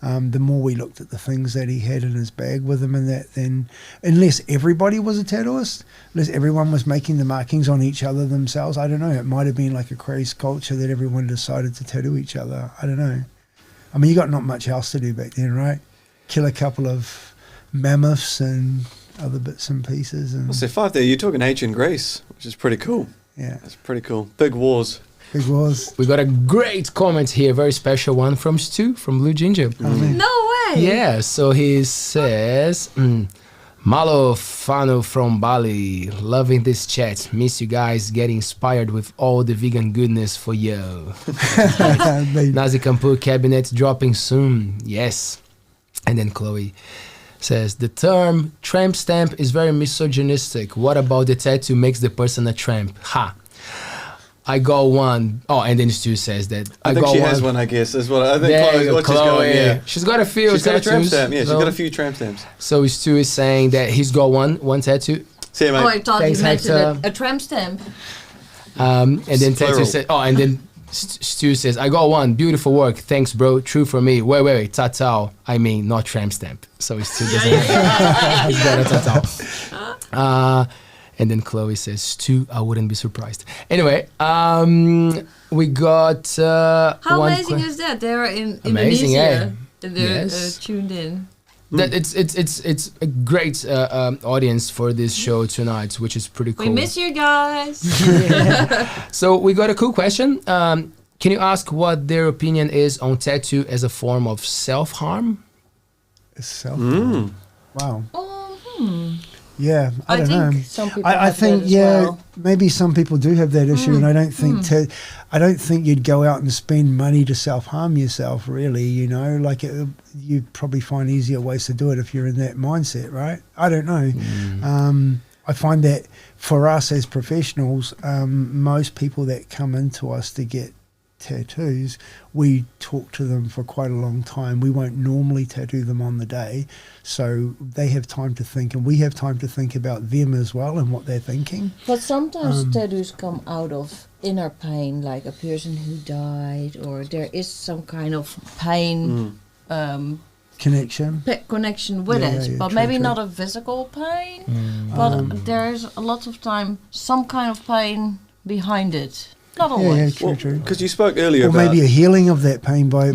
D: the more we looked at the things that he had in his bag with him, and that, then unless everybody was a tattooist, unless everyone was making the markings on each other themselves, I don't know. It might have been like a crazy culture that everyone decided to tattoo each other. I don't know. I mean, you got not much else to do back then, right? Kill a couple of mammoths and other bits and pieces. And
B: I'll say 5 there. You're talking ancient Greece, which is pretty cool.
D: Yeah,
B: that's pretty cool. Big wars.
D: Big wars.
A: We got a great comment here, very special one from Stu from Blue Ginger.
C: No way.
A: Yeah, so he says, Malo Fano from Bali, loving this chat. Miss you guys, getting inspired with all the vegan goodness for you. Nazi Kampu cabinet dropping soon. Yes. And then Chloe says, the term tramp stamp is very misogynistic. What about the tattoo makes the person a tramp? Ha. I got one. Oh, and then Stu says that
B: I think she has one, I guess, is what I think. Chloe's what she's going, yeah.
A: She's got a few
B: She's got a tramp
A: tattoos.
B: stamp, yeah. She's
A: So-
B: got a few tramp stamps.
A: So Stu is saying that he's got one tattoo.
B: See you, mate.
C: Oh, I thought
A: Thanks,
C: you mentioned
A: Hector.
C: a tramp stamp.
A: And then Tattoo
B: Plural.
A: says, oh, and then Stu says, I got one. Beautiful work. Thanks, bro. True for me. Wait. Tatau. I mean, not tramp stamp. So Stu doesn't he's got a tatau. And then Chloe says, Stu, I wouldn't be surprised. Anyway, we got
C: How
A: one
C: amazing is that? They're in
A: Amazing,
C: Indonesia. And they're
A: Yes.
C: tuned in.
A: that it's a great audience for this show tonight, which is pretty cool.
C: We miss you guys.
A: So we got a cool question. Can you ask what their opinion is on tattoo as a form of self-harm?
D: Self.
B: Mm.
D: Wow.
C: Oh,
D: Yeah, I don't
C: think
D: know.
C: some people
D: I
C: have
D: think
C: that as well.
D: maybe some people do have that issue, and I don't think I don't think you'd go out and spend money to self harm yourself. Really, you know, like you'd probably find easier ways to do it if you're in that mindset, right? I don't know. I find that for us as professionals, most people that come into us to get tattoos, we talk to them for quite a long time. We won't normally tattoo them on the day, so they have time to think, and we have time to think about them as well and what they're thinking.
C: But sometimes tattoos come out of inner pain, like a person who died, or there is some kind of pain
D: Connection.
C: connection with
D: Yeah,
C: it.
D: yeah,
C: But
D: true,
C: maybe
D: true.
C: not a physical pain, but there is a lot of time some kind of pain behind it. Not
D: Yeah,
C: always.
D: true, true.
B: Because you spoke earlier
D: Or
B: about...
D: maybe a healing of that pain by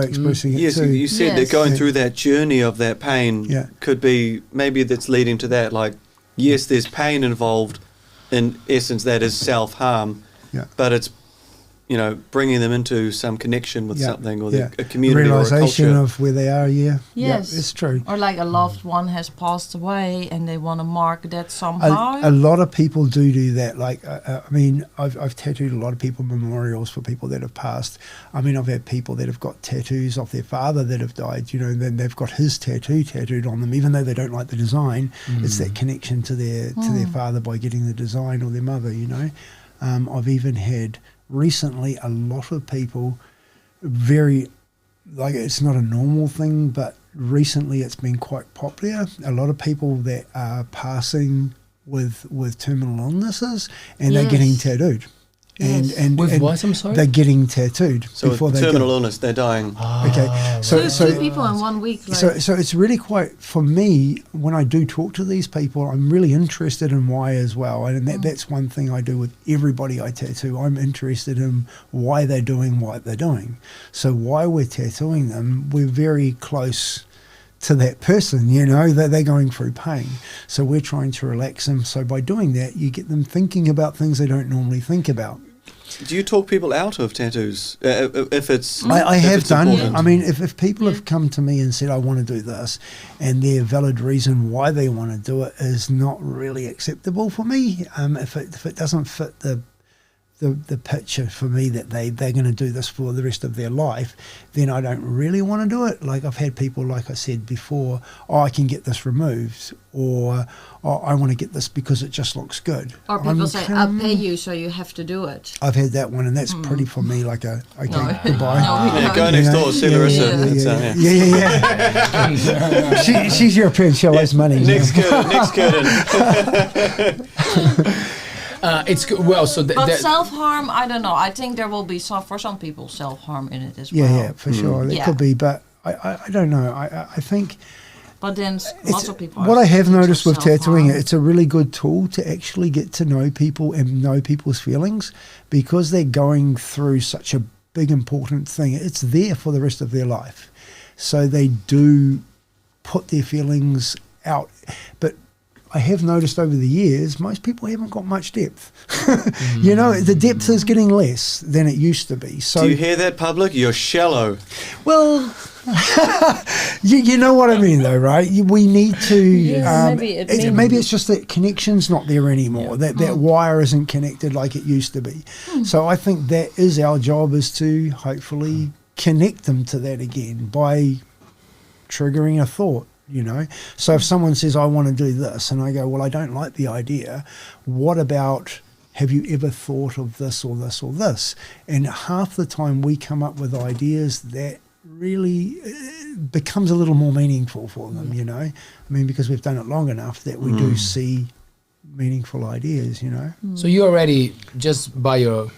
D: expressing it
B: Yes,
D: too.
B: you said that
C: Yes.
B: going
D: Yeah.
B: through that journey of that pain
D: Yeah.
B: could be, maybe that's leading to that, like, yes, there's pain involved, in essence that is self-harm,
D: Yeah.
B: but it's, you know, bringing them into some connection with
D: Yeah,
B: something, or
D: yeah.
B: a community or a
D: realization
B: culture.
D: of where they are. Yeah,
C: Yes.
D: yeah, it's true.
C: Or like a loved one has passed away and they want to mark that somehow.
D: A lot of people do that. Like, I mean, I've tattooed a lot of people memorials for people that have passed. I mean, I've had people that have got tattoos of their father that have died. You know, and then they've got his tattoo tattooed on them, even though they don't like the design. It's that connection to their father by getting the design, or their mother. You know, I've even had recently a lot of people very, like, it's not a normal thing, but recently it's been quite popular. A lot of people that are passing with terminal illnesses, and they're getting
C: Yes.
D: tattooed.
C: Yes.
D: And
A: With
D: and
A: what, I'm sorry?
D: they're getting tattooed
B: So
D: before
B: with
D: they
B: terminal
D: go.
B: illness, they're dying.
D: Okay, so
C: Two people in 1 week. Like,
D: so it's really quite, for me, when I do talk to these people, I'm really interested in why as well. And that's one thing I do with everybody I tattoo. I'm interested in why they're doing what they're doing. So why we're tattooing them, we're very close to that person, you know, that they're going through pain. So we're trying to relax them. So by doing that, you get them thinking about things they don't normally think about.
B: Do you talk people out of tattoos if it's?
D: I
B: if
D: have
B: it's
D: done.
B: important?
D: I mean, if people have come to me and said, I want to do this, and their valid reason why they want to do it is not really acceptable for me, if it doesn't fit the picture for me that they're going to do this for the rest of their life, then I don't really want to do it. Like, I've had people, like I said before, I can get this removed, or I want to get this because it just looks good.
C: or people
D: I'm
C: say,
D: kind
C: I'll pay you, so you have to do it.
D: I've had that one, and that's pretty for me like a, okay,
C: No.
D: goodbye.
C: No,
B: Yeah, go next door, see Larissa. It's,
D: Yeah. She's European. She owes money.
B: Next curtain.
A: It's well. So
C: But self-harm, I don't know. I think there will be for some people self-harm in it as well.
D: Yeah, for sure. That
C: Yeah.
D: could be, but I don't know. I think
C: But then lots of people.
D: what I have noticed with tattooing,
C: self-harm.
D: it's a really good tool to actually get to know people and know people's feelings, because they're going through such a big important thing. It's there for the rest of their life, so they do put their feelings out. But I have noticed over the years, most people haven't got much depth. You know, the depth is getting less than it used to be. So,
B: Do you hear that, public? You're shallow.
D: well, You know what I mean, though, right? We need to. Maybe it's just that connection's not there anymore. That wire isn't connected like it used to be. So I think that is our job, is to hopefully connect them to that again by triggering a thought. So if someone says, I want to do this, and I go, well, I don't like the idea. What about, have you ever thought of this or this or this? And half the time we come up with ideas that really becomes a little more meaningful for them, I mean, because we've done it long enough that we do see meaningful ideas,
A: So you already, just by your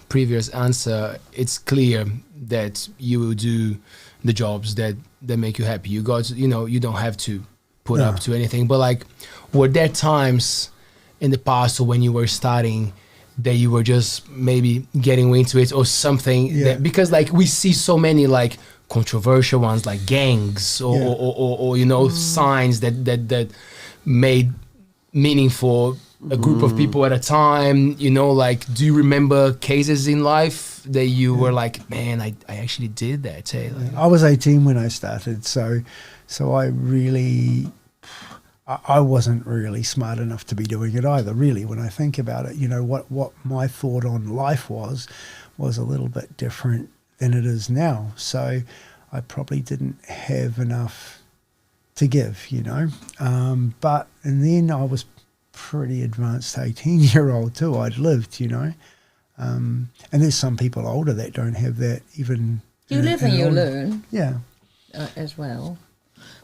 A: previous answer, it's clear that you will do the jobs that make you happy. You got, you don't have to put up to anything. But like, were there times in the past, or when you were starting, that you were just maybe getting into it or something? That, because like we see so many like controversial ones, like gangs or signs that made meaning for a group of people at a time. Like, do you remember cases in life that you were like, man, I actually did that? Hey, like,
D: I was 18 when I started, so I wasn't really smart enough to be doing it either, really, when I think about it. What my thought on life was a little bit different than it is now. So I probably didn't have enough to give, and then I was pretty advanced 18-year-old too. I'd lived, and there's some people older that don't have that even.
C: You live and you learn.
D: Yeah.
C: As well.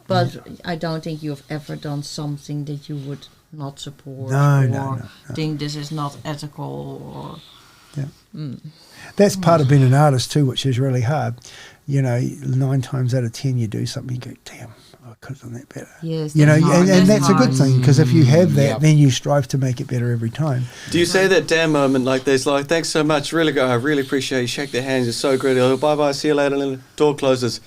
C: But I don't think you've ever done something that you would not support or think this is not ethical.
D: That's part of being an artist too, which is really hard. 9 times out of 10 you do something, you go, damn, I could have done that better.
C: Yes,
D: and that's a good thing, because if you have that, then you strive to make it better every time.
B: Do you say that damn moment like this, like, thanks so much, really good, I really appreciate you, shake their hands, it's so great, oh, bye-bye, see you later, and then the door closes.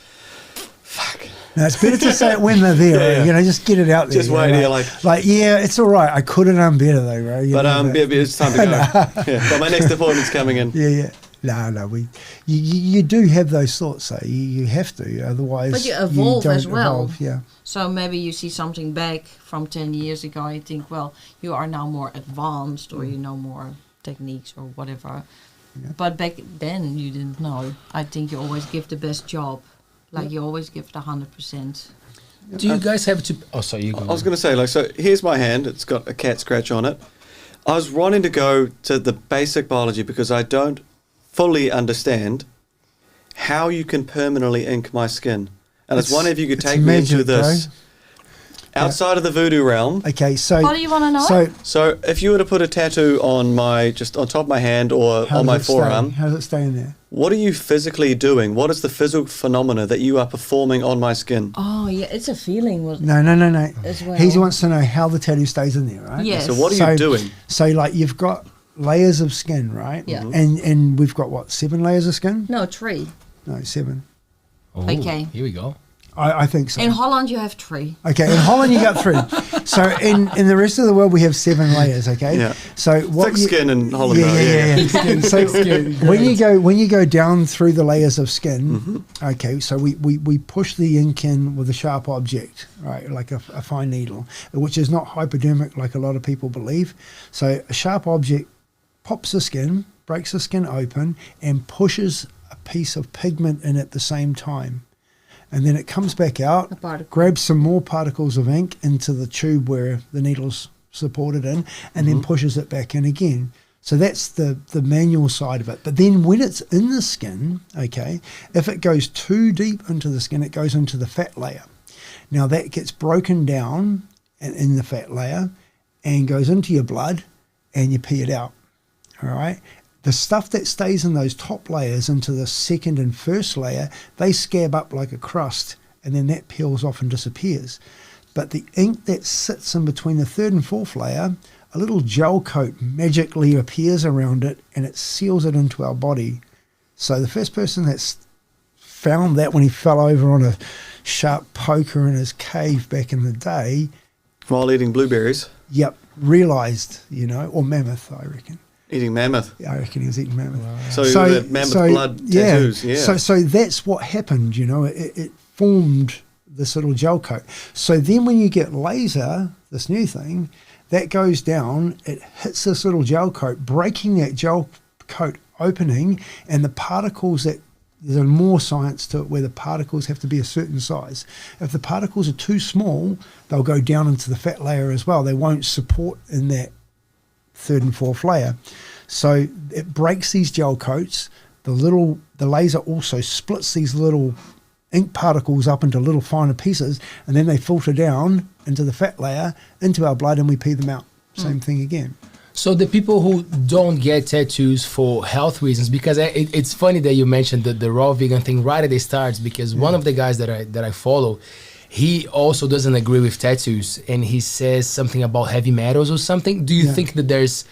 B: Fuck.
D: No, it's better to say it when they're there. Just get it out there.
B: Just wait here, like,
D: it's all right. I could have done better though, bro.
B: It's time to go. But my next appointment's coming in.
D: No. You do have those thoughts, though. You have to, otherwise.
C: But you evolve as well.
D: Yeah.
C: So maybe you see something back from 10 years ago, and you think, well, you are now more advanced, or you know more techniques or whatever. Yeah. But back then you didn't know. I think you always give the best job. Like you always give it 100%.
A: Do you guys have to? Oh, sorry, you go.
B: I was going to say, like, so here's my hand. It's got a cat scratch on it. I was wanting to go to the basic biology because I don't fully understand how you can permanently ink my skin. And I was wondering if you could take me into this. Outside of the voodoo realm.
D: Okay, so
C: what do you want to know?
B: So if you were to put a tattoo on just on top of my hand or on my forearm,
D: how does it stay in there?
B: What are you physically doing? What is the physical phenomena that you are performing on my skin?
C: Oh yeah, it's a feeling.
D: No.
C: As well.
D: He wants to know how the tattoo stays in there, right?
C: Yes.
B: So what are you doing?
D: So like you've got layers of skin, right?
C: Yeah.
D: And we've got what, 7 layers of skin?
C: No, 3.
D: No, 7.
A: Oh,
C: okay.
A: Here we go.
D: I think so.
C: In Holland you have 3.
D: Okay, in Holland you got 3. So in the rest of the world we have 7 layers. Okay.
B: Yeah.
D: So what?
B: Thick skin in Holland.
D: Yeah. So when you go down through the layers of skin, okay. So we push the ink in with a sharp object, right, like a fine needle, which is not hypodermic like a lot of people believe. So a sharp object pops the skin, breaks the skin open, and pushes a piece of pigment in at the same time. And then it comes back out, grabs some more particles of ink into the tube where the needle's supported in, and then pushes it back in again. So that's the manual side of it. But then when it's in the skin, okay, if it goes too deep into the skin, it goes into the fat layer. Now that gets broken down in the fat layer and goes into your blood, and you pee it out, all right? The stuff that stays in those top layers into the second and first layer, they scab up like a crust, and then that peels off and disappears. But the ink that sits in between the third and fourth layer, a little gel coat magically appears around it, and it seals it into our body. So the first person that's found that when he fell over on a sharp poker in his cave back in the day,
B: while eating blueberries,
D: realised, or mammoth, I reckon.
B: Eating mammoth.
D: I reckon he was eating mammoth.
A: Wow.
B: So you had mammoth blood tattoos. Yeah.
D: So that's what happened, you know. It formed this little gel coat. So then when you get laser, this new thing, that goes down, it hits this little gel coat, breaking that gel coat opening, and the particles that, there's more science to it where the particles have to be a certain size. If the particles are too small, they'll go down into the fat layer as well. They won't support in that third and fourth layer. So it breaks these gel coats. The laser also splits these little ink particles up into little finer pieces, and then they filter down into the fat layer, into our blood, and we pee them out. Same thing again.
A: So the people who don't get tattoos for health reasons, because it's funny that you mentioned the raw vegan thing right at the start, because one of the guys that I follow, he also doesn't agree with tattoos, and he says something about heavy metals or something. Do you think that there's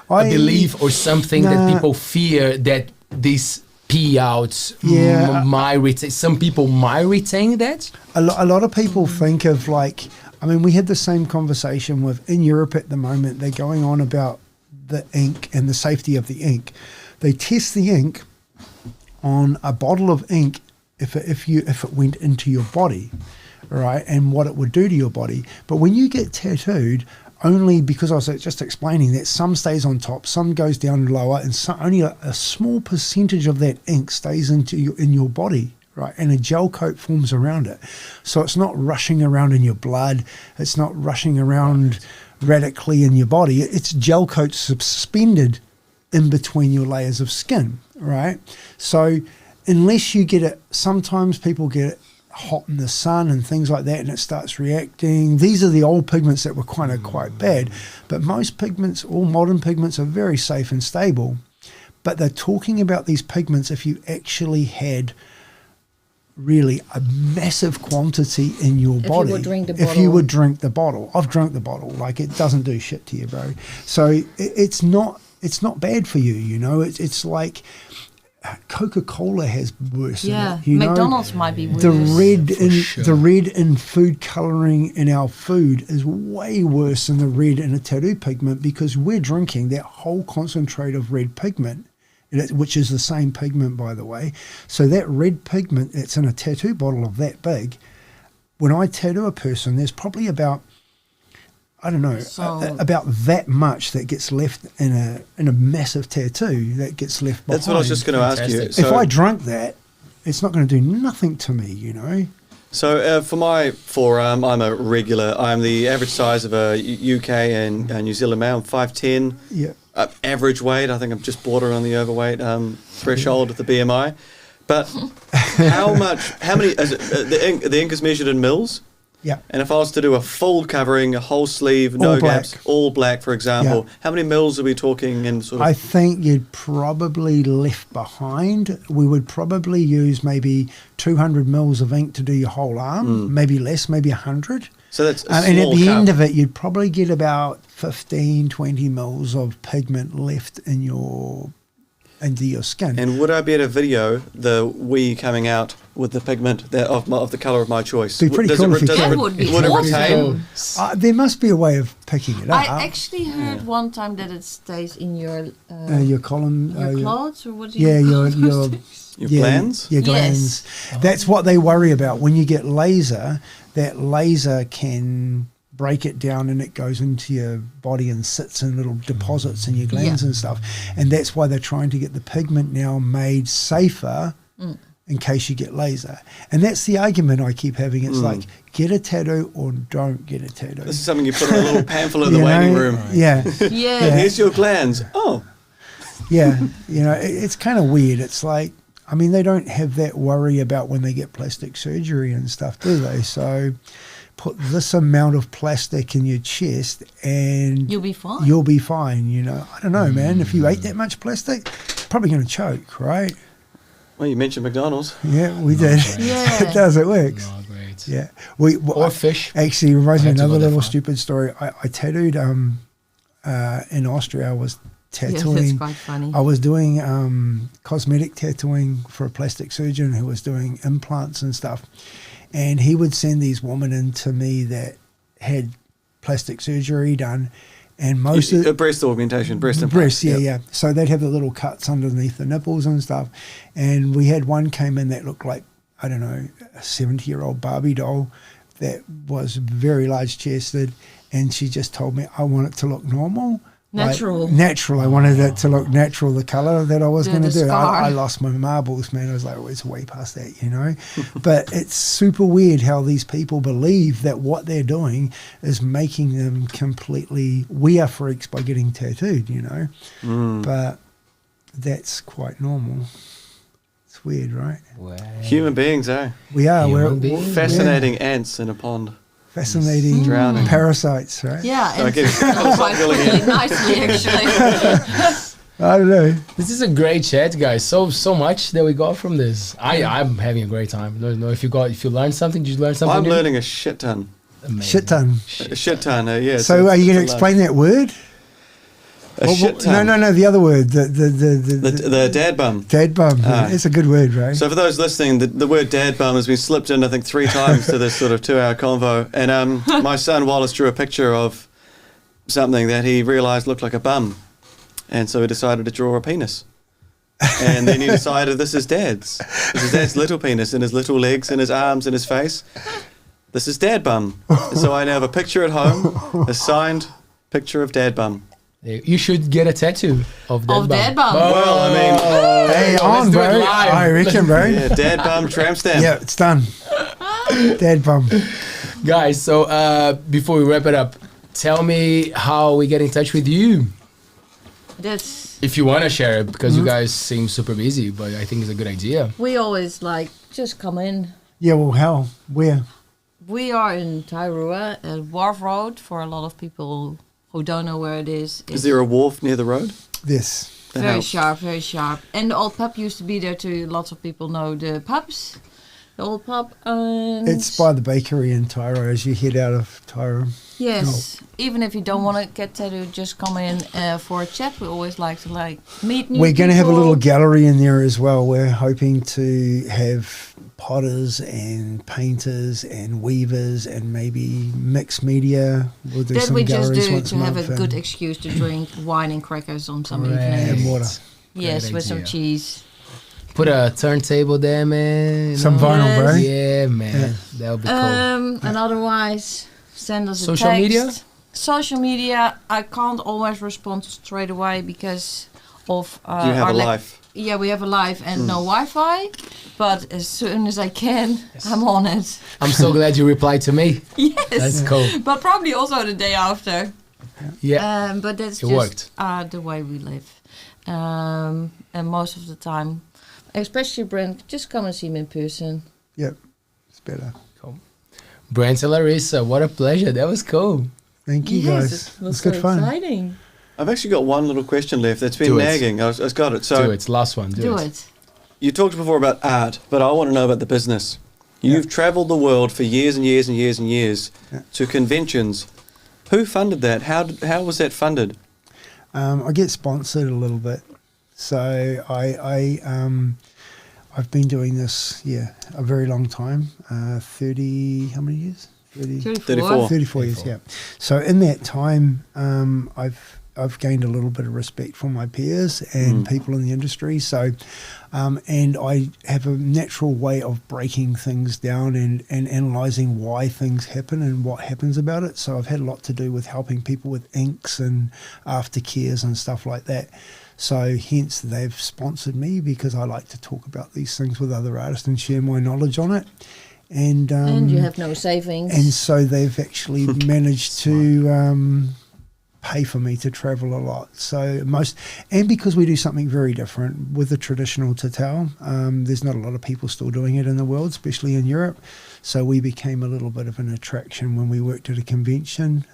A: a belief or something that people fear that this pee out might retain? Some people might retain that?
D: A lot of people think of like, I mean, we had the same conversation with, in Europe at the moment, they're going on about the ink and the safety of the ink. They test the ink on a bottle of ink if it went into your body, right, and what it would do to your body. But when you get tattooed, only because I was just explaining that some stays on top, some goes down lower, and only a small percentage of that ink stays in your body. Right, and a gel coat forms around it. So it's not rushing around in your blood. It's not rushing around radically in your body. It's gel coat suspended in between your layers of skin, right? So unless you get it, sometimes people get it hot in the sun and things like that, and it starts reacting. These are the old pigments that were kind of quite bad. But most pigments, all modern pigments, are very safe and stable. But they're talking about these pigments if you actually had really a massive quantity in your body.
C: You would drink the
D: if
C: bottle.
D: you would drink the bottle. I've drunk the bottle. Like, it doesn't do shit to you, bro. So it's not bad for you, you know. It's like Coca-Cola has worse in it, you
C: McDonald's
D: know?
C: might be worse.
D: The red in food colouring in our food is way worse than the red in a tattoo pigment, because we're drinking that whole concentrate of red pigment, which is the same pigment, by the way. So that red pigment that's in a tattoo bottle of that big, when I tattoo a person, there's probably about, I don't know, about that much that gets left in a massive tattoo that gets left behind.
B: That's what I was just going to ask you.
D: So if I drunk that, it's not going to do nothing to me, you know.
B: So for my forearm, I'm a regular. I'm the average size of a UK and New Zealand male. I'm 5'10".
D: Yeah.
B: Average weight, I think I'm just bordering on the overweight threshold of the BMI. But how many, the ink is measured in mils?
D: Yeah.
B: And if I was to do a full covering, a whole sleeve, no gaps, all black, for example, how many mils are we talking in sort of?
D: I think you'd probably left behind. We would probably use maybe 200 mils of ink to do your whole arm, maybe less, maybe 100.
B: So that's a
D: and at the
B: cup.
D: end of it, you'd probably get about 15, 20 mils of pigment left into your skin.
B: And would I be able to video the wee coming out with the pigment of the colour of my choice?
D: Be pretty cool if you
C: That would be
B: would
C: awesome.
B: it retain?
D: There must be a way of picking it up.
C: I actually heard one time that it stays in your
D: column,
C: your clothes, or what do you
B: Your glands?
D: Your glands.
C: Yes.
D: That's what they worry about. When you get laser, that laser can break it down and it goes into your body and sits in little deposits in your glands and stuff. And that's why they're trying to get the pigment now made safer in case you get laser. And that's the argument I keep having. It's like, get a tattoo or don't get a tattoo.
B: This is something you put in a little pamphlet in the waiting room.
D: Yeah.
C: Yeah.
B: Here's your glands. Oh.
D: Yeah. You know, it's kind of weird. It's like, I mean, they don't have that worry about when they get plastic surgery and stuff, do they? So put this amount of plastic in your chest and
C: You'll be fine.
D: You'll be fine, you know. I don't know, man. If you ate that much plastic, probably going to choke, right?
B: Well, you mentioned McDonald's.
D: Yeah, we did.
C: Yeah.
D: It does. It works.
A: Oh, great.
D: Yeah.
A: Or fish.
D: Actually, reminds me of
A: I had to
D: another
A: go that
D: little
A: far.
D: stupid story. I tattooed in Austria. I was
C: Yes,
D: tattooing.
C: that's quite funny.
D: I was doing cosmetic tattooing for a plastic surgeon who was doing implants and stuff. And he would send these women in to me that had plastic surgery done. And most of
B: breast augmentation, breast implant.
D: breasts, yeah. So they'd have the little cuts underneath the nipples and stuff. And we had one came in that looked like, I don't know, a 70-year-old Barbie doll that was very large chested, and she just told me, I want it to look normal.
C: Natural.
D: Like, natural. I wanted it to look natural, the colour that I was going to do.
C: scar.
D: I lost my marbles, man. I was like, oh, it's way past that, you know. But it's super weird how these people believe that what they're doing is making them completely... We are freaks by getting tattooed, you know. But that's quite normal. It's weird, right?
A: Wow.
B: Human beings, eh?
D: We are.
A: Human
D: We're
A: beings.
B: Fascinating ants in a pond.
D: fascinating
B: Drowning.
D: parasites, right?
C: Yeah, and
B: Okay.
C: quite really nicely actually.
D: I don't know.
A: This is a great chat, guys. So much that we got from this. I'm having a great time. No, if you learned something, did you learn something?
B: I'm
A: new?
B: learning a shit ton.
A: Amazing.
D: Shit ton.
B: A shit ton, yeah.
D: So are you going to explain that word?
B: A shit ton.
D: No, the other word.
B: The dad bum.
D: Dad bum.
B: Ah.
D: It's a good word, right?
B: So for those listening, the word dad bum has been slipped in, I think, 3 times to this sort of 2-hour convo. And my son Wallace drew a picture of something that he realised looked like a bum. And so he decided to draw a penis. And then he decided this is dad's. This is dad's little penis and his little legs and his arms and his face. This is dad bum. And so I now have a picture at home, a signed picture of dad bum.
A: You should get a tattoo of that
C: Of that bum.
B: Well, I mean,
D: Hey,
A: let's
D: on,
A: do
D: bro.
A: it live.
D: I reckon, bro.
B: yeah, dad bum tramp stamp.
D: Yeah, it's done. Dad bum.
A: Guys, so before we wrap it up, tell me how we get in touch with you.
C: That's
A: If you want to share it, because you guys seem super busy, but I think it's a good idea.
C: we always like just come in.
D: Yeah, well, how? Where?
C: We are in Tairua at Wharf Road. For a lot of people who don't know where it is,
B: Is there a wharf near the road?
D: This.
B: That
C: very
B: helps.
C: sharp, very sharp. And the old pub used to be there too. Lots of people know the pubs. The old pub. And
D: It's by the bakery in Tairua as you head out of Tairua.
C: yes. Even if you don't want to get tattooed, just come in for a chat. We always like to meet new
D: We're going to have a
C: people.
D: little gallery in there as well. We're hoping to have potters and painters and weavers and maybe mixed media. We'll do
C: That
D: some
C: we just
D: galleries
C: do
D: once
C: to
D: a
C: have
D: month
C: a good
D: and-
C: excuse to drink wine and crackers on some
A: Great.
C: evenings.
D: and water.
C: Yes,
A: Great
C: with some
A: idea.
C: cheese.
A: Put a turntable there, man. you
D: Some
A: know?
D: vinyl, bro.
A: Yeah, man. That would be cool.
C: And otherwise, send us
A: Social
C: a text.
A: media?
C: Social media, I can't always respond straight away because of
B: You have
C: our
B: a life.
C: Yeah, we have a life and no Wi-Fi. But as soon as I can, I'm on it.
A: I'm so glad you replied to me.
C: Yes.
A: That's cool.
C: But probably also the day after.
A: Yeah.
C: But that's
A: It
C: just
A: worked.
C: the way we live. And most of the time, especially Brent, just come and see me in person.
D: Yep, it's better.
A: Brent and Larissa, what a pleasure. That was cool.
D: Thank you,
C: Yes,
D: guys.
C: it was
D: It's good
C: so
D: fun.
C: exciting.
B: I've actually got one little question left that's been
A: Do it.
B: nagging. I've got it. So
A: Do it. Last one.
C: Do it.
B: you talked before about art, but I want to know about the business. You've travelled the world for years and years and years and years
D: Yeah.
B: to conventions. Who funded that? How was that funded?
D: I get sponsored a little bit, so I've been doing this a very long time. 30 how many years?
B: 34.
D: 34 years, yeah. So in that time, I've gained a little bit of respect from my peers and people in the industry. So, and I have a natural way of breaking things down and analysing why things happen and what happens about it. So I've had a lot to do with helping people with inks and aftercares and stuff like that. So hence they've sponsored me because I like to talk about these things with other artists and share my knowledge on it. And
C: you have no savings.
D: and so they've actually managed to pay for me to travel a lot. So and because we do something very different with the traditional Tatau, there's not a lot of people still doing it in the world, especially in Europe. So we became a little bit of an attraction when we worked at a convention.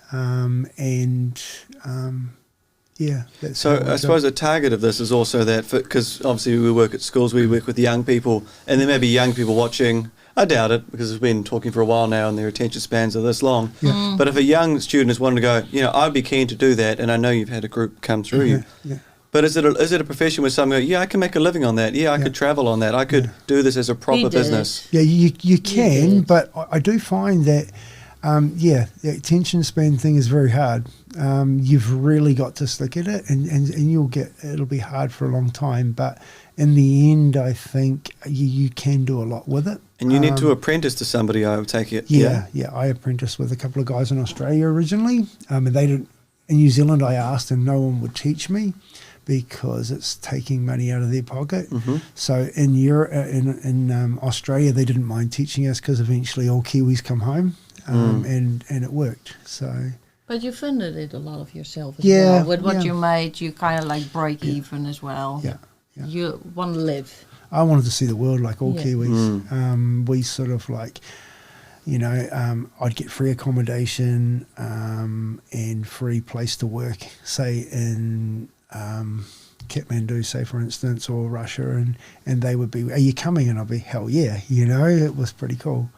D: That's
B: So
D: how we
B: I
D: do
B: suppose
D: it.
B: a target of this is also that, because obviously we work at schools, we work with young people, and there may be young people watching. I doubt it, because we've been talking for a while now and their attention spans are this long.
D: Yeah.
B: But if a young student is wanting to go, I'd be keen to do that, and I know you've had a group come through you.
D: Yeah.
B: But is it a profession where some go, I can make a living on that. I could travel on that. I could do this as a proper
C: did.
B: business.
D: Yeah, you can,
C: did.
D: but I do find that Yeah, the attention span thing is very hard. You've really got to stick at it, and it'll be hard for a long time. But in the end, I think you can do a lot with it.
B: And you need to apprentice to somebody, I would take it.
D: Yeah. I apprenticed with a couple of guys in Australia originally, and they didn't. In New Zealand, I asked, and no one would teach me because it's taking money out of their pocket.
B: Mm-hmm.
D: So in Europe, in Australia, they didn't mind teaching us because eventually all Kiwis come home, and it worked. So.
C: But you funded it a lot of yourself as
D: Yeah,
C: well. With what
D: yeah.
C: you made, you kind of like break even as well.
D: Yeah.
C: You want to live.
D: I wanted to see the world like all
C: Yeah.
D: Kiwis. We sort of like, I'd get free accommodation and free place to work, say in Kathmandu, say for instance, or Russia, and they would be, are you coming? And I'd be, hell yeah, it was pretty cool.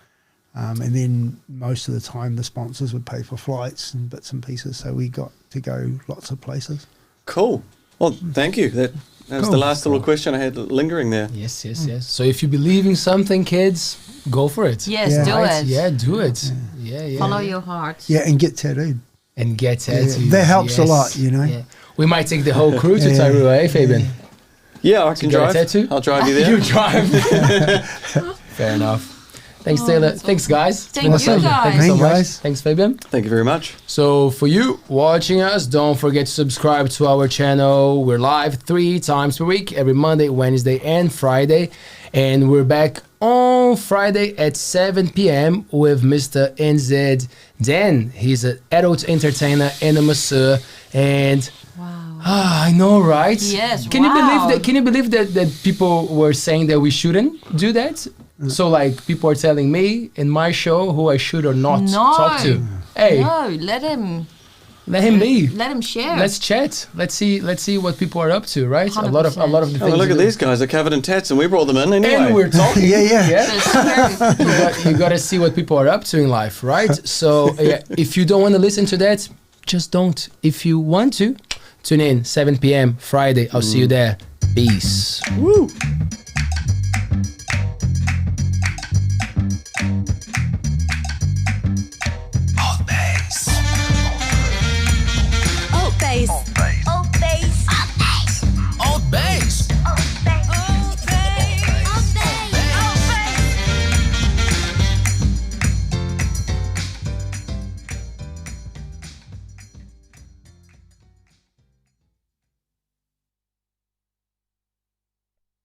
D: And then most of the time the sponsors would pay for flights and bits and pieces, so we got to go lots of places.
B: Cool. Well, thank you. That was
D: Cool.
B: the last little question I had lingering there.
A: Yes. So if you believe in something, kids, go for it.
C: Yes,
D: Yeah.
C: do
A: Right?
C: it.
A: Yeah, do it. Yeah.
C: Follow your heart.
D: Yeah, and get tattooed.
A: And get tattooed.
D: that helps a
A: Yes.
D: lot,
A: Yeah. We might take the whole crew to
D: Yeah.
A: Tairua, eh, Fabian?
B: Yeah, I can
A: you got a
B: drive.
A: tattoo?
B: I'll drive you there.
A: You drive. Fair enough. Thanks, Taylor.
C: that's
A: Thanks, guys. It's
C: Thank
A: been a
C: you,
A: pleasure.
C: guys.
A: Thank you so
D: Thank you,
A: much.
D: guys.
A: Thanks, Fabian.
B: Thank you very much.
A: So for you watching us, don't forget to subscribe to our channel. We're live 3 times per week, every Monday, Wednesday, and Friday. And we're back on Friday at 7 p.m. with Mr. NZ Dan. He's an adult entertainer and a masseur. And
C: Wow.
A: I know, right?
C: Yes,
A: Can you believe
C: wow.
A: that? Can you believe that people were saying that we shouldn't do that? So like people are telling me in my show who I should or not
C: No.
A: talk to. Hey,
C: No, let him
A: be.
C: Let him share.
A: Let's chat. Let's see what people are up to, right? A lot of the
C: 100%.
A: things.
B: Oh, look
A: you
B: at
A: do.
B: these guys. They're covered in tats, and we brought them in anyway.
A: And we're talking.
D: Yeah.
A: You got to see what people are up to in life, right? So if you don't want to listen to that, just don't. If you want to, tune in 7 p.m. Friday. I'll see you there. Peace.
B: Woo.